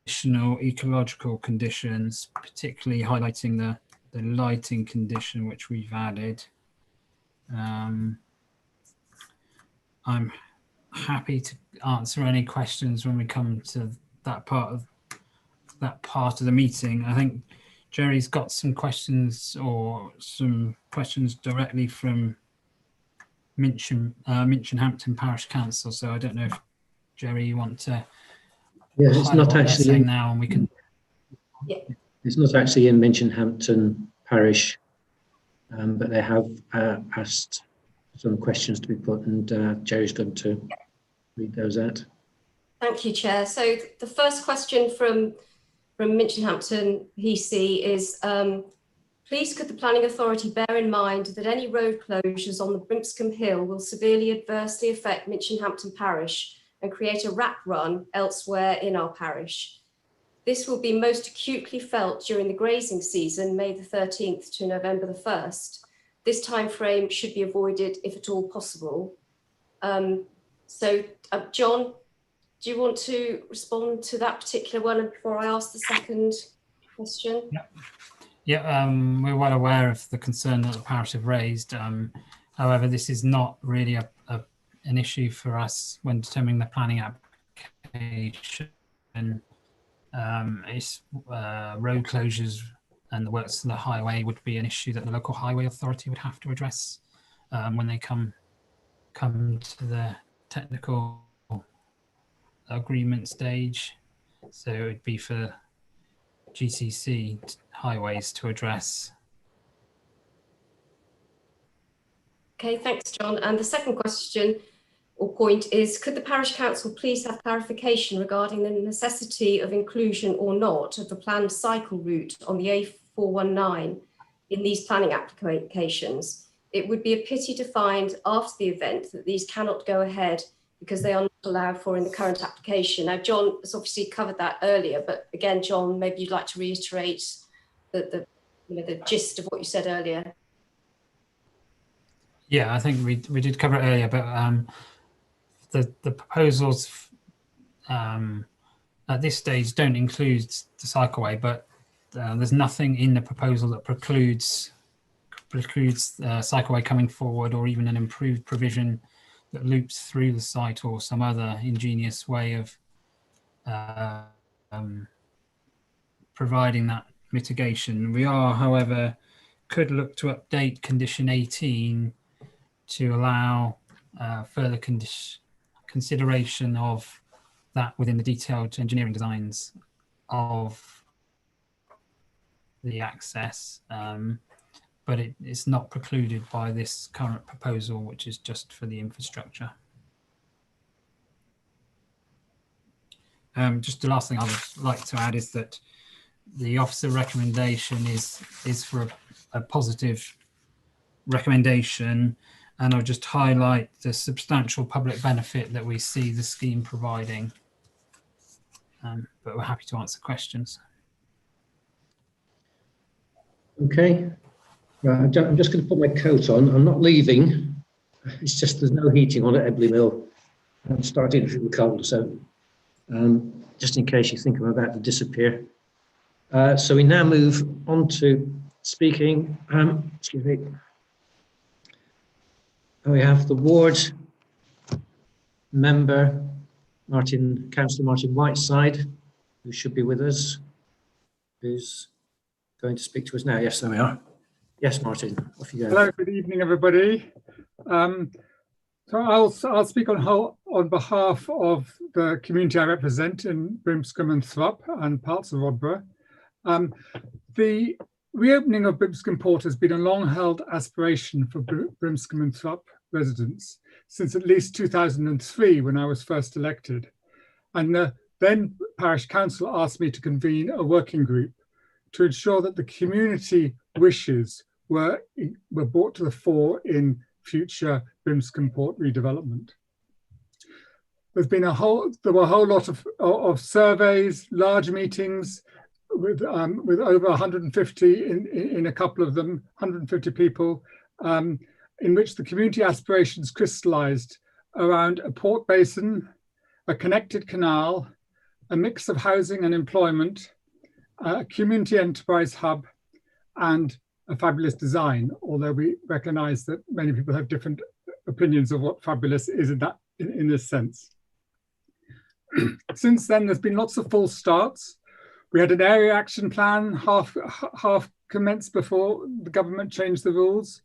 additional ecological conditions, particularly highlighting the lighting condition which we've added. I'm happy to answer any questions when we come to that part of the meeting. I think Jerry's got some questions directly from Minchinhampton Parish Council. So I don't know if Jerry, you want to? Yeah, it's not actually in, now, and we can. Yeah. It's not actually in Minchinhampton Parish, but they have asked some questions to be put, and Jerry's going to read those out. Thank you, Chair. So the first question from Minchinhampton PC is, please could the Planning Authority bear in mind that any road closures on the Brimscom Hill will severely adversely affect Minchinhampton Parish and create a rat run elsewhere in our parish. This will be most acutely felt during the grazing season, May the 13th to November the 1st. This time frame should be avoided if at all possible. John, do you want to respond to that particular one before I ask the second question? Yeah, we're well aware of the concern that the parish have raised. However, this is not really an issue for us when determining the planning application. Road closures and the works on the highway would be an issue that the local highway authority would have to address when they come to the technical agreement stage. So it would be for GCC highways to address. Okay, thanks, John. And the second question or point is, could the Parish Council please have clarification regarding the necessity of inclusion or not of the planned cycle route on the A419 in these planning applications? It would be a pity to find after the event that these cannot go ahead because they are not allowed for in the current application. Now, John has obviously covered that earlier, but again, John, maybe you'd like to reiterate the gist of what you said earlier. Yeah, I think we did cover it earlier, but the proposals at this stage don't include the cycleway, but there's nothing in the proposal that precludes cycleway coming forward, or even an improved provision that loops through the site, or some other ingenious way of providing that mitigation. We are, however, could look to update condition 18 to allow further consideration of that within the detailed engineering designs of the access, but it's not precluded by this current proposal, which is just for the infrastructure. Just the last thing I would like to add is that the officer recommendation is for a positive recommendation, and I'll just highlight the substantial public benefit that we see the scheme providing. But we're happy to answer questions. Okay, right, I'm just going to put my coat on. I'm not leaving. It's just there's no heating on at Ebley Mill. I'm starting to feel cold, so just in case you think I'm about to disappear. So we now move on to speaking. Excuse me. We have the ward member Councillor Martin Whiteside, who should be with us, who's going to speak to us now. Yes, there we are. Yes, Martin, off you go. Hello, good evening, everybody. So I'll speak on behalf of the community I represent in Brimscom and Thrupp and parts of Rodborough. The reopening of Brimscom Port has been a long-held aspiration for Brimscom and Thrupp residents since at least 2003, when I was first elected. And the then Parish Council asked me to convene a working group to ensure that the community wishes were brought to the fore in future Brimscom Port redevelopment. There were a whole lot of surveys, large meetings with over 150 in a couple of them, 150 people, in which the community aspirations crystallized around a port basin, a connected canal, a mix of housing and employment, a community enterprise hub, and a fabulous design, although we recognize that many people have different opinions of what fabulous is in this sense. Since then, there's been lots of false starts. We had an area action plan half commenced before the government changed the rules.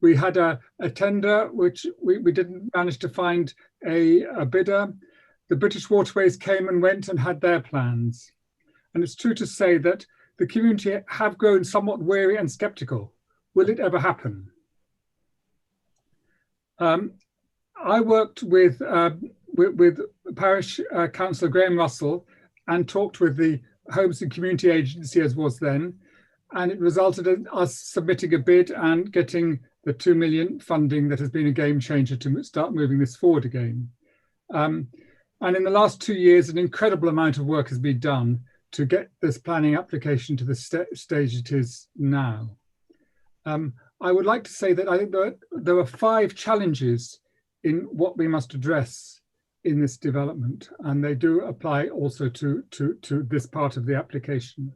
We had a tender, which we didn't manage to find a bidder. The British Waterways came and went and had their plans. And it's true to say that the community have grown somewhat wary and skeptical. Will it ever happen? I worked with Parish Councillor Graham Russell and talked with the Homes and Community Agency, as was then, and it resulted in us submitting a bid and getting the 2 million funding that has been a game changer to start moving this forward again. And in the last 2 years, an incredible amount of work has been done to get this planning application to the stage it is now. I would like to say that I think there are 5 challenges in what we must address in this development, and they do apply also to this part of the application.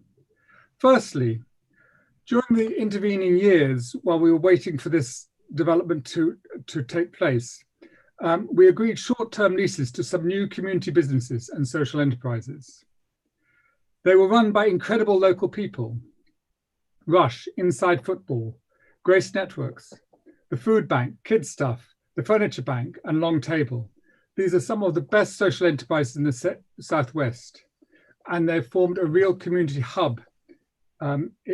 Firstly, during the intervening years, while we were waiting for this development to take place, we agreed short-term leases to some new community businesses and social enterprises. They were run by incredible local people: Rush, Inside Football, Grace Networks, the Food Bank, Kids Stuff, the Furniture Bank, and Long Table. These are some of the best social enterprises in the Southwest, and they've formed a real community hub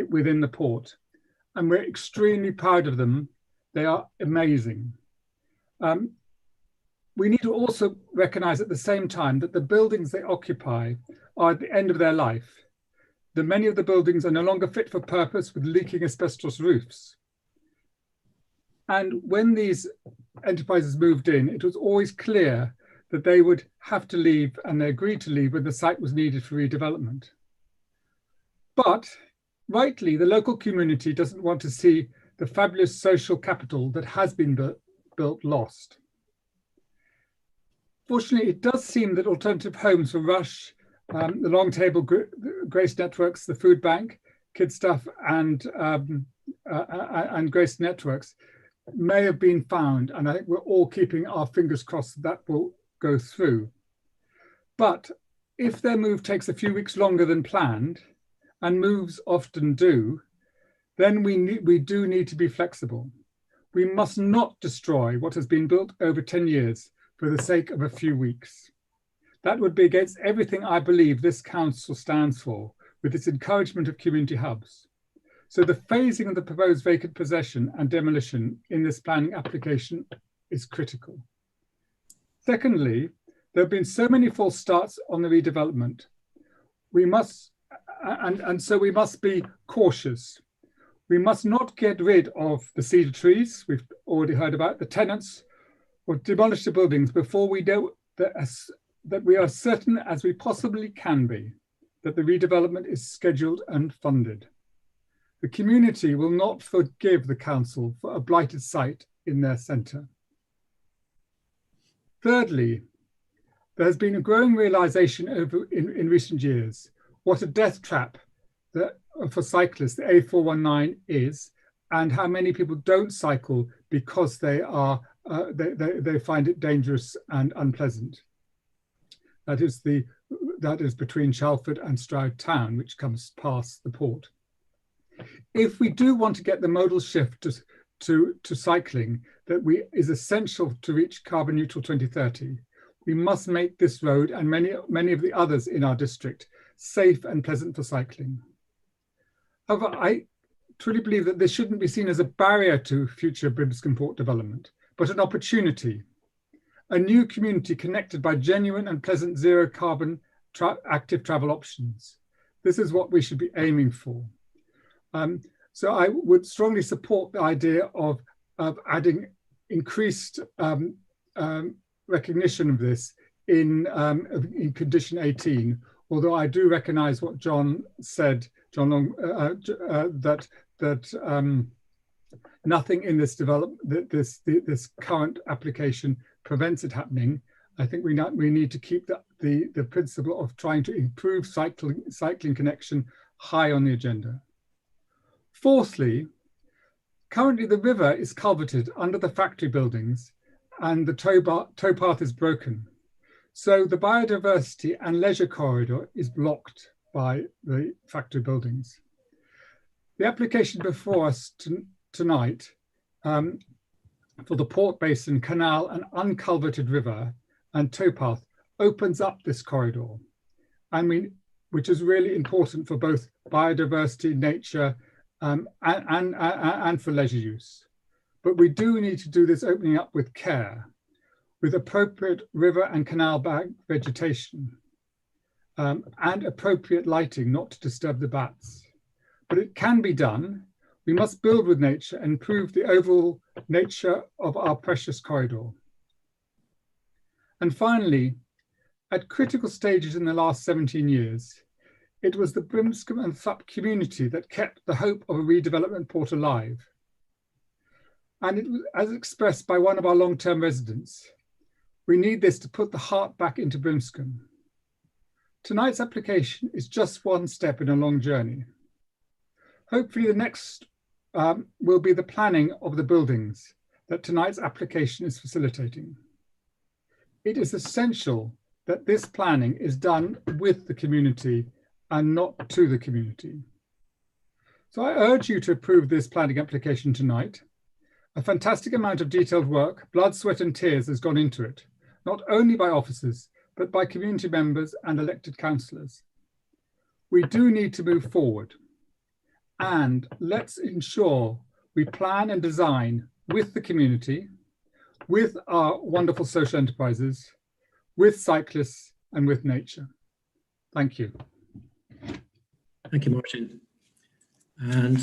within the port. And we're extremely proud of them. They are amazing. We need to also recognize at the same time that the buildings they occupy are at the end of their life. Many of the buildings are no longer fit for purpose with leaking asbestos roofs. And when these enterprises moved in, it was always clear that they would have to leave, and they agreed to leave when the site was needed for redevelopment. But rightly, the local community doesn't want to see the fabulous social capital that has been built lost. Fortunately, it does seem that alternative homes for Rush, the Long Table, Grace Networks, the Food Bank, Kids Stuff, and Grace Networks may have been found, and I think we're all keeping our fingers crossed that will go through. But if their move takes a few weeks longer than planned, and moves often do, then we do need to be flexible. We must not destroy what has been built over 10 years for the sake of a few weeks. That would be against everything I believe this council stands for, with its encouragement of community hubs. So the phasing of the proposed vacant possession and demolition in this planning application is critical. Secondly, there have been so many false starts on the redevelopment. So we must be cautious. We must not get rid of the cedar trees we've already heard about, the tenants, or demolish the buildings before we know that we are certain as we possibly can be that the redevelopment is scheduled and funded. The community will not forgive the council for a blighted site in their centre. Thirdly, there has been a growing realisation in recent years what a death trap for cyclists the A419 is, and how many people don't cycle because they find it dangerous and unpleasant. That is between Shalford and Stroud Town, which comes past the port. If we do want to get the modal shift to cycling that is essential to reach carbon neutral 2030, we must make this road and many of the others in our district safe and pleasant for cycling. However, I truly believe that this shouldn't be seen as a barrier to future Brimscom port development, but an opportunity. A new community connected by genuine and pleasant zero carbon active travel options. This is what we should be aiming for. So I would strongly support the idea of adding increased recognition of this in condition 18, although I do recognise what John said, John Long, that nothing in this this current application prevents it happening. I think we need to keep the principle of trying to improve cycling connection high on the agenda. Fourthly, currently the river is culverted under the factory buildings and the towpath is broken. So the biodiversity and leisure corridor is blocked by the factory buildings. The application before us tonight for the port basin, canal and unculverted river and towpath opens up this corridor, which is really important for both biodiversity, nature, and for leisure use. But we do need to do this opening up with care, with appropriate river and canal bank vegetation, and appropriate lighting not to disturb the bats. But it can be done. We must build with nature and improve the overall nature of our precious corridor. And finally, at critical stages in the last 17 years, it was the Brimscom and Thup community that kept the hope of a redevelopment port alive. And it was, as expressed by one of our long-term residents, we need this to put the heart back into Brimscom. Tonight's application is just one step in a long journey. Hopefully the next will be the planning of the buildings that tonight's application is facilitating. It is essential that this planning is done with the community and not to the community. So I urge you to approve this planning application tonight. A fantastic amount of detailed work, blood, sweat and tears has gone into it, not only by officers, but by community members and elected councillors. We do need to move forward, and let's ensure we plan and design with the community, with our wonderful social enterprises, with cyclists and with nature. Thank you. Thank you, Martin. And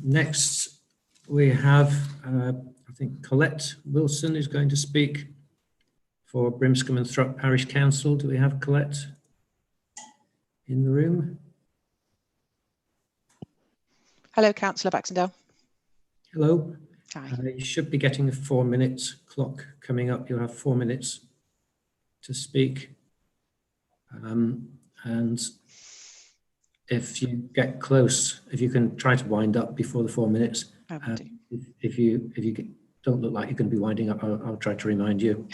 next we have, I think Colette Wilson is going to speak for Brimscom and Thrupp Parish Council. Do we have Colette in the room? Hello, Councillor Baxendale. Hello. Hi. You should be getting a 4-minute clock coming up. You'll have 4 minutes to speak. And if you get close, if you can try to wind up before the 4 minutes. If you don't look like you're going to be winding up, I'll try to remind you.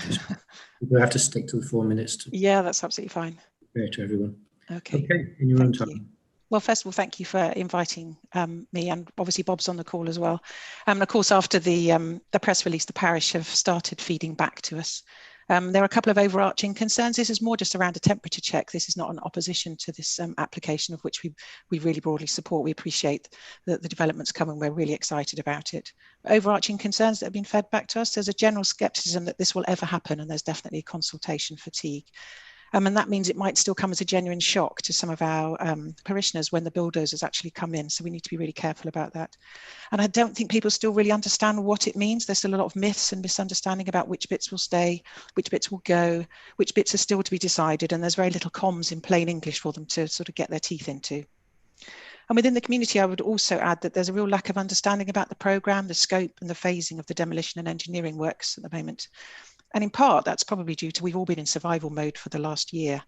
You have to stick to the 4 minutes. Yeah, that's absolutely fine. Fair to everyone. Okay. Okay, in your own time. Well, first of all, thank you for inviting me, and obviously Bob's on the call as well. And of course, after the press release, the parish have started feeding back to us. There are a couple of overarching concerns. This is more just around a temperature check. This is not an opposition to this application, of which we really broadly support. We appreciate that the developments coming. We're really excited about it. Overarching concerns that have been fed back to us, there's a general scepticism that this will ever happen, and there's definitely consultation fatigue. And that means it might still come as a genuine shock to some of our parishioners when the bulldozers actually come in. So we need to be really careful about that. And I don't think people still really understand what it means. There's still a lot of myths and misunderstanding about which bits will stay, which bits will go, which bits are still to be decided. And there's very little comms in plain English for them to sort of get their teeth into. And within the community, I would also add that there's a real lack of understanding about the programme, the scope and the phasing of the demolition and engineering works at the moment. And in part, that's probably due to we've all been in survival mode for the last year.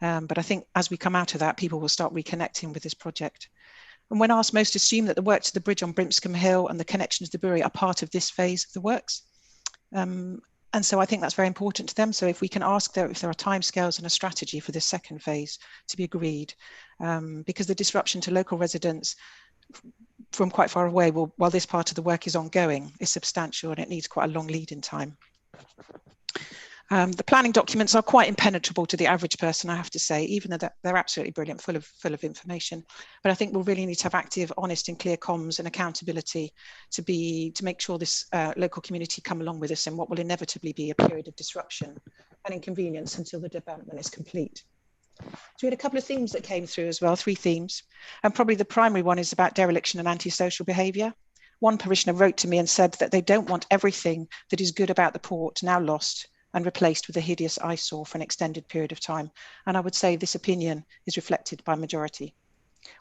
But I think as we come out of that, people will start reconnecting with this project. And when asked, most assume that the work to the bridge on Brimscom Hill and the connection to the brewery are part of this phase of the works. And so I think that's very important to them. So if we can ask if there are timescales and a strategy for this second phase to be agreed, because the disruption to local residents from quite far away, while this part of the work is ongoing, is substantial and it needs quite a long lead in time. The planning documents are quite impenetrable to the average person, I have to say, even though they're absolutely brilliant, full of information. But I think we'll really need to have active, honest and clear comms and accountability to make sure this local community come along with us in what will inevitably be a period of disruption and inconvenience until the development is complete. So we had a couple of themes that came through as well, 3 themes. And probably the primary one is about dereliction and antisocial behaviour. One parishioner wrote to me and said that they don't want everything that is good about the port now lost and replaced with a hideous eyesore for an extended period of time. And I would say this opinion is reflected by majority.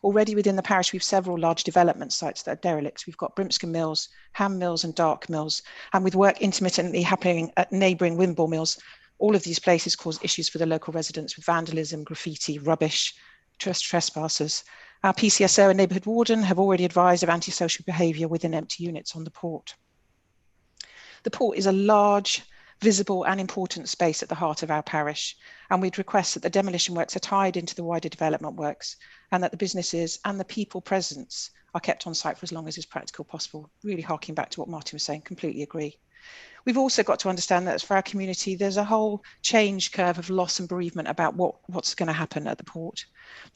Already within the parish, we have several large development sites that are derelict. We've got Brimscom Mills, Ham Mills and Dark Mills, and with work intermittently happening at neighbouring Wimble Mills, all of these places cause issues for the local residents with vandalism, graffiti, rubbish, trespassers. Our PCSO and neighbourhood warden have already advised of antisocial behaviour within empty units on the port. The port is a large, visible and important space at the heart of our parish, and we'd request that the demolition works are tied into the wider development works and that the businesses and the people presence are kept on site for as long as is practical possible. Really harking back to what Martin was saying, completely agree. We've also got to understand that for our community, there's a whole change curve of loss and bereavement about what's going to happen at the port.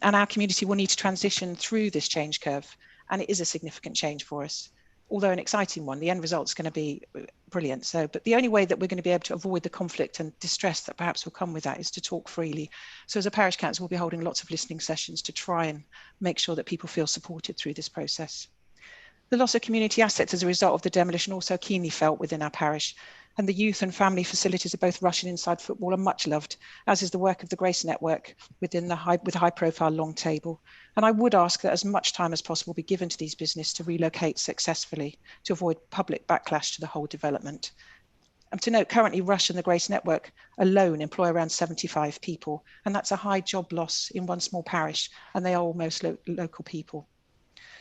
And our community will need to transition through this change curve, and it is a significant change for us. Although an exciting one, the end result's going to be brilliant. But the only way that we're going to be able to avoid the conflict and distress that perhaps will come with that is to talk freely. So as a parish council, we'll be holding lots of listening sessions to try and make sure that people feel supported through this process. The loss of community assets as a result of the demolition also keenly felt within our parish, and the youth and family facilities of both Rush and Inside Football are much loved, as is the work of the Grace Network with high profile long table. And I would ask that as much time as possible be given to these businesses to relocate successfully to avoid public backlash to the whole development. And to note, currently Rush and the Grace Network alone employ around 75 people, and that's a high job loss in one small parish, and they are almost local people.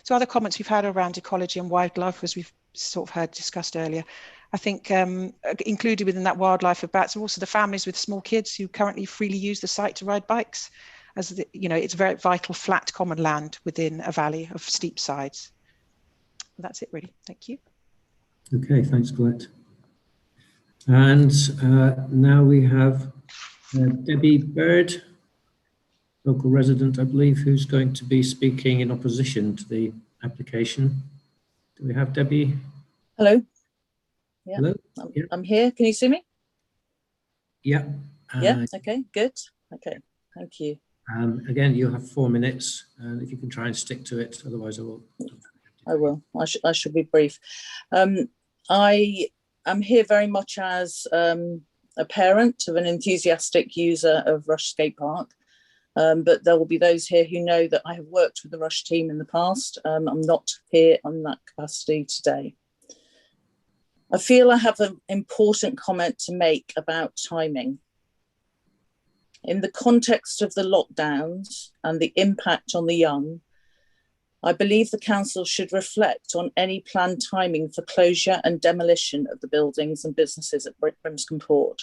So other comments we've had around ecology and wildlife, as we've sort of heard discussed earlier, I think included within that wildlife of bats are also the families with small kids who currently freely use the site to ride bikes, as it's very vital flat common land within a valley of steep sides. And that's it really, thank you. Okay, thanks Colette. And now we have Debbie Bird, local resident, I believe, who's going to be speaking in opposition to the application. Do we have Debbie? Hello. Yeah. Hello. I'm here. Can you see me? Yeah. Yeah. Okay. Good. Okay. Thank you. Again, you have 4 minutes, and if you can try and stick to it, otherwise I will. I will. I should be brief. I am here very much as a parent of an enthusiastic user of Rush Skate Park. But there will be those here who know that I have worked with the Rush team in the past. I'm not here on that capacity today. I feel I have an important comment to make about timing. In the context of the lockdowns and the impact on the young, I believe the council should reflect on any planned timing for closure and demolition of the buildings and businesses at Brimscom Port.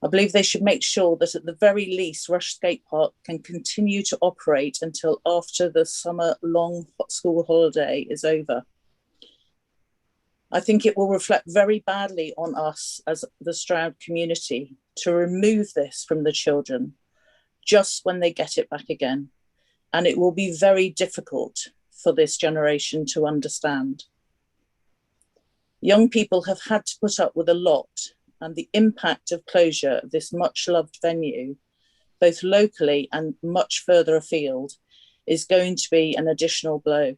I believe they should make sure that at the very least, Rush Skate Park can continue to operate until after the summer long school holiday is over. I think it will reflect very badly on us as the Stroud community to remove this from the children just when they get it back again. And it will be very difficult for this generation to understand. Young people have had to put up with a lot, and the impact of closure of this much loved venue, both locally and much further afield, is going to be an additional blow.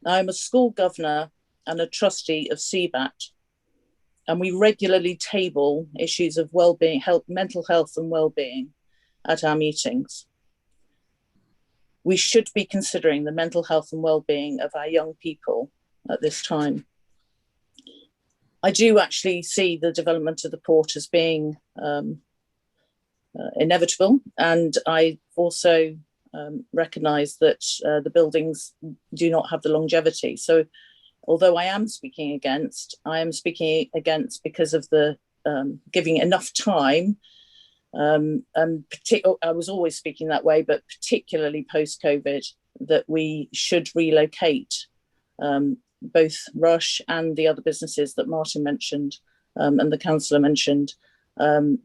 I'm a school governor and a trustee of CBAT, and we regularly table issues of well-being, mental health and well-being at our meetings. We should be considering the mental health and well-being of our young people at this time. I do actually see the development of the port as being inevitable, and I also recognise that the buildings do not have the longevity. So although I am speaking against, because of the giving enough time. I was always speaking that way, but particularly post-COVID, that we should relocate both Rush and the other businesses that Martin mentioned and the councillor mentioned, and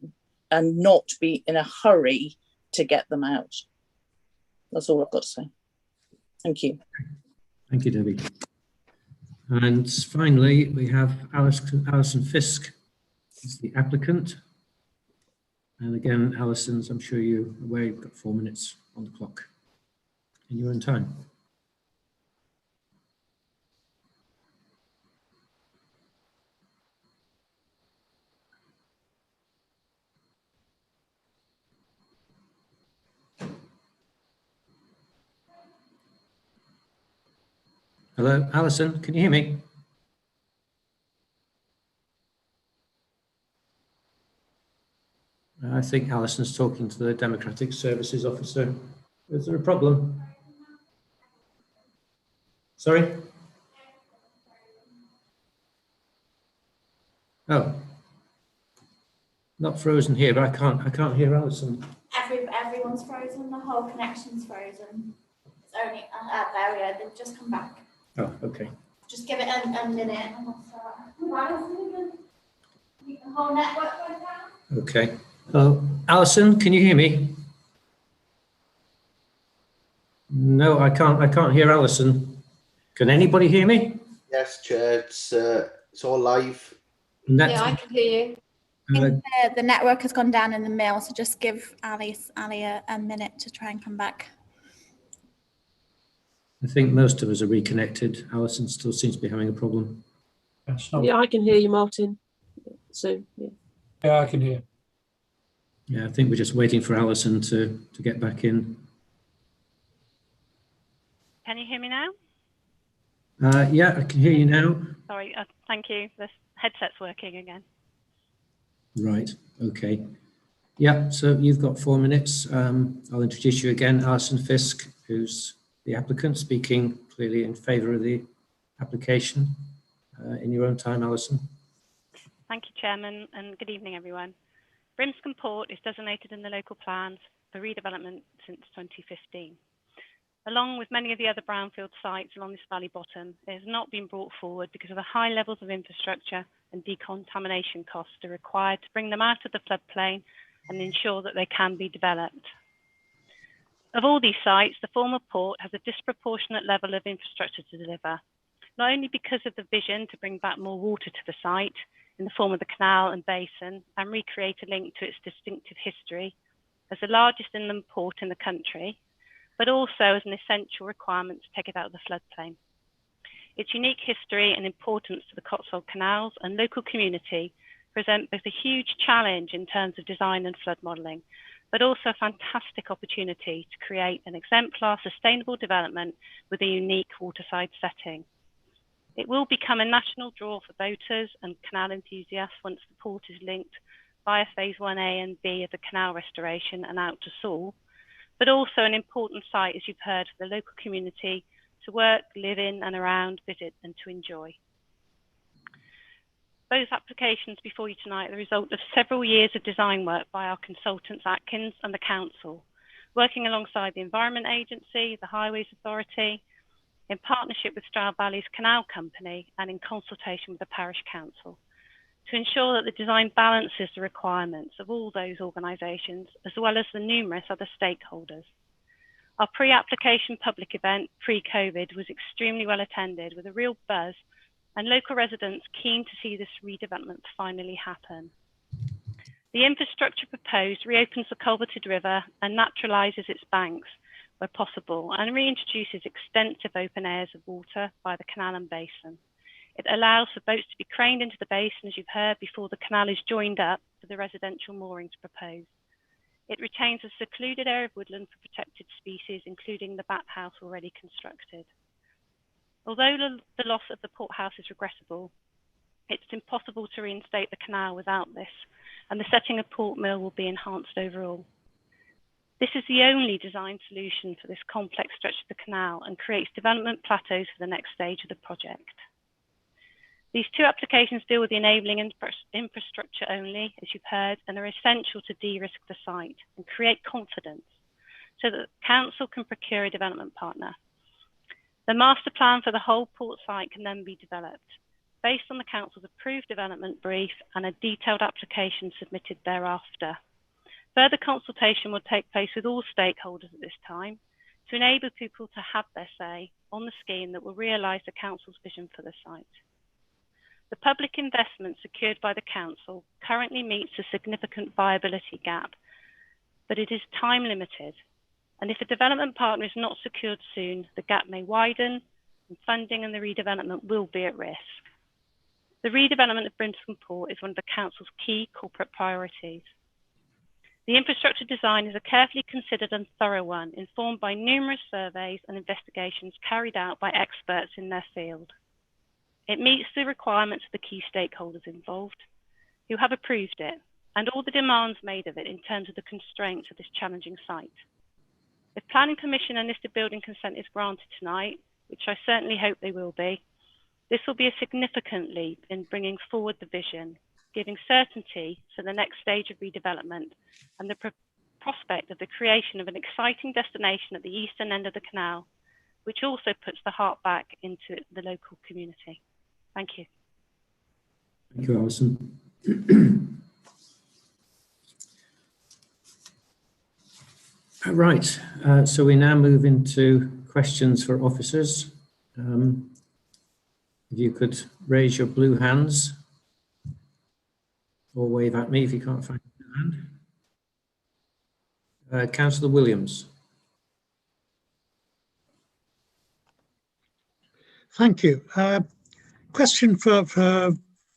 not be in a hurry to get them out. That's all I've got to say. Thank you. Thank you, Debbie. And finally, we have Alison Fisk as the applicant. And again, Alison's, I'm sure you're aware, you've got 4 minutes on the clock in your own time. Hello, Alison, can you hear me? I think Alison's talking to the Democratic Services Officer. Is there a problem? Sorry? Oh, not frozen here, but I can't hear Alison. Everyone's frozen. The whole connection's frozen. It's only at area. They've just come back. Oh, okay. Just give it a minute. And the whole network went down. Okay. Oh, Alison, can you hear me? No, I can't hear Alison. Can anybody hear me? Yes, Chair. It's all live. Yeah, I can hear you. The network has gone down in the mill, so just give Ali a minute to try and come back. I think most of us are reconnected. Alison still seems to be having a problem. Yeah, I can hear you, Martin. So, yeah. Yeah, I can hear. Yeah, I think we're just waiting for Alison to get back in. Can you hear me now? Yeah, I can hear you now. Sorry, thank you. The headset's working again. Right, okay. Yeah, so you've got 4 minutes. I'll introduce you again, Alison Fisk, who's the applicant, speaking clearly in favour of the application. In your own time, Alison. Thank you, Chairman, and good evening, everyone. Brimscom Port is designated in the local plans for redevelopment since 2015. Along with many of the other brownfield sites along this valley bottom, it has not been brought forward because of the high levels of infrastructure and decontamination costs are required to bring them out of the floodplain and ensure that they can be developed. Of all these sites, the former port has a disproportionate level of infrastructure to deliver, not only because of the vision to bring back more water to the site in the form of the canal and basin and recreate a link to its distinctive history as the largest inland port in the country, but also as an essential requirement to take it out of the floodplain. Its unique history and importance to the Cotswold canals and local community present both a huge challenge in terms of design and flood modelling, but also a fantastic opportunity to create an exemplar sustainable development with a unique waterside setting. It will become a national draw for boaters and canal enthusiasts once the port is linked via phase 1A and B of the canal restoration and out to Sewell, but also an important site, as you've heard, for the local community to work, live in and around, visit and to enjoy. Both applications before you tonight are the result of several years of design work by our consultants Atkins and the Council, working alongside the Environment Agency, the Highways Authority, in partnership with Stroud Valley's Canal Company and in consultation with the Parish Council, to ensure that the design balances the requirements of all those organisations, as well as the numerous other stakeholders. Our pre-application public event, pre-COVID, was extremely well attended with a real buzz and local residents keen to see this redevelopment finally happen. The infrastructure proposed reopens the culverted river and naturalises its banks where possible and reintroduces extensive open areas of water by the canal and basin. It allows for boats to be craned into the basin, as you've heard, before the canal is joined up for the residential moorings proposed. It retains a secluded area of woodland for protected species, including the bat house already constructed. Although the loss of the port house is regrettable, it's impossible to reinstate the canal without this, and the setting of Port Mill will be enhanced overall. This is the only design solution for this complex stretch of the canal and creates development plateaus for the next stage of the project. These two applications deal with the enabling infrastructure only, as you've heard, and are essential to de-risk the site and create confidence so that the council can procure a development partner. The master plan for the whole port site can then be developed based on the council's approved development brief and a detailed application submitted thereafter. Further consultation will take place with all stakeholders at this time to enable people to have their say on the scheme that will realise the council's vision for the site. The public investment secured by the council currently meets a significant viability gap, but it is time limited. And if a development partner is not secured soon, the gap may widen and funding and the redevelopment will be at risk. The redevelopment of Brimscom Port is one of the council's key corporate priorities. The infrastructure design is a carefully considered and thorough one, informed by numerous surveys and investigations carried out by experts in their field. It meets the requirements of the key stakeholders involved, who have approved it, and all the demands made of it in terms of the constraints of this challenging site. If planning permission and listed building consent is granted tonight, which I certainly hope they will be, this will be a significant leap in bringing forward the vision, giving certainty for the next stage of redevelopment and the prospect of the creation of an exciting destination at the eastern end of the canal, which also puts the heart back into the local community. Thank you. Thank you, Alison. Right, so we now move into questions for officers. If you could raise your blue hands or wave at me if you can't find your hand. Councillor Williams. Thank you. Question for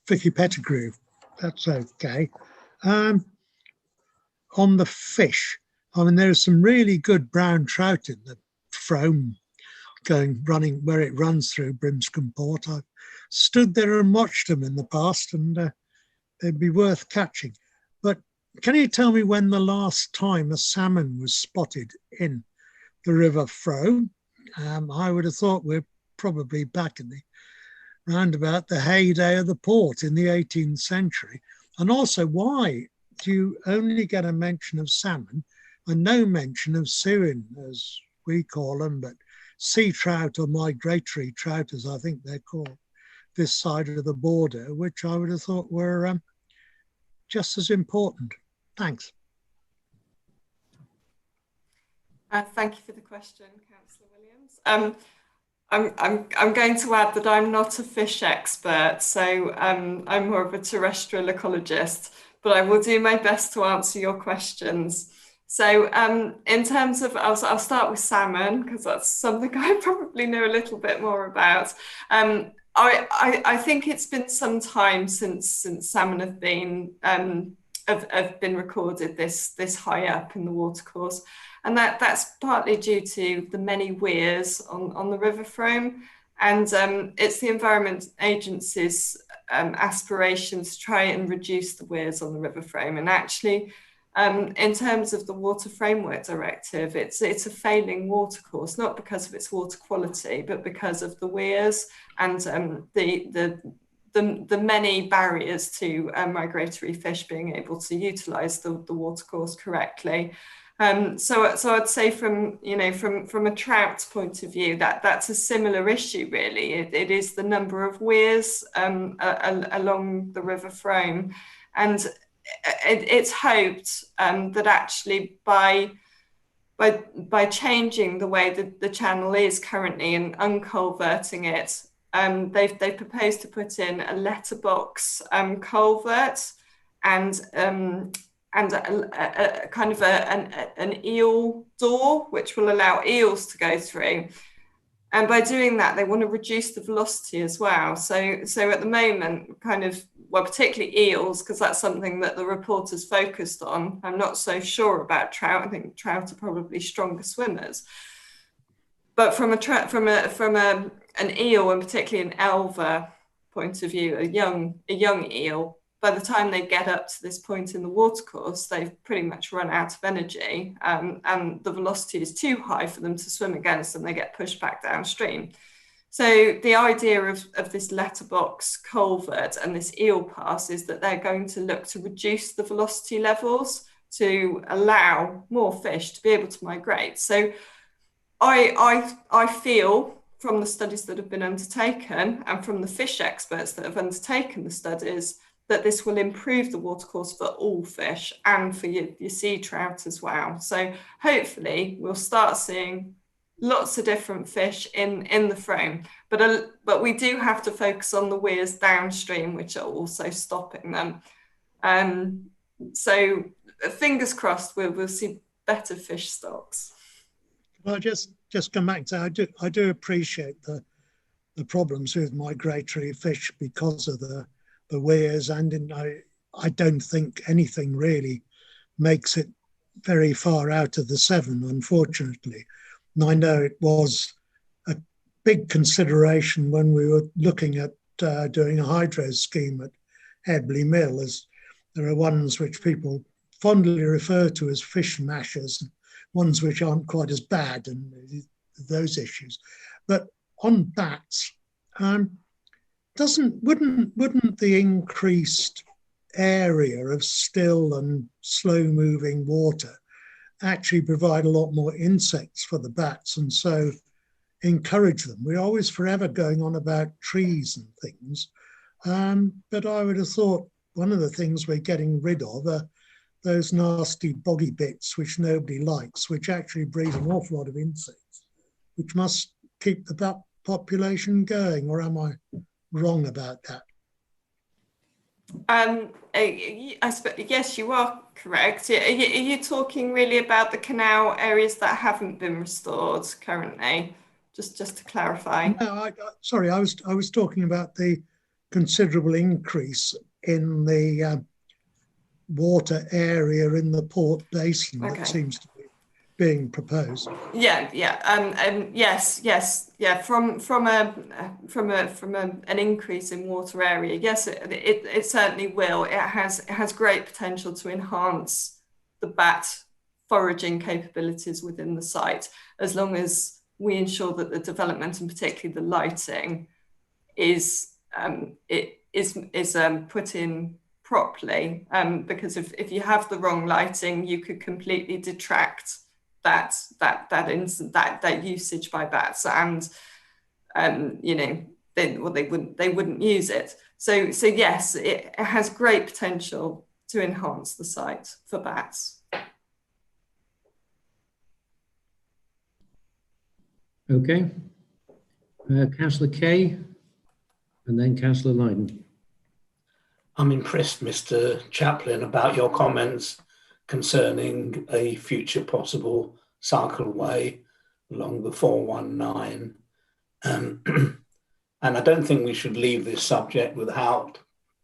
Vicky Pettigrew, that's okay. On the fish, I mean, there's some really good brown trout in the Frome running where it runs through Brimscom Port. I've stood there and watched them in the past, and they'd be worth catching. But can you tell me when the last time a salmon was spotted in the River Frome? I would have thought we're probably back in the round about the heyday of the port in the 18th century. And also, why do you only get a mention of salmon and no mention of suin, as we call them, but sea trout or migratory trout, as I think they're called, this side of the border, which I would have thought were just as important? Thanks. Thank you for the question, Councillor Williams. I'm going to add that I'm not a fish expert, so I'm more of a terrestrial ecologist, but I will do my best to answer your questions. So in terms of, I'll start with salmon, because that's something I probably know a little bit more about. I think it's been some time since salmon have been recorded this high up in the watercourse. And that's partly due to the many weirs on the River Frome. And it's the Environment Agency's aspiration to try and reduce the weirs on the River Frome. And actually, in terms of the Water Framework Directive, it's a failing watercourse, not because of its water quality, but because of the weirs and the many barriers to migratory fish being able to utilise the watercourse correctly. So I'd say from a trout point of view, that's a similar issue really. It is the number of weirs along the River Frome, and it's hoped that actually by changing the way that the channel is currently and unculverting it, they've proposed to put in a letterbox culvert and a kind of an eel door, which will allow eels to go through. And by doing that, they want to reduce the velocity as well. So at the moment, particularly eels, because that's something that the reporters focused on. I'm not so sure about trout. I think trout are probably stronger swimmers. But from an eel, and particularly an elver point of view, a young eel, by the time they get up to this point in the watercourse, they've pretty much run out of energy, and the velocity is too high for them to swim against, and they get pushed back downstream. So the idea of this letterbox culvert and this eel pass is that they're going to look to reduce the velocity levels to allow more fish to be able to migrate. So I feel from the studies that have been undertaken and from the fish experts that have undertaken the studies that this will improve the watercourse for all fish and for your sea trout as well. So hopefully we'll start seeing lots of different fish in the frame, but we do have to focus on the weirs downstream, which are also stopping them. So fingers crossed we'll see better fish stocks. Well, just come back to, I do appreciate the problems with migratory fish because of the weirs, and I don't think anything really makes it very far out of the Severn, unfortunately. And I know it was a big consideration when we were looking at doing a hydro scheme at Headley Mill, as there are ones which people fondly refer to as fish mashers, ones which aren't quite as bad, and those issues. But on bats, wouldn't the increased area of still and slow moving water actually provide a lot more insects for the bats, and so encourage them? We're always forever going on about trees and things, but I would have thought one of the things we're getting rid of are those nasty boggy bits which nobody likes, which actually breed an awful lot of insects, which must keep the bat population going. Or am I wrong about that? Yes, you are correct. Are you talking really about the canal areas that haven't been restored currently? Just to clarify. No, sorry, I was talking about the considerable increase in the water area in the port basin that seems to be being proposed. Yes. From an increase in water area, yes, it certainly will. It has great potential to enhance the bat foraging capabilities within the site, as long as we ensure that the development, and particularly the lighting, is put in properly, because if you have the wrong lighting, you could completely detract that usage by bats, and they wouldn't use it. So yes, it has great potential to enhance the site for bats. Okay, Councillor Kay, and then Councillor Lydon. I'm impressed, Mr. Chaplin, about your comments concerning a future possible cycleway along the 419. And I don't think we should leave this subject without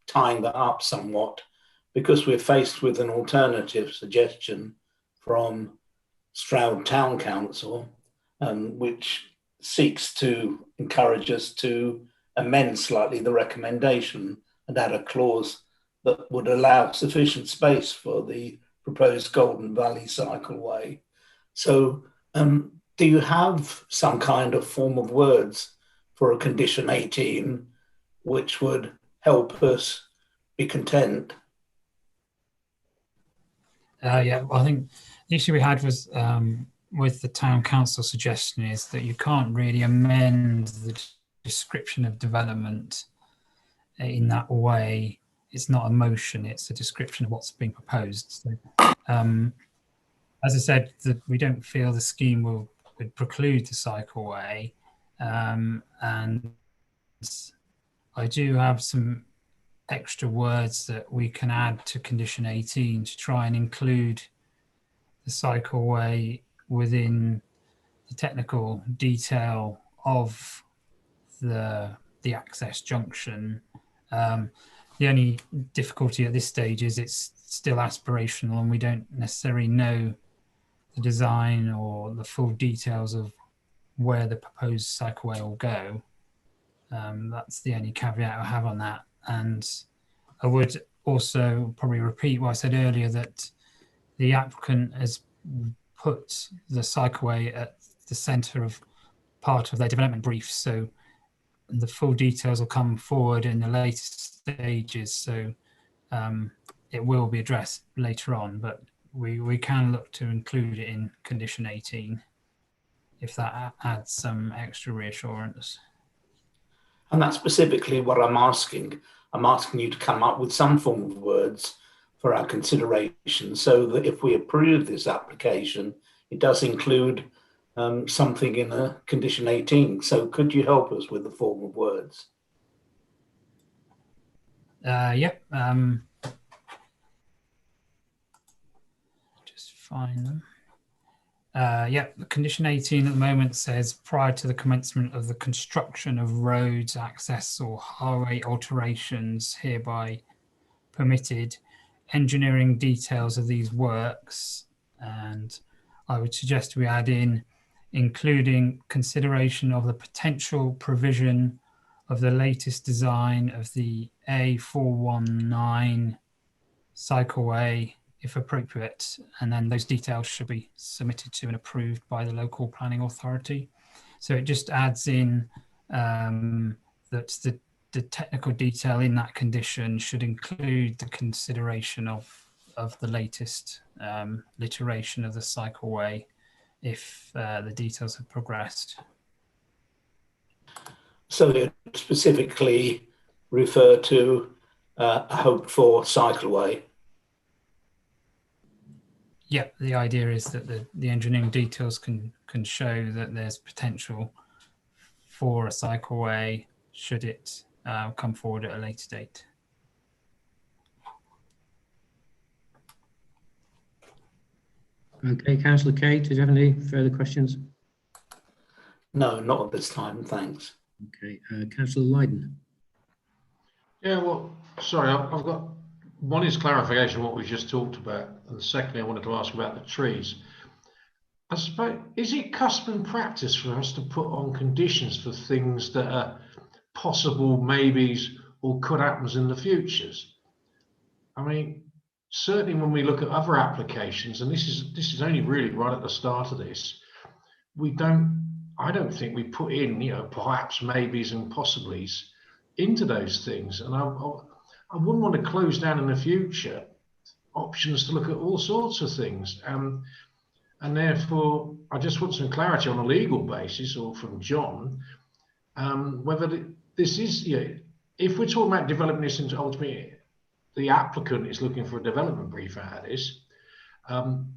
tying that up somewhat, because we're faced with an alternative suggestion from Stroud Town Council, which seeks to encourage us to amend slightly the recommendation and add a clause that would allow sufficient space for the proposed Golden Valley cycleway. So do you have some kind of form of words for a condition 18 which would help us be content? Yeah, well, I think the issue we had was with the town council suggestion is that you can't really amend the description of development in that way. It's not a motion, it's a description of what's being proposed. So, as I said, we don't feel the scheme would preclude the cycleway, and I do have some extra words that we can add to condition 18 to try and include the cycleway within the technical detail of the access junction. The only difficulty at this stage is it's still aspirational and we don't necessarily know the design or the full details of where the proposed cycleway will go. That's the only caveat I have on that. And I would also probably repeat what I said earlier, that the applicant has put the cycleway at the centre of part of their development brief. So the full details will come forward in the later stages, so it will be addressed later on, but we can look to include it in condition 18 if that adds some extra reassurance. And that's specifically what I'm asking. I'm asking you to come up with some form of words for our consideration, so that if we approve this application, it does include something in a condition 18. So could you help us with the form of words? Yep. Just find them. Yep. Condition 18 at the moment says prior to the commencement of the construction of roads, access or highway alterations hereby permitted, engineering details of these works, and I would suggest we add in including consideration of the potential provision of the latest design of the A419 cycleway, if appropriate, and then those details should be submitted to and approved by the local planning authority. So it just adds in that the technical detail in that condition should include the consideration of the latest iteration of the cycleway if the details have progressed. So it specifically refer to a hoped for cycleway. Yeah, the idea is that the engineering details can show that there's potential for a cycleway should it come forward at a later date. Okay, Councillor Kay, did you have any further questions? No, not at this time, thanks. Okay, Councillor Lydon. Yeah, well, sorry, I've got one is clarification of what we just talked about, and secondly, I wanted to ask about the trees. I suppose, is it custom and practice for us to put on conditions for things that are possible maybes or could happen in the futures? I mean, certainly when we look at other applications, and this is only really right at the start of this, I don't think we put in, perhaps, maybes and possiblies into those things. And I wouldn't want to close down in the future options to look at all sorts of things. And therefore, I just want some clarity on a legal basis, or from John, whether this is, if we're talking about developing this into ultimately, the applicant is looking for a development brief out of this.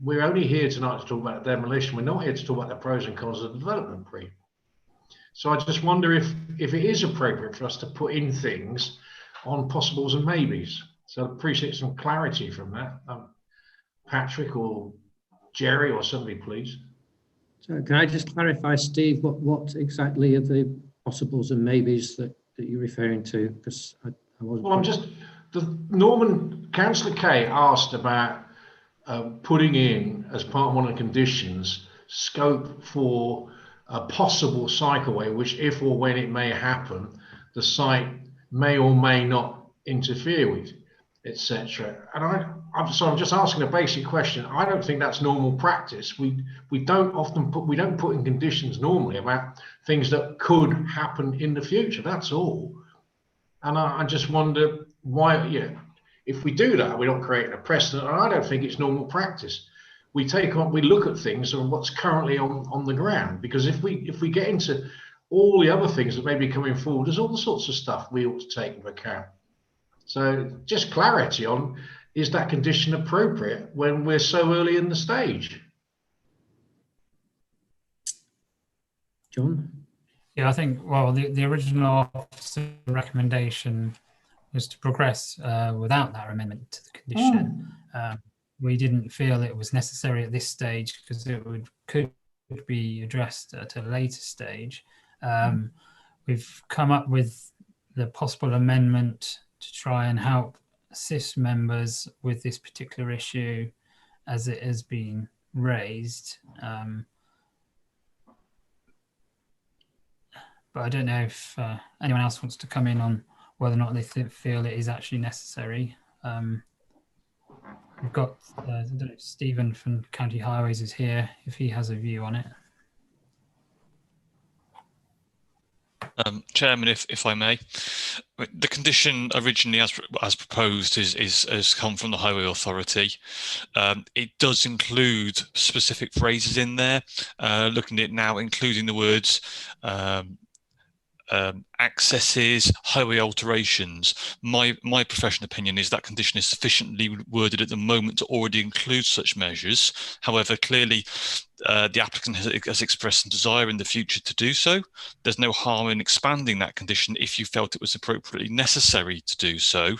We're only here tonight to talk about demolition. We're not here to talk about the pros and cons of the development brief. So I just wonder if it is appropriate for us to put in things on possibles and maybes. So I appreciate some clarity from that. Patrick or Jerry or somebody, please. So can I just clarify, Steve, what exactly are the possibles and maybes that you're referring to? Because I wasn't. Well, Councillor Kay asked about putting in, as part of one of the conditions, scope for a possible cycleway, which if or when it may happen, the site may or may not interfere with, etc. And I'm just asking a basic question. I don't think that's normal practice. We don't put in conditions normally about things that could happen in the future. That's all. And I just wonder why, if we do that, we're not creating a precedent, and I don't think it's normal practice. We look at things and what's currently on the ground, because if we get into all the other things that may be coming forward, there's all sorts of stuff we ought to take into account. So just clarity on, is that condition appropriate when we're so early in the stage? John? Yeah, I think, well, the original officer recommendation was to progress without that amendment to the condition. We didn't feel it was necessary at this stage because it could be addressed at a later stage. We've come up with the possible amendment to try and help assist members with this particular issue as it has been raised. But I don't know if anyone else wants to come in on whether or not they feel it is actually necessary. We've got I don't know, Stephen from County Highways is here, if he has a view on it. Chairman, if I may, the condition originally as proposed has come from the Highway Authority. It does include specific phrases in there. Looking at it now, including the words accesses, highway alterations. My professional opinion is that condition is sufficiently worded at the moment to already include such measures. However, clearly the applicant has expressed some desire in the future to do so. There's no harm in expanding that condition if you felt it was appropriately necessary to do so.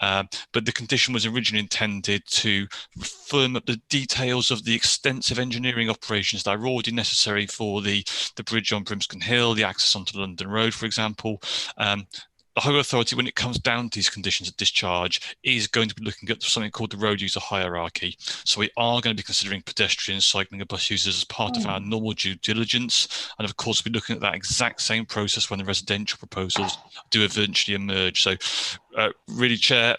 But the condition was originally intended to firm up the details of the extensive engineering operations that are already necessary for the bridge on Brimscom Hill, the access onto London Road, for example. The Highway Authority, when it comes down to these conditions of discharge, is going to be looking at something called the road user hierarchy. So we are going to be considering pedestrians, cycling and bus users as part of our normal due diligence. And of course, we'll be looking at that exact same process when the residential proposals do eventually emerge. So really, Chair,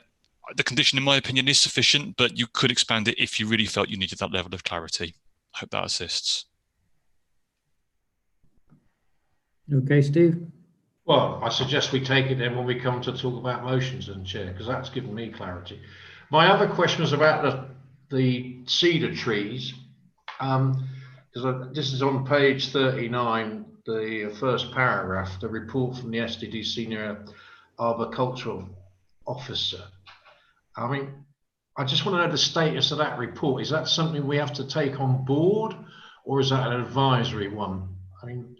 the condition, in my opinion, is sufficient, but you could expand it if you really felt you needed that level of clarity. I hope that assists. Okay, Steve? Well, I suggest we take it then when we come to talk about motions, and Chair, because that's given me clarity. My other question was about the cedar trees, because this is on page 39, the first paragraph, the report from the SDD Senior Arboricultural Officer. I mean, I just want to know the status of that report. Is that something we have to take on board, or is that an advisory one? I mean,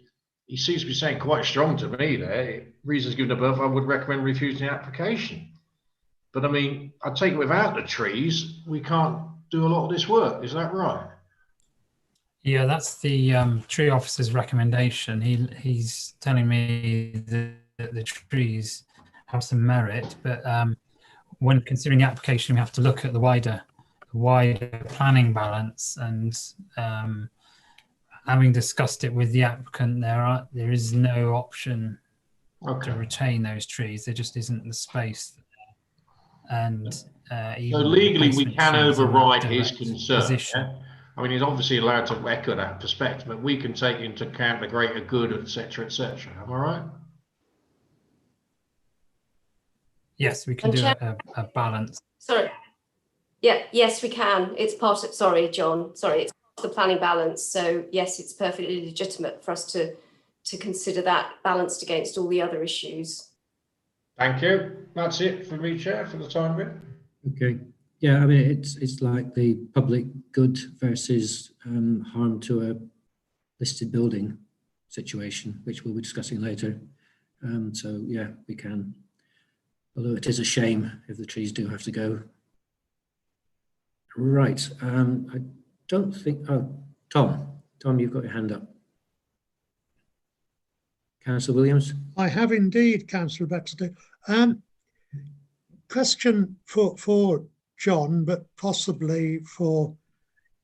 he seems to be saying quite strong to me there. Reasons given above, I would recommend refusing the application. But I mean, I take it without the trees, we can't do a lot of this work. Is that right? Yeah, that's the tree officer's recommendation. He's telling me that the trees have some merit, but when considering the application, we have to look at the wider planning balance, and having discussed it with the applicant, there is no option to retain those trees. There just isn't the space. And so legally, we can override his concern. Yeah? I mean, he's obviously allowed to echo that perspective, but we can take into account the greater good, etc., etc. Am I right? Yes, we can do a balance. Sorry. Yeah, yes, we can. It's part of, sorry, John, sorry, it's part of the planning balance. So yes, it's perfectly legitimate for us to consider that balanced against all the other issues. Thank you. That's it for me, Chair, for the time being. Okay. Yeah, I mean, it's like the public good versus harm to a listed building situation, which we'll be discussing later. So yeah, we can. Although it is a shame if the trees do have to go. Right. I don't think. Oh, Tom, you've got your hand up. Councillor Williams. I have indeed, Councillor Baxter. Question for John, but possibly for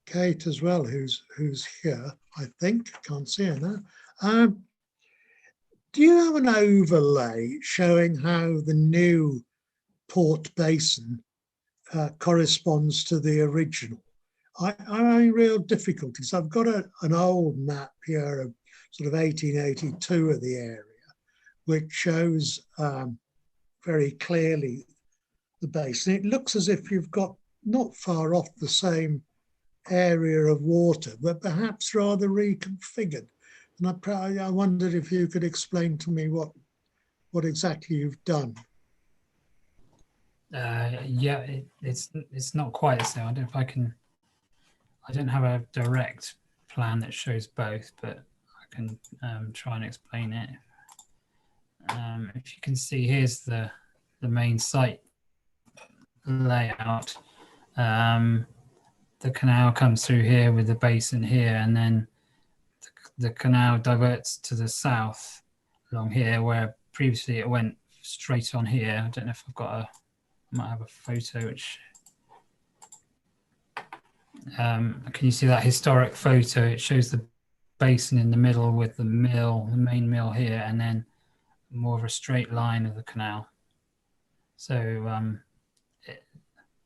Kate as well, who's here. I think I can't see her now. Do you have an overlay showing how the new port basin corresponds to the original? I'm having real difficulties. I've got an old map here of sort of 1882 of the area, which shows very clearly the basin. It looks as if you've got not far off the same area of water, but perhaps rather reconfigured. And I wondered if you could explain to me what exactly you've done. Yeah, it's not quite so. I don't know if I can. I don't have a direct plan that shows both, but I can try and explain it. If you can see, here's the main site layout. The canal comes through here with the basin here, and then the canal diverts to the south along here, where previously it went straight on here. I don't know if I've got I might have a photo which can you see that historic photo? It shows the basin in the middle with the mill, the main mill here, and then more of a straight line of the canal. So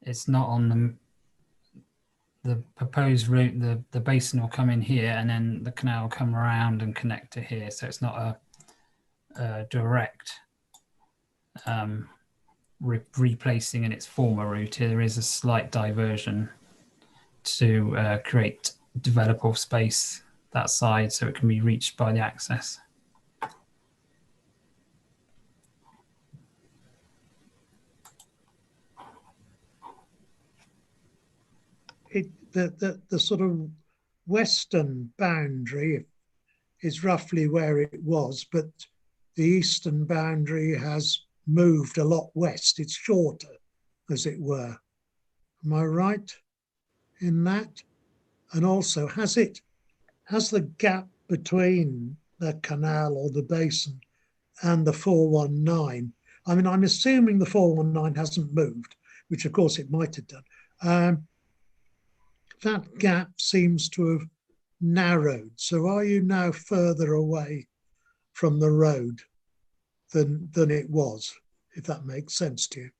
it's not on the proposed route. The basin will come in here, and then the canal will come around and connect to here. So it's not direct replacing in its former route. Here there is a slight diversion to create developable space that side so it can be reached by the access. The sort of western boundary is roughly where it was, but the eastern boundary has moved a lot west. It's shorter, as it were. Am I right in that? And also, has the gap between the canal or the basin and the 419? I mean, I'm assuming the 419 hasn't moved, which of course it might have done. That gap seems to have narrowed. So are you now further away from the road than it was, if that makes sense to you?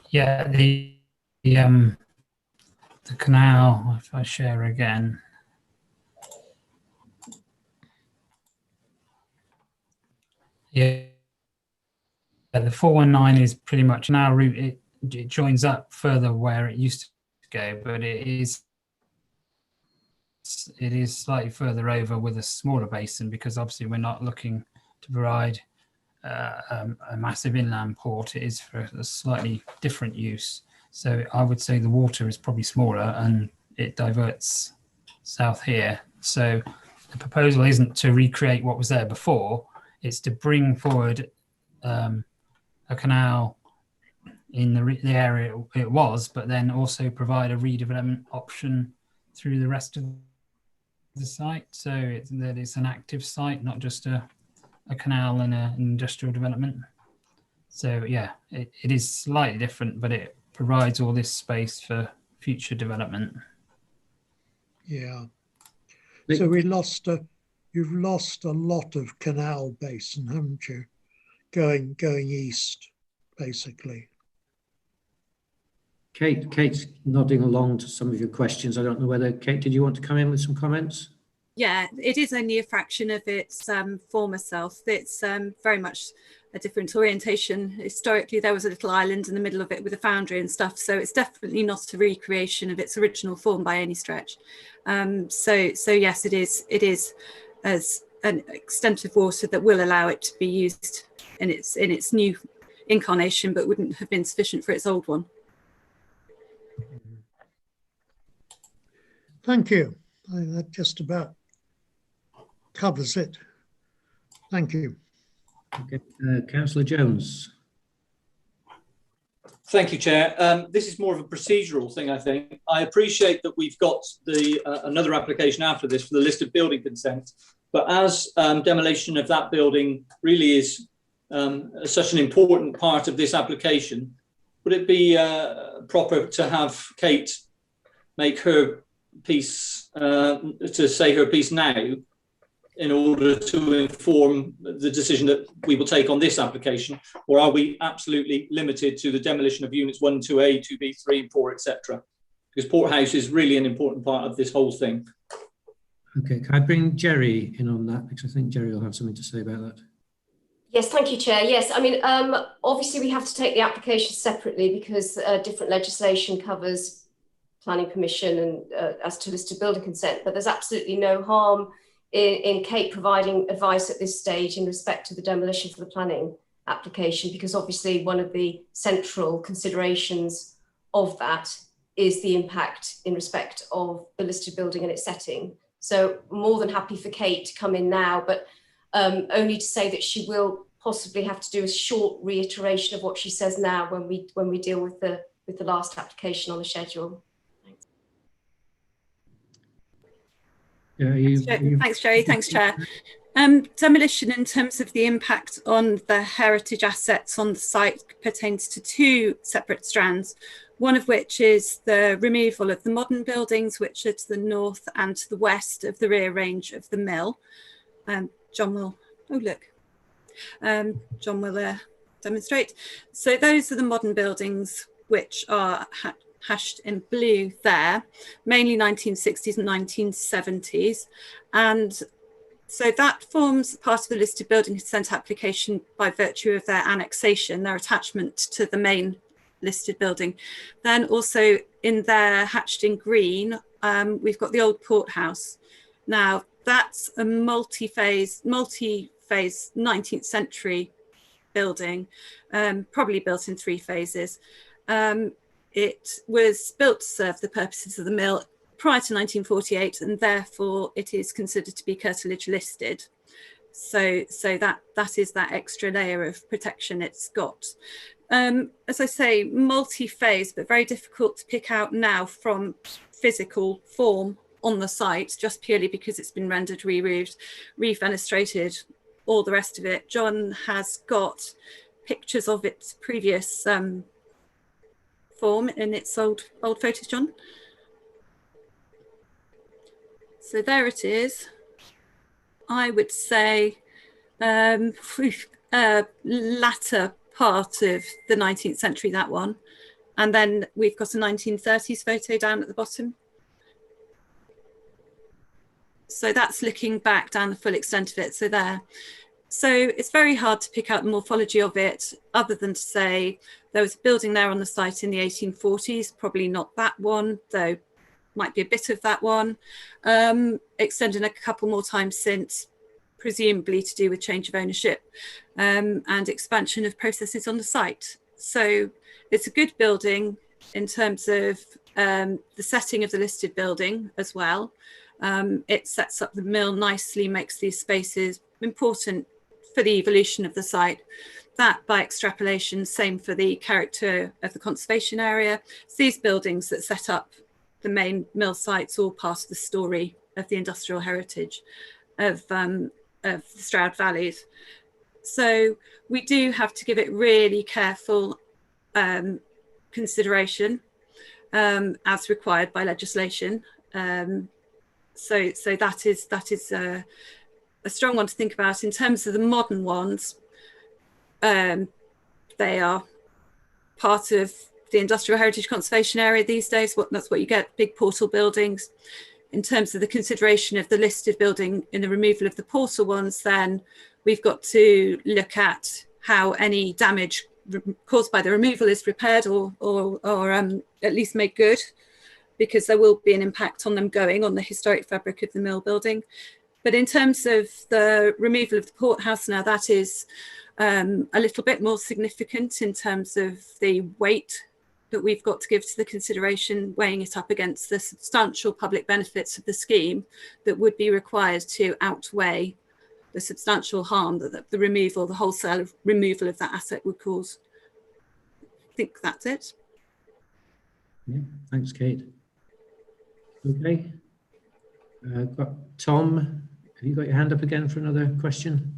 Yeah, the canal, if I share again. Yeah, the 419 is pretty much an hour route. It joins up further where it used to go, but it is slightly further over with a smaller basin, because obviously we're not looking to provide a massive inland port. It is for a slightly different use. So I would say the water is probably smaller and it diverts south here. So the proposal isn't to recreate what was there before. It's to bring forward a canal in the area it was, but then also provide a redevelopment option through the rest of the site. So that it's an active site, not just a canal and an industrial development. So yeah, it is slightly different, but it provides all this space for future development. Yeah. So you've lost a lot of canal basin, haven't you? Going east, basically. Kate's nodding along to some of your questions. I don't know whether, Kate, did you want to come in with some comments? Yeah, it is only a fraction of its former self. It's very much a different orientation. Historically, there was a little island in the middle of it with a foundry and stuff, so it's definitely not a recreation of its original form by any stretch. So yes, it is as an extent of water that will allow it to be used in its new incarnation, but wouldn't have been sufficient for its old one. Thank you. I think that just about covers it. Thank you. Okay, Councillor Jones. Thank you, Chair. This is more of a procedural thing, I think. I appreciate that we've got the another application after this for the listed building consent, but as demolition of that building really is such an important part of this application, would it be proper to have Kate make her piece, to say her piece now, in order to inform the decision that we will take on this application, or are we absolutely limited to the demolition of units 1, 2A, 2B, 3, and 4, etc.? Because Porthouse is really an important part of this whole thing. Okay, can I bring Jerry in on that? Because I think Jerry will have something to say about that. Yes, thank you, Chair. Yes, I mean, obviously we have to take the application separately because different legislation covers planning permission and as to listed building consent, but there's absolutely no harm in Kate providing advice at this stage in respect to the demolition for the planning application, because obviously one of the central considerations of that is the impact in respect of the listed building and its setting. So more than happy for Kate to come in now, but only to say that she will possibly have to do a short reiteration of what she says now when we deal with the last application on the schedule. Thanks, Jerry. Thanks, Chair. Demolition in terms of the impact on the heritage assets on the site pertains to two separate strands, one of which is the removal of the modern buildings, which are to the north and to the west of the rear range of the mill. John will, oh look, John will demonstrate. So those are the modern buildings which are hashed in blue there, mainly 1960s and 1970s. And so that forms part of the listed building consent application by virtue of their annexation, their attachment to the main listed building. Then also in there, hatched in green, we've got the old Port House. Now that's a multi-phase 19th century building, probably built in 3 phases. It was built to serve the purposes of the mill prior to 1948, and therefore it is considered to be curtilage listed. So that is that extra layer of protection it's got. As I say, multi-phase, but very difficult to pick out now from physical form on the site, just purely because it's been rendered, re-roofed, refenestrated, all the rest of it. John has got pictures of its previous form in its old photos, John. So there it is. I would say latter part of the 19th century, that one. And then we've got a 1930s photo down at the bottom. So that's looking back down the full extent of it, so there. So it's very hard to pick out the morphology of it, other than to say there was a building there on the site in the 1840s, probably not that one, though might be a bit of that one, extending a couple more times since, presumably to do with change of ownership and expansion of processes on the site. So it's a good building in terms of the setting of the listed building as well. It sets up the mill nicely, makes these spaces important for the evolution of the site. That, by extrapolation, same for the character of the conservation area. It's these buildings that set up the main mill sites, all part of the story of the industrial heritage of the Stroud Valleys. So we do have to give it really careful consideration as required by legislation. So that is a strong one to think about. In terms of the modern ones, they are part of the industrial heritage conservation area these days. That's what you get, big portal buildings. In terms of the consideration of the listed building in the removal of the portal ones, then we've got to look at how any damage caused by the removal is repaired or at least made good, because there will be an impact on them going on the historic fabric of the mill building. But in terms of the removal of the Port House now, that is a little bit more significant in terms of the weight that we've got to give to the consideration, weighing it up against the substantial public benefits of the scheme that would be required to outweigh the substantial harm that the removal, the wholesale removal of that asset would cause. I think that's it. Yeah, thanks, Kate. Okay. Got Tom, have you got your hand up again for another question?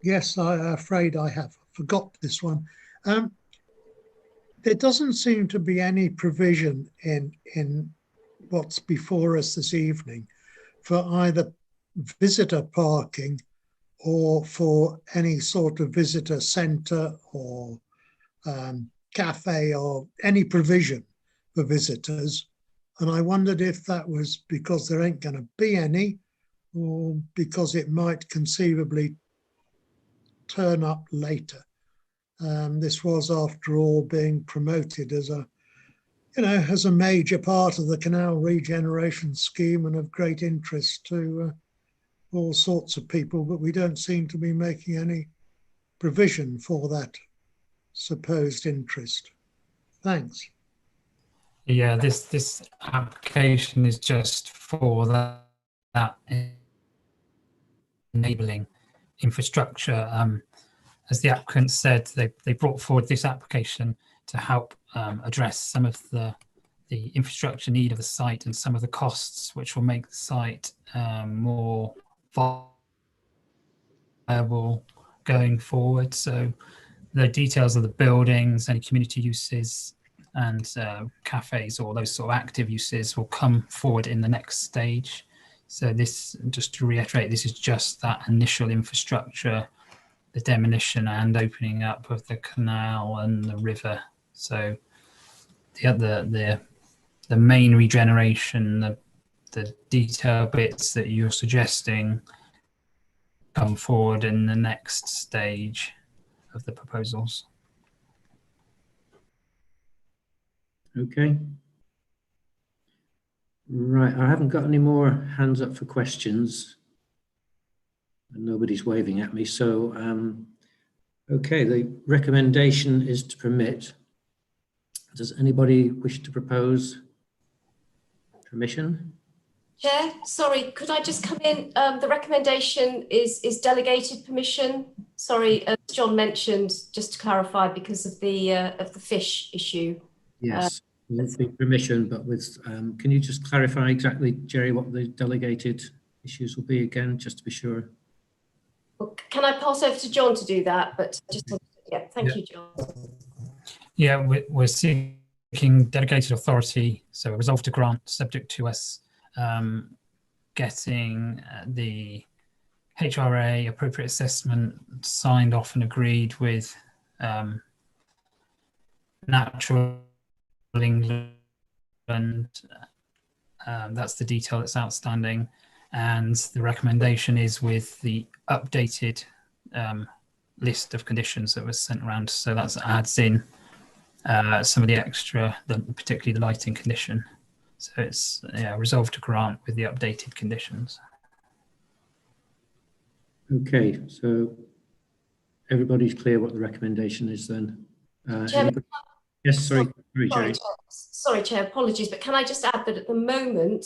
Yes, I'm afraid I have forgot this one. There doesn't seem to be any provision in what's before us this evening for either visitor parking or for any sort of visitor centre or cafe or any provision for visitors. And I wondered if that was because there ain't going to be any, or because it might conceivably turn up later. This was, after all, being promoted as a, as a major part of the canal regeneration scheme and of great interest to all sorts of people, but we don't seem to be making any provision for that supposed interest. Thanks. Yeah, this application is just for that enabling infrastructure. As the applicant said, they brought forward this application to help address some of the infrastructure need of the site and some of the costs, which will make the site more viable going forward. So the details of the buildings, any community uses and cafes or those sort of active uses will come forward in the next stage. So this, just to reiterate, this is just that initial infrastructure demolition and opening up of the canal and the river. So the main regeneration, the detail bits that you're suggesting come forward in the next stage of the proposals. Okay. Right, I haven't got any more hands up for questions. And nobody's waving at me, so okay, the recommendation is to permit. Does anybody wish to propose permission? Chair, sorry, could I just come in? The recommendation is delegated permission. Sorry, as John mentioned, just to clarify, because of the fish issue. Yes, with the permission, but with, can you just clarify exactly, Jerry, what the delegated issues will be again, just to be sure? Well, can I pass over to John to do that? But just, yeah, thank you, John. Yeah, we're seeking delegated authority, so a resolve to grant, subject to us getting the HRA appropriate assessment signed off and agreed with Natural England. That's the detail that's outstanding, and the recommendation is with the updated list of conditions that was sent around. So that adds in some of the extra, particularly the lighting condition. So it's resolved to grant with the updated conditions. Okay, so everybody's clear what the recommendation is then. Yes, sorry, Jerry. Sorry, Chair, apologies, but can I just add that at the moment,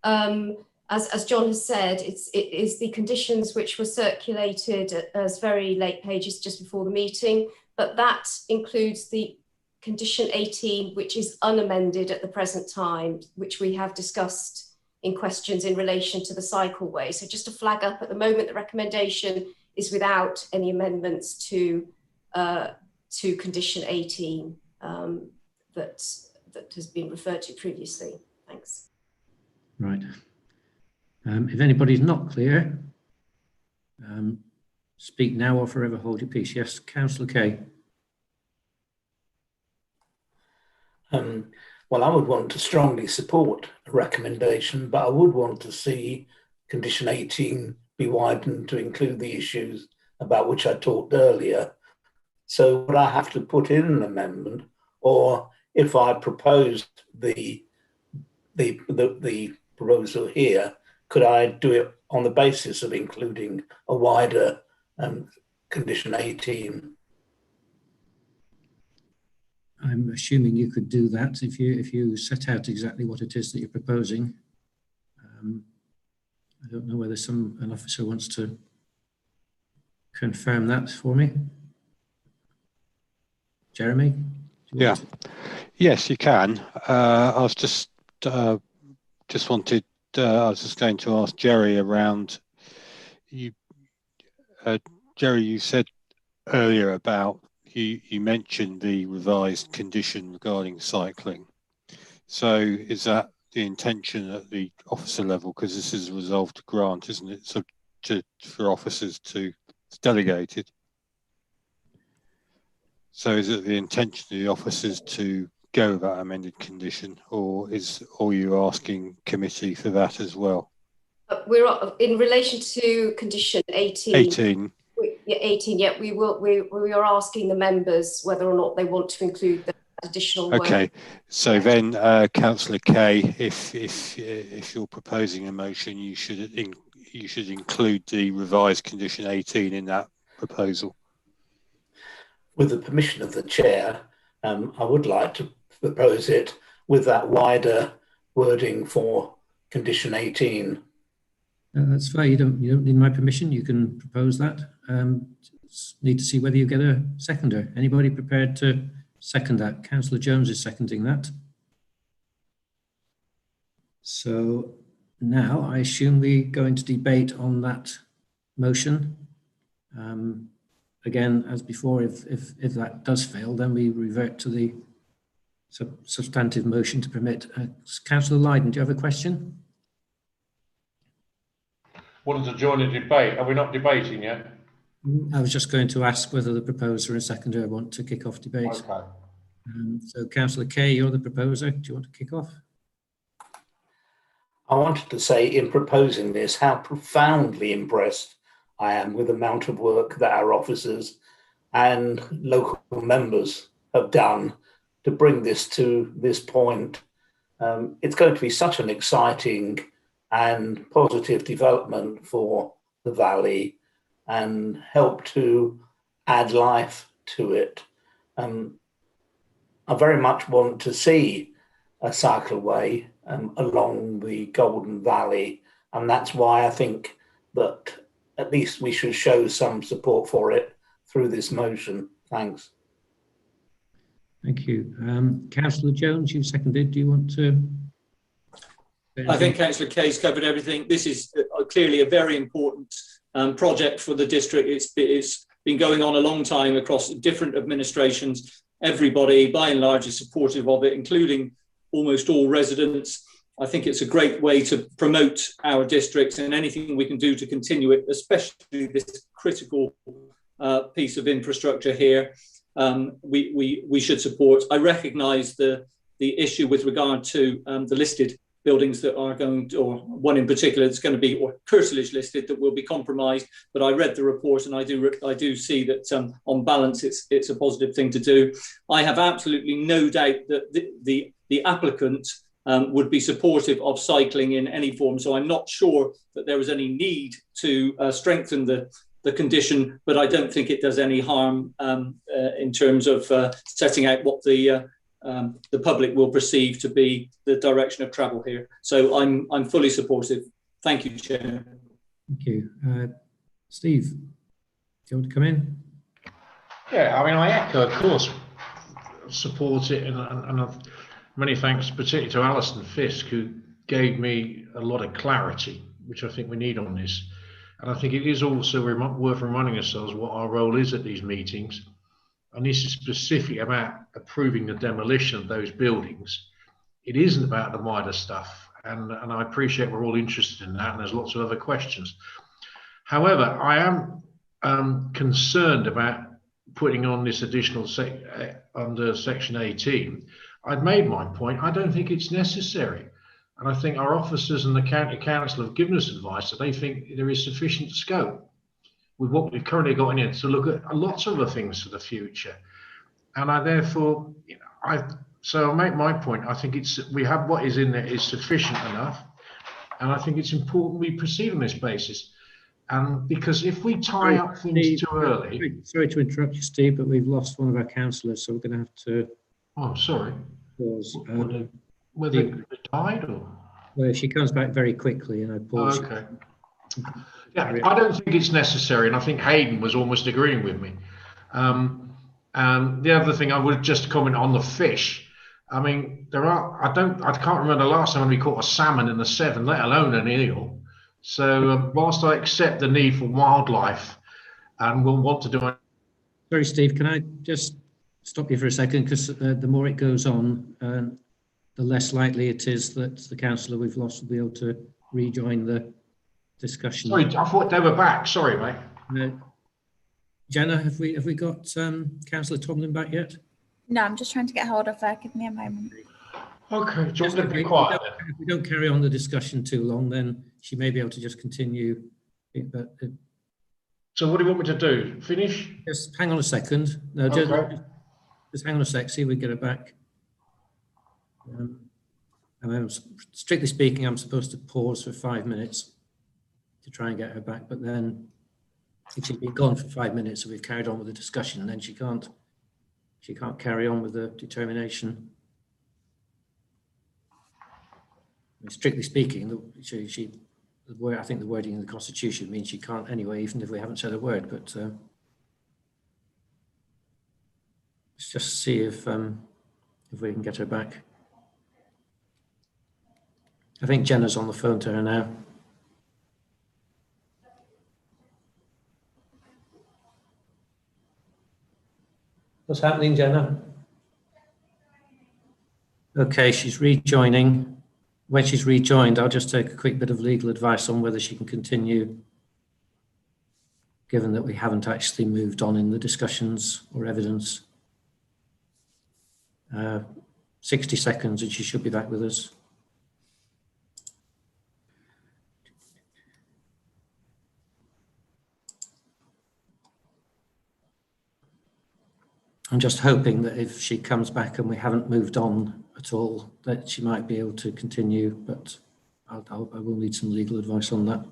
as John has said, it is the conditions which were circulated as very late pages just before the meeting, but that includes the condition 18, which is unamended at the present time, which we have discussed in questions in relation to the cycleway. So just to flag up, at the moment, the recommendation is without any amendments to condition 18 that has been referred to previously. Thanks. Right. If anybody's not clear, speak now or forever hold your peace. Yes, Councillor Kay. Well, I would want to strongly support a recommendation, but I would want to see condition 18 be widened to include the issues about which I talked earlier. So would I have to put in an amendment, or if I proposed the proposal here, could I do it on the basis of including a wider condition 18? I'm assuming you could do that if you set out exactly what it is that you're proposing. I don't know whether an officer wants to confirm that for me. Jeremy? Yeah. Yes, you can. I was just wanted. I was just going to ask Jerry around. Jerry, you said earlier about you mentioned the revised condition regarding cycling. So is that the intention at the officer level? Because this is a resolve to grant, isn't it? So for officers to delegate it. So is it the intention of the officers to go with that amended condition, or are you asking committee for that as well? We're in relation to condition 18. 18. 18. Yeah, we are asking the members whether or not they want to include the additional work. Okay, so then, Councillor Kay, if you're proposing a motion, you should include the revised condition 18 in that proposal. With the permission of the chair, I would like to propose it with that wider wording for condition 18. That's fine. You don't need my permission. You can propose that. Need to see whether you get a seconder. Anybody prepared to second that? Councillor Jones is seconding that. So now I assume we go into debate on that motion. Again, as before, if that does fail, then we revert to the substantive motion to permit. Councillor Lydon, do you have a question? Wanted to join the debate. Are we not debating yet? I was just going to ask whether the proposer and seconder want to kick off debate. Okay. So Councillor Kay, you're the proposer. Do you want to kick off? I wanted to say in proposing this how profoundly impressed I am with the amount of work that our officers and local members have done to bring this to this point. It's going to be such an exciting and positive development for the valley and help to add life to it. I very much want to see a cycleway along the Golden Valley, and that's why I think that at least we should show some support for it through this motion. Thanks. Thank you. Councillor Jones, you seconded. Do you want to? I think Councillor Kay's covered everything. This is clearly a very important project for the district. It's been going on a long time across different administrations. Everybody, by and large, is supportive of it, including almost all residents. I think it's a great way to promote our districts, and anything we can do to continue it, especially this critical piece of infrastructure here, we should support. I recognise the issue with regard to the listed buildings that are going to, or one in particular that's going to be, or curtilage listed, that will be compromised. But I read the report, and I do see that on balance it's a positive thing to do. I have absolutely no doubt that the applicant would be supportive of cycling in any form. So I'm not sure that there was any need to strengthen the condition, but I don't think it does any harm in terms of setting out what the public will perceive to be the direction of travel here. So I'm fully supportive. Thank you, Chair. Thank you. Steve, do you want to come in? Yeah, I mean, I echo, of course, support it, and many thanks particularly to Alison Fisk, who gave me a lot of clarity, which I think we need on this. And I think it is also worth reminding ourselves what our role is at these meetings. And this is specific about approving the demolition of those buildings. It isn't about the wider stuff. And I appreciate we're all interested in that, and there's lots of other questions. However, I am concerned about putting on this additional under Section 18. I've made my point. I don't think it's necessary. And I think our officers and the county council have given us advice that they think there is sufficient scope with what we've currently got in here to look at lots of other things for the future. And I therefore, so I'll make my point. I think we have what is in there is sufficient enough. And I think it's important we proceed on this basis. And because if we tie up things too early. Sorry to interrupt you, Steve, but we've lost one of our councillors, so we're going to have to. Oh, sorry. Pause. Whether they died or? Well, she comes back very quickly, and I pause. Okay. Yeah, I don't think it's necessary, and I think Hayden was almost agreeing with me. And the other thing I would just comment on the fish. I mean, I can't remember the last time we caught a salmon in the Severn, let alone an eel. So whilst I accept the need for wildlife, and we'll want to do it. Sorry, Steve, can I just stop you for a second? Because the more it goes on, the less likely it is that the councillor we've lost will be able to rejoin the discussion. Sorry, I thought they were back. Sorry, mate. Jenna, have we got Councillor Tomlin back yet? No, I'm just trying to get hold of her. Give me a moment. Okay, do you want to be quiet? If we don't carry on the discussion too long, then she may be able to just continue. But so what do you want me to do? Finish? Just hang on a second. No, okay. just hang on a sec. See if we get her back. Strictly speaking, I'm supposed to pause for 5 minutes to try and get her back, but then if she's been gone for 5 minutes and we've carried on with the discussion, then she can't carry on with the determination. I mean, strictly speaking, I think the wording in the Constitution means she can't anyway, even if we haven't said a word. But let's just see if we can get her back. I think Jenna's on the phone to her now. What's happening, Jenna? Okay, she's rejoining. When she's rejoined, I'll just take a quick bit of legal advice on whether she can continue. given that we haven't actually moved on in the discussions or evidence. 60 seconds and she should be back with us. I'm just hoping that if she comes back and we haven't moved on at all, that she might be able to continue, but I will need some legal advice on that.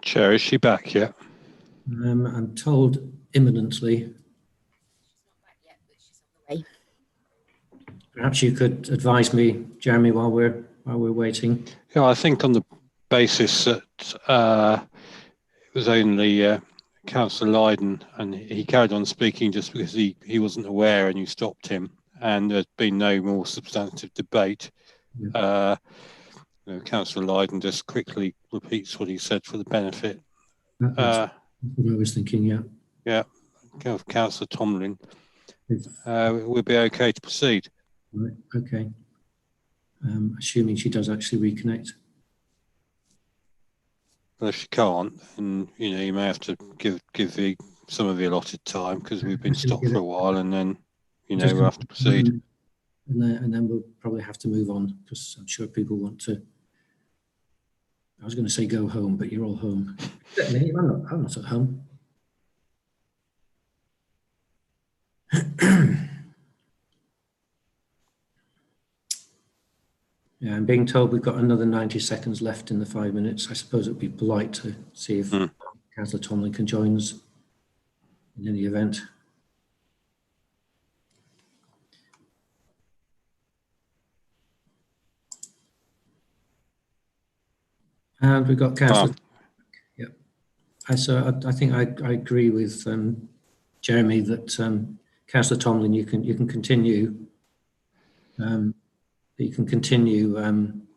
Chair, is she back yet? I'm told imminently. Perhaps you could advise me, Jeremy, while we're waiting. Yeah, I think on the basis that it was only Councillor Lydon, and he carried on speaking just because he wasn't aware and you stopped him, and there's been no more substantive debate. Yeah. Councillor Lydon just quickly repeats what he said for the benefit. That's what I was thinking, yeah. Yeah, Councillor Tomlin. We'll be okay to proceed. Right, okay. Assuming she does actually reconnect. Well, if she can't, and you may have to give some of the allotted time because we've been stopped for a while, and then we'll have to proceed. And then we'll probably have to move on because I'm sure people want to. I was going to say go home, but you're all home. I'm not at home. Yeah, I'm being told we've got another 90 seconds left in the 5 minutes. I suppose it would be polite to see if Councillor Tomlin can join us in any event. And we've got Councillor. Yep. So I think I agree with Jeremy that Councillor Tomlin, you can continue. You can continue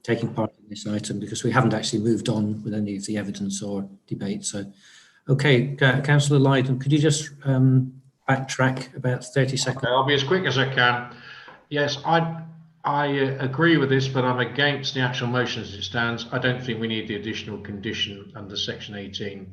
taking part in this item because we haven't actually moved on with any of the evidence or debate. So, okay, Councillor Lydon, could you just backtrack about 30 seconds? Okay, I'll be as quick as I can. Yes, I agree with this, but I'm against the actual motion as it stands. I don't think we need the additional condition under section 18.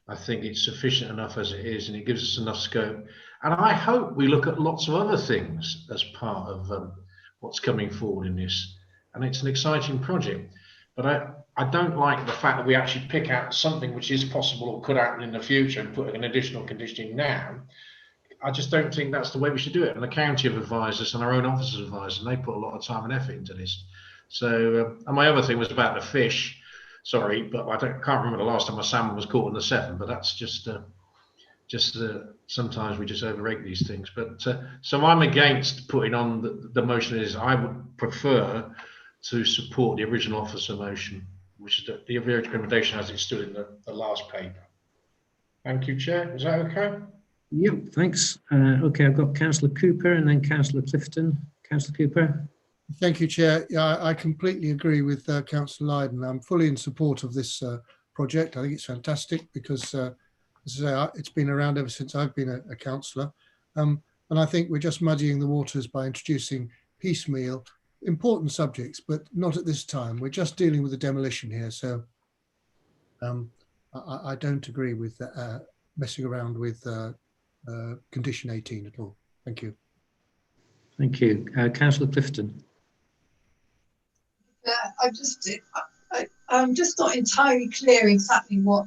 I think it's sufficient enough as it is, and it gives us enough scope. And I hope we look at lots of other things as part of what's coming forward in this. And it's an exciting project. But I don't like the fact that we actually pick out something which is possible or could happen in the future and put an additional condition in now. I just don't think that's the way we should do it. And the county have advised us and our own officers advised us, and they put a lot of time and effort into this. So, and my other thing was about the fish. Sorry, but I can't remember the last time a salmon was caught in the Severn, but that's just sometimes we just overrate these things. But so I'm against putting on the motion is I would prefer to support the original officer motion, which is the recommendation as it stood in the last paper. Thank you, Chair. Is that okay? Yep, thanks. Okay, I've got Councillor Cooper and then Councillor Clifton. Councillor Cooper. Thank you, Chair. Yeah, I completely agree with Councillor Lydon. I'm fully in support of this project. I think it's fantastic because, as I say, it's been around ever since I've been a councillor. And I think we're just muddying the waters by introducing piecemeal important subjects, but not at this time. We're just dealing with the demolition here. So I don't agree with messing around with condition 18 at all. Thank you. Thank you. Councillor Clifton. I'm just not entirely clear exactly what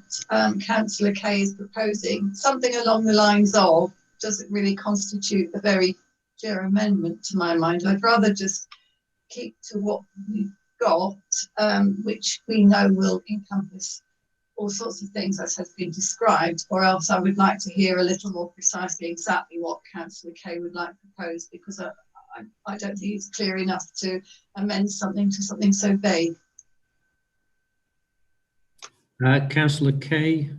Councillor Kay is proposing. Something along the lines of, doesn't really constitute a very clear amendment to my mind. I'd rather just keep to what we've got, which we know will encompass all sorts of things as has been described, or else I would like to hear a little more precisely exactly what Councillor Kay would like proposed, because I don't think it's clear enough to amend something to something so vague. Councillor Kay, do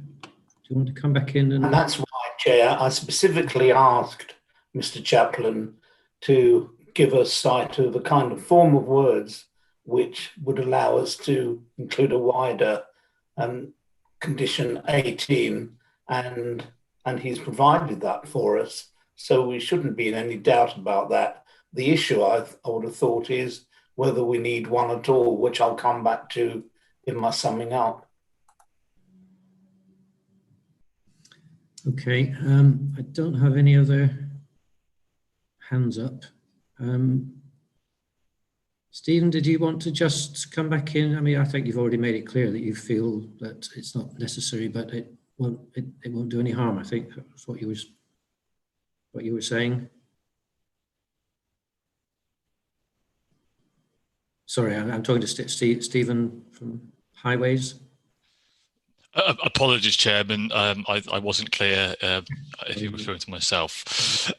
you want to come back in? And that's why, Chair, I specifically asked Mr. Chaplain to give us sight of the kind of form of words which would allow us to include a wider condition 18, and he's provided that for us. So we shouldn't be in any doubt about that. The issue I would have thought is whether we need one at all, which I'll come back to in my summing up. Okay, I don't have any other hands up. Stephen, did you want to just come back in? I mean, I think you've already made it clear that you feel that it's not necessary, but it won't do any harm. I think that's what you were saying. Sorry, I'm talking to Stephen from Highways. Apologies, Chairman. I wasn't clear if you're referring to myself.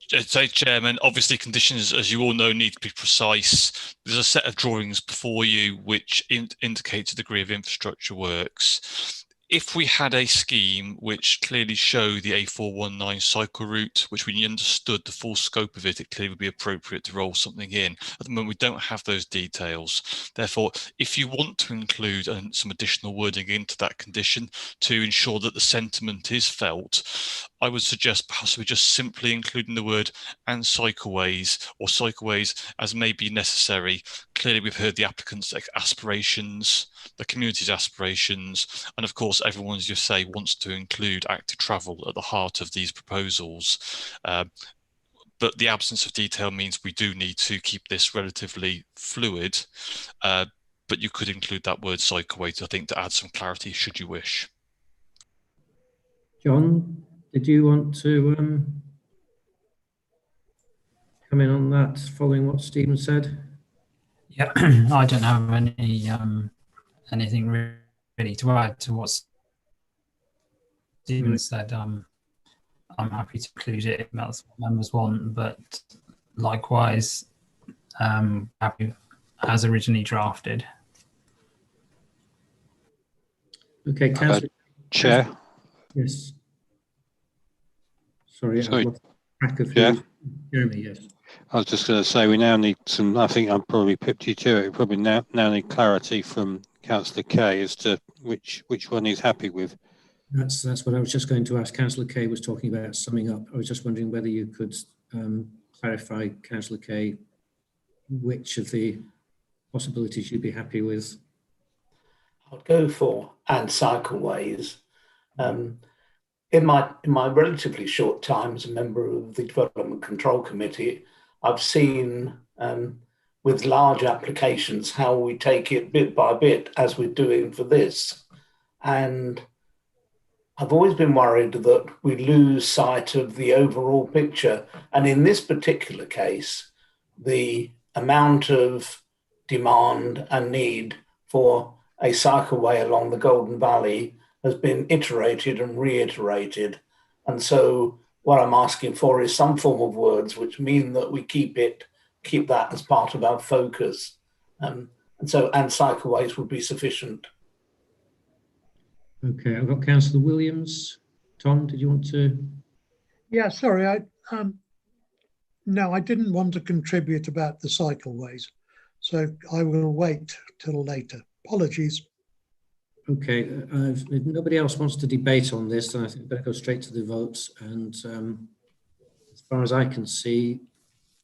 So, Chairman, obviously conditions, as you all know, need to be precise. There's a set of drawings before you which indicates a degree of infrastructure works. If we had a scheme which clearly showed the A419 cycle route, which we understood the full scope of it, it clearly would be appropriate to roll something in. At the moment, we don't have those details. Therefore, if you want to include some additional wording into that condition to ensure that the sentiment is felt, I would suggest possibly just simply including the word "and cycleways" or cycleways as may be necessary. Clearly, we've heard the applicant's aspirations, the community's aspirations, and of course, everyone, as you say, wants to include active travel at the heart of these proposals. But the absence of detail means we do need to keep this relatively fluid, but you could include that word cycleways, I think, to add some clarity should you wish. John, did you want to come in on that following what Stephen said? Yeah, I don't have any anything really to add to what Stephen said. I'm happy to include it if that's what members want, but likewise, happy as originally drafted. Okay, Councillor. Chair. Yes. Sorry. Sorry. I've lost track of Chair. Jeremy, yes. I was just going to say we now need some. I think I'm probably pipped you to it. We probably now need clarity from Councillor Kay as to which one he's happy with. That's what I was just going to ask. Councillor Kay was talking about summing up. I was just wondering whether you could clarify, Councillor Kay, which of the possibilities you'd be happy with. I'd go for "and cycleways." In my relatively short time as a member of the Development Control Committee, I've seen with large applications how we take it bit by bit, as we're doing for this. And I've always been worried that we lose sight of the overall picture. And in this particular case, the amount of demand and need for a cycleway along the Golden Valley has been iterated and reiterated. And so what I'm asking for is some form of words which mean that we keep that as part of our focus. And cycleways would be sufficient. Okay, I've got Councillor Williams. Tom, did you want to? Yeah, sorry, no, I didn't want to contribute about the cycleways, so I will wait till later. Apologies. Okay, if nobody else wants to debate on this, then I think we better go straight to the votes. And as far as I can see,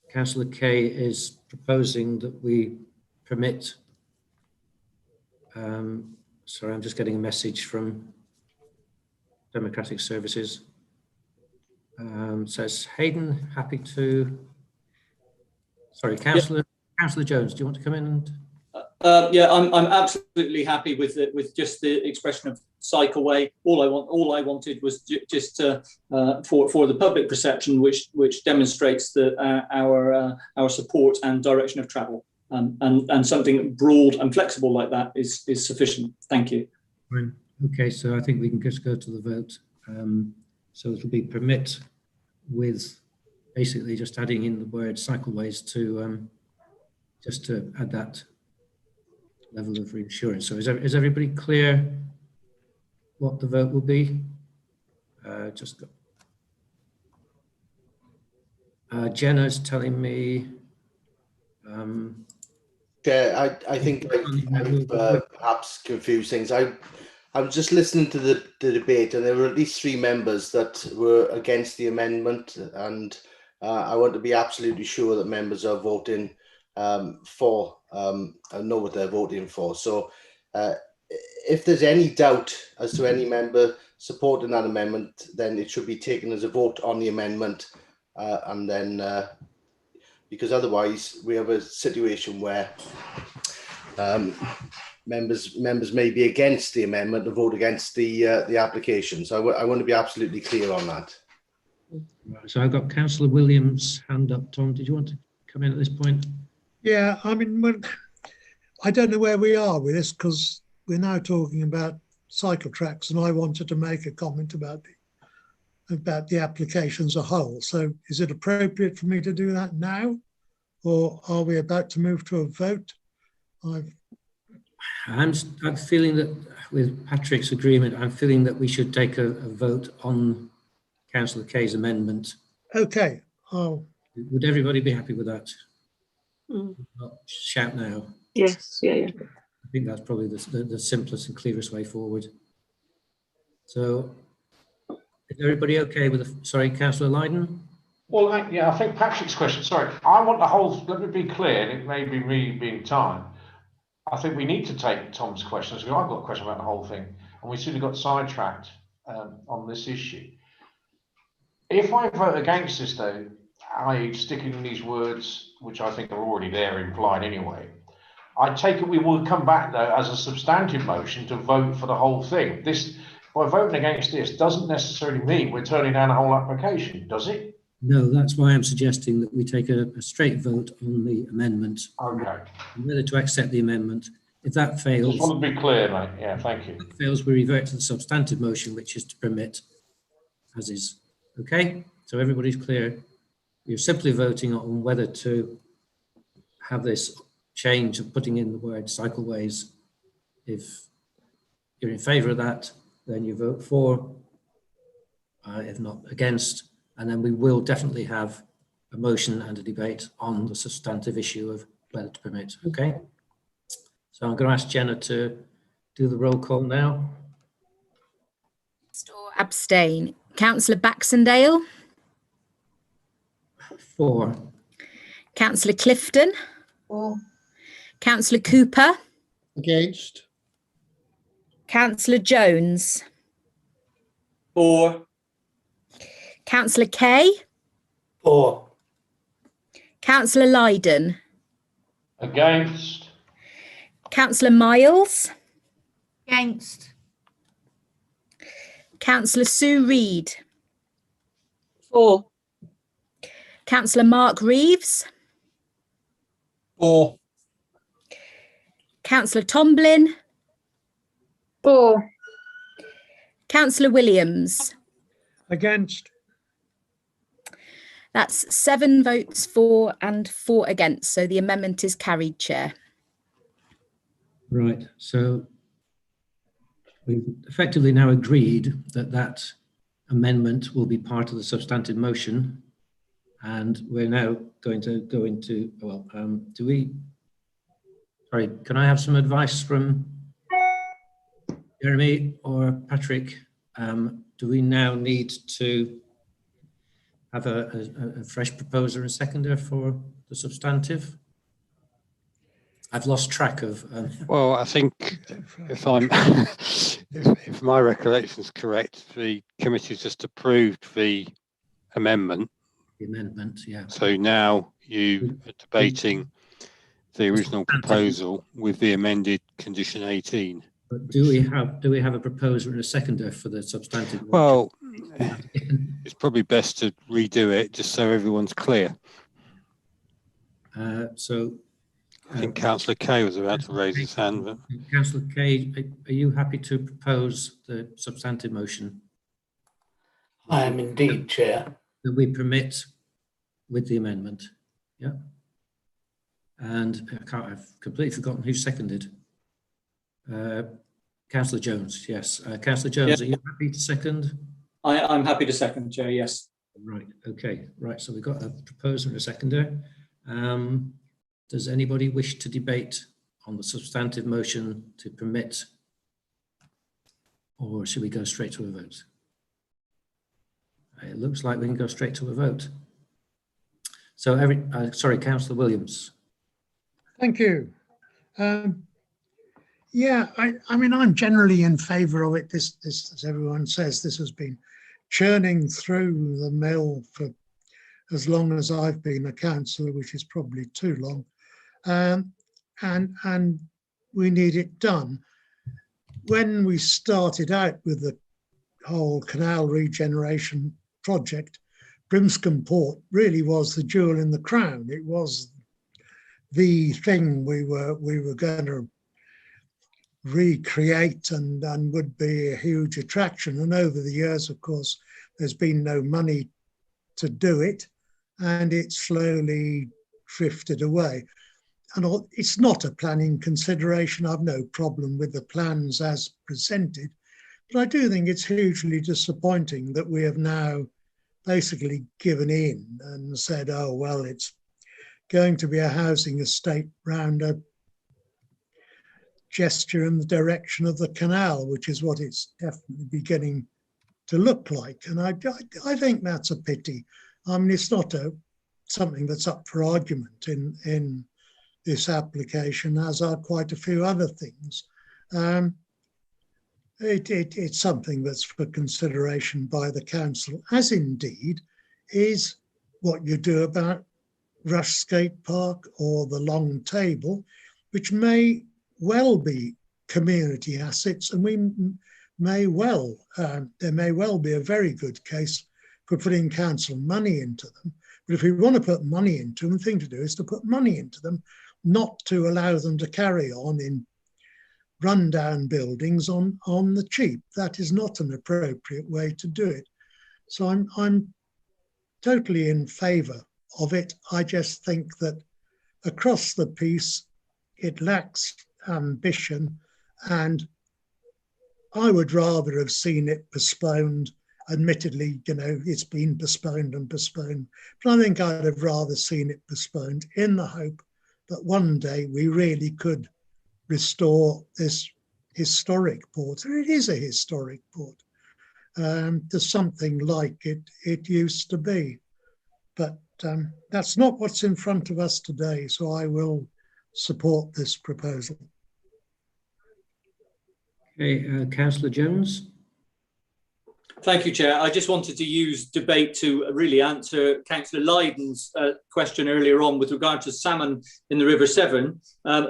Councillor Kay is proposing that we permit. Sorry, I'm just getting a message from Democratic Services. Says Hayden, happy to. Sorry, Councillor Jones, do you want to come in and? Yeah, I'm absolutely happy with it, with just the expression of cycleway. All I wanted was just for the public perception, which demonstrates that our support and direction of travel, and something broad and flexible like that is sufficient. Thank you. Okay, so I think we can just go to the vote. So it'll be permit with basically just adding in the word cycleways to just to add that level of reassurance. So is everybody clear what the vote will be? Just go. Jenna's telling me. Chair, I think I've perhaps confused things. I was just listening to the debate, and there were at least 3 members that were against the amendment, and I want to be absolutely sure that members are voting for and know what they're voting for. So if there's any doubt as to any member supporting that amendment, then it should be taken as a vote on the amendment, and then because otherwise we have a situation where members may be against the amendment and vote against the application. So I want to be absolutely clear on that. So I've got Councillor Williams' hand up. Tom, did you want to come in at this point? Yeah, I mean, I don't know where we are with this because we're now talking about cycle tracks, and I wanted to make a comment about the application as a whole. So is it appropriate for me to do that now, or are we about to move to a vote? I'm feeling that with Patrick's agreement, I'm feeling that we should take a vote on Councillor Kay's amendment. Okay. Would everybody be happy with that? Not shout now. Yes, yeah. I think that's probably the simplest and clearest way forward. So, is everybody okay with the, sorry, Councillor Lydon? Well, yeah, I think Patrick's question, sorry, I want the whole, let me be clear, and it may be me being time. I think we need to take Tom's questions, because I've got a question about the whole thing, and we sort of got sidetracked on this issue. If I vote against this, though, i.e. sticking in these words, which I think are already there implied anyway, I take it we will come back, though, as a substantive motion to vote for the whole thing. This, by voting against this, doesn't necessarily mean we're turning down the whole application, does it? No, that's why I'm suggesting that we take a straight vote on the amendment. Okay. Whether to accept the amendment. If that fails, Just want to be clear, mate. Yeah, thank you. If that fails, we revert to the substantive motion, which is to permit as is. Okay, so everybody's clear. You're simply voting on whether to have this change of putting in the word cycleways. If you're in favour of that, then you vote for. If not, against. And then we will definitely have a motion and a debate on the substantive issue of whether to permit. Okay. So I'm going to ask Jenna to do the roll call now. Or abstain. Councillor Baxendale. 4. Councillor Clifton. 4. Councillor Cooper. Against. Councillor Jones. 4. Councillor Kay. 4. Councillor Lydon. Against. Councillor Miles. Against. Councillor Sue Reid. 4. Councillor Mark Reeves. 4. Councillor Tomblin. 4. Councillor Williams. Against. That's 7 votes for and 4 against. So the amendment is carried, Chair. Right. So we've effectively now agreed that that amendment will be part of the substantive motion. And we're now going to go into, well, sorry, can I have some advice from Jeremy or Patrick? Do we now need to have a fresh proposer and seconder for the substantive? I've lost track of. Well, I think if I'm, if my recollection is correct, the committee just approved the amendment. The amendment, yeah. So now you are debating the original proposal with the amended condition 18. But do we have a proposer and a seconder for the substantive? Well, it's probably best to redo it just so everyone's clear. I think Councillor Kay was about to raise his hand. But... Councillor Kay, are you happy to propose the substantive motion? I am indeed, Chair. That we permit with the amendment. Yeah. And I've completely forgotten who seconded. Councillor Jones, yes. Councillor Jones, Yeah. Are you happy to second? I'm happy to second, Chair, yes. Right, okay. Right, so we've got a proposer and a seconder. Does anybody wish to debate on the substantive motion to permit, or should we go straight to a vote? It looks like we can go straight to a vote. So sorry, Councillor Williams. Thank you. Yeah, I mean, I'm generally in favour of it. This, as everyone says, this has been churning through the mill for as long as I've been a councillor, which is probably too long, and we need it done. When we started out with the whole canal regeneration project, Brimscom Port really was the jewel in the crown. It was the thing we were going to recreate and would be a huge attraction. And over the years, of course, there's been no money to do it, and it slowly drifted away. And it's not a planning consideration. I've no problem with the plans as presented, but I do think it's hugely disappointing that we have now basically given in and said, oh, well, it's going to be a housing estate round a gesture in the direction of the canal, which is what it's definitely beginning to look like. And I think that's a pity. I mean, it's not something that's up for argument in this application, as are quite a few other things. It's something that's for consideration by the council, as indeed is what you do about Rush Skate Park or the Long Table, which may well be community assets, and we may well, there may well be a very good case for putting council money into them. But if we want to put money into them, the thing to do is to put money into them, not to allow them to carry on in rundown buildings on the cheap. That is not an appropriate way to do it. So I'm totally in favour of it. I just think that across the piece, it lacks ambition, and I would rather have seen it postponed. Admittedly, you know, it's been postponed and postponed, but I think I'd have rather seen it postponed in the hope that one day we really could restore this historic port. And it is a historic port. To something like it used to be. But that's not what's in front of us today, so I will support this proposal. Okay, Councillor Jones. Thank you, Chair. I just wanted to use debate to really answer Councillor Lydon's question earlier on with regard to salmon in the River Severn.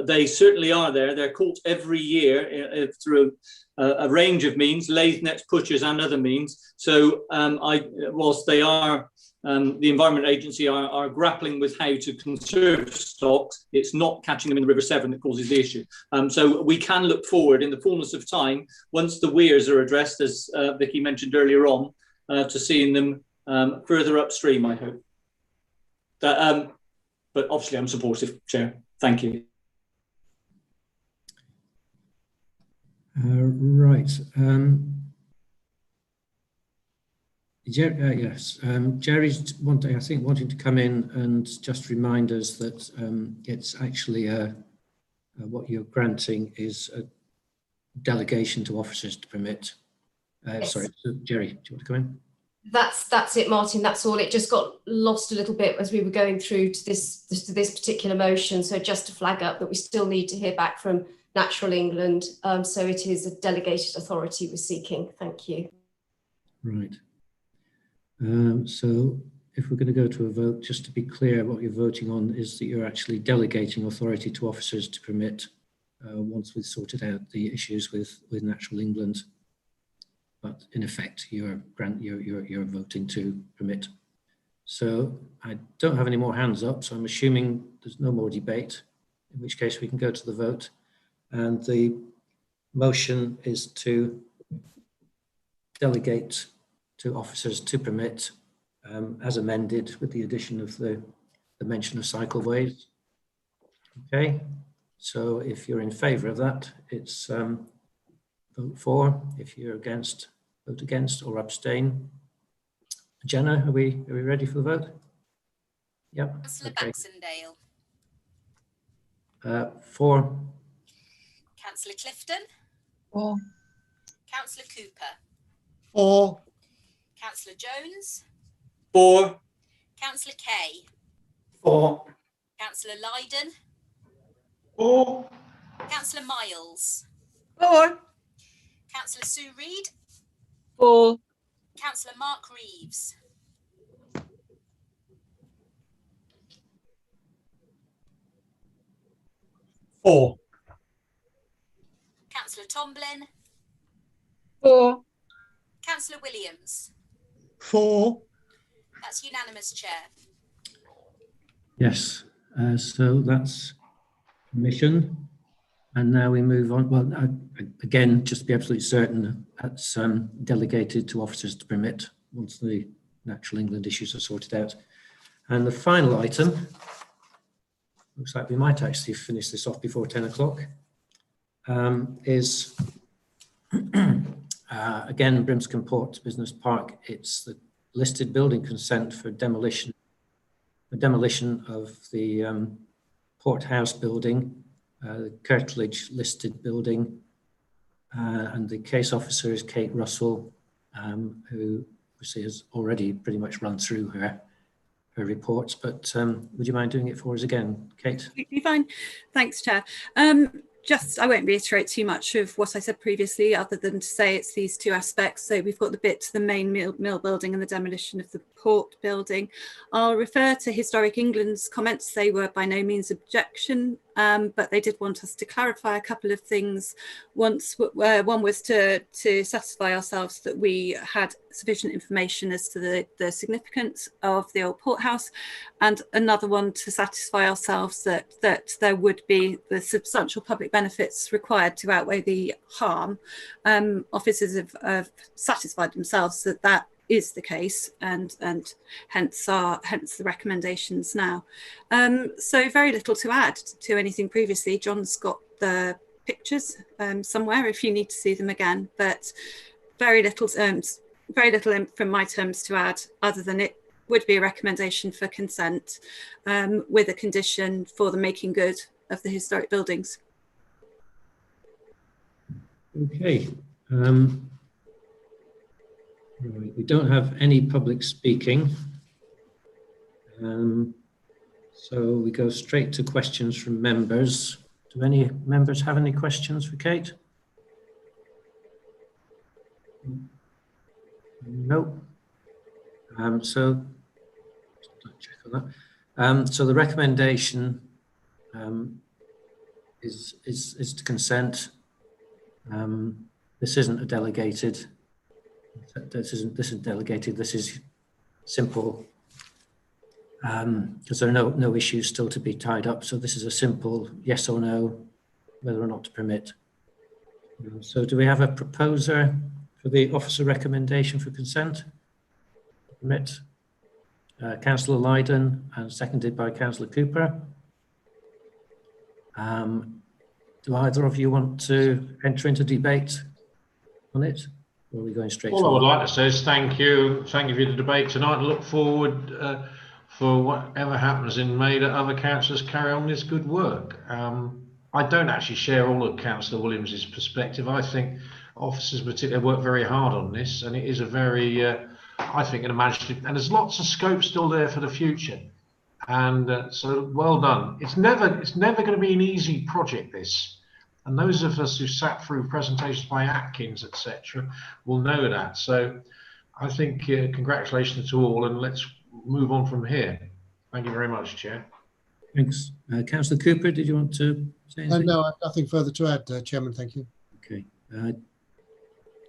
They certainly are there. They're caught every year through a range of means, lathe nets, pushers and other means. So whilst they are, the Environment Agency are grappling with how to conserve stocks, it's not catching them in the River Severn that causes the issue. So we can look forward in the fullness of time, once the weirs are addressed, as Vicky mentioned earlier on, to seeing them further upstream, I hope. But obviously I'm supportive, Chair. Thank you. Right. Yes, Jerry's wanting to come in and just remind us that it's actually what you're granting is a delegation to officers to permit. Yes. Sorry, so Jerry, do you want to come in? That's it, Martin. That's all. It just got lost a little bit as we were going through to this particular motion. So just to flag up that we still need to hear back from Natural England. So it is a delegated authority we're seeking. Thank you. Right. So if we're going to go to a vote, just to be clear, what you're voting on is that you're actually delegating authority to officers to permit once we've sorted out the issues with Natural England. But in effect, you're voting to permit. So I don't have any more hands up, so I'm assuming there's no more debate, in which case we can go to the vote. And the motion is to delegate to officers to permit, as amended, with the addition of the mention of cycleways. Okay, so if you're in favour of that, it's vote for. If you're against, vote against or abstain. Jenna, are we ready for the vote? Yep. Councillor Okay. Baxendale. For. Councillor Clifton. For. Councillor Cooper. For. Councillor Jones. For. Councillor Kay. 4. Councillor Lydon. 4. Councillor Miles. 4. Councillor Sue Reed. 4. Councillor Mark Reeves. 4. Councillor Tomblin. 4. Councillor Williams. 4. That's unanimous, Chair. Yes, so that's permission. And now we move on. Well, again, just to be absolutely certain, that's delegated to officers to permit once the natural England issues are sorted out. And the final item, looks like we might actually finish this off before 10 o'clock, is again, Brimscom Port Business Park. It's the listed building consent for demolition. The demolition of the Port House building, the curtilage listed building, and the case officer is Kate Russell, who obviously has already pretty much run through her reports, but would you mind doing it for us again, Kate? Completely fine. Thanks, Chair. I won't reiterate too much of what I said previously, other than to say it's these two aspects. So we've got the bit to the main mill building and the demolition of the port building. I'll refer to Historic England's comments. They were by no means objection, but they did want us to clarify a couple of things. One was to satisfy ourselves that we had sufficient information as to the significance of the old port house, and another one to satisfy ourselves that there would be the substantial public benefits required to outweigh the harm. Officers have satisfied themselves that that is the case, and hence the recommendations now. So very little to add to anything previously. John's got the pictures somewhere if you need to see them again, but very little from my terms to add, other than it would be a recommendation for consent with a condition for the making good of the historic buildings. Okay. We don't have any public speaking, so we go straight to questions from members. Do any members have any questions for Kate? No. So check on that. So the recommendation is to consent. This isn't a delegated. This isn't delegated. This is simple, because there are no issues still to be tied up. So this is a simple yes or no, whether or not to permit. So do we have a proposer for the officer recommendation for consent? Permit. Councillor Lydon, and seconded by Councillor Cooper. Do either of you want to enter into debate on it? Or are we going straight? All I would like to say is thank you for the debate tonight, and look forward for whatever happens in May that other councillors carry on this good work. I don't actually share all of Councillor Williams's perspective. I think officers particularly work very hard on this, and it is a very, I think, and there's lots of scope still there for the future. And so well done. It's never going to be an easy project, this. And those of us who sat through presentations by Atkins, etc., will know that. So I think congratulations to all, and let's move on from here. Thank you very much, Chair. Thanks. Councillor Cooper, did you want to say anything? No, I have nothing further to add, Chairman. Thank you. Okay.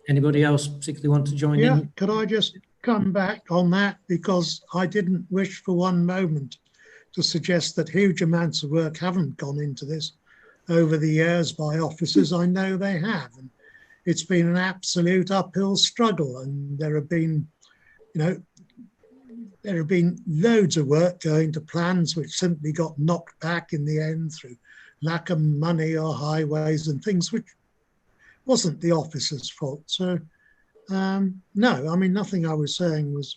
Anybody else particularly want to join in? Yeah, could I just come back on that, because I didn't wish for one moment to suggest that huge amounts of work haven't gone into this over the years by officers. I know they have, and it's been an absolute uphill struggle, and there have been loads of work going to plans which simply got knocked back in the end through lack of money or highways and things, which wasn't the officers' fault. So no, I mean, nothing I was saying was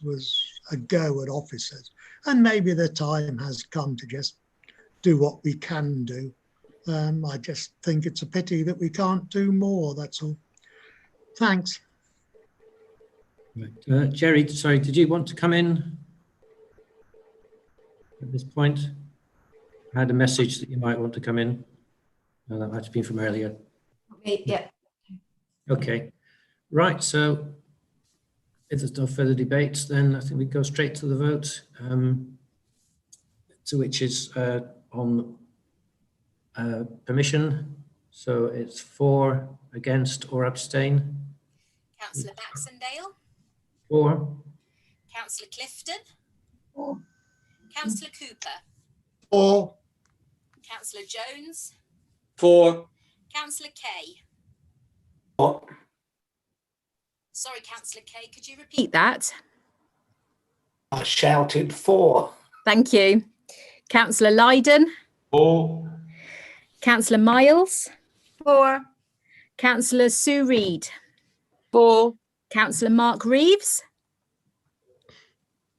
a go at officers, and maybe the time has come to just do what we can do. I just think it's a pity that we can't do more, that's all. Thanks. Right. Jerry, sorry, did you want to come in? at this point? I had a message that you might want to come in. That might have been from earlier. Yeah. Okay. Right. So if there's no further debates, then I think we go straight to the vote, to which is on permission. So it's for, against, or abstain. Councillor Baxendale, For. Councillor Clifton, Councillor Cooper, For. Councillor Jones, For. Councillor Kay. What? Sorry, Councillor Kay, could you repeat? Repeat that. I shouted for. Thank you. Councillor Lydon. For. Councillor Miles. For. Councillor Sue Reed. For. Councillor Mark Reeves.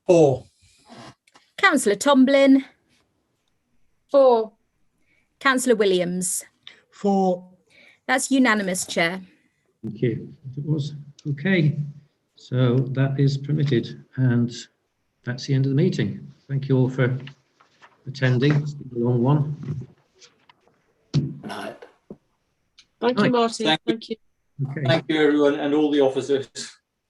For. Councillor Tomblin. For. Councillor Williams. For. That's unanimous, Chair. Thank you. It was okay. So that is permitted, and that's the end of the meeting. Thank you all for attending. It's been a long one. Night. Thank you, Martin. Thank you. Thank you. Okay. Thank you, everyone, and all the officers.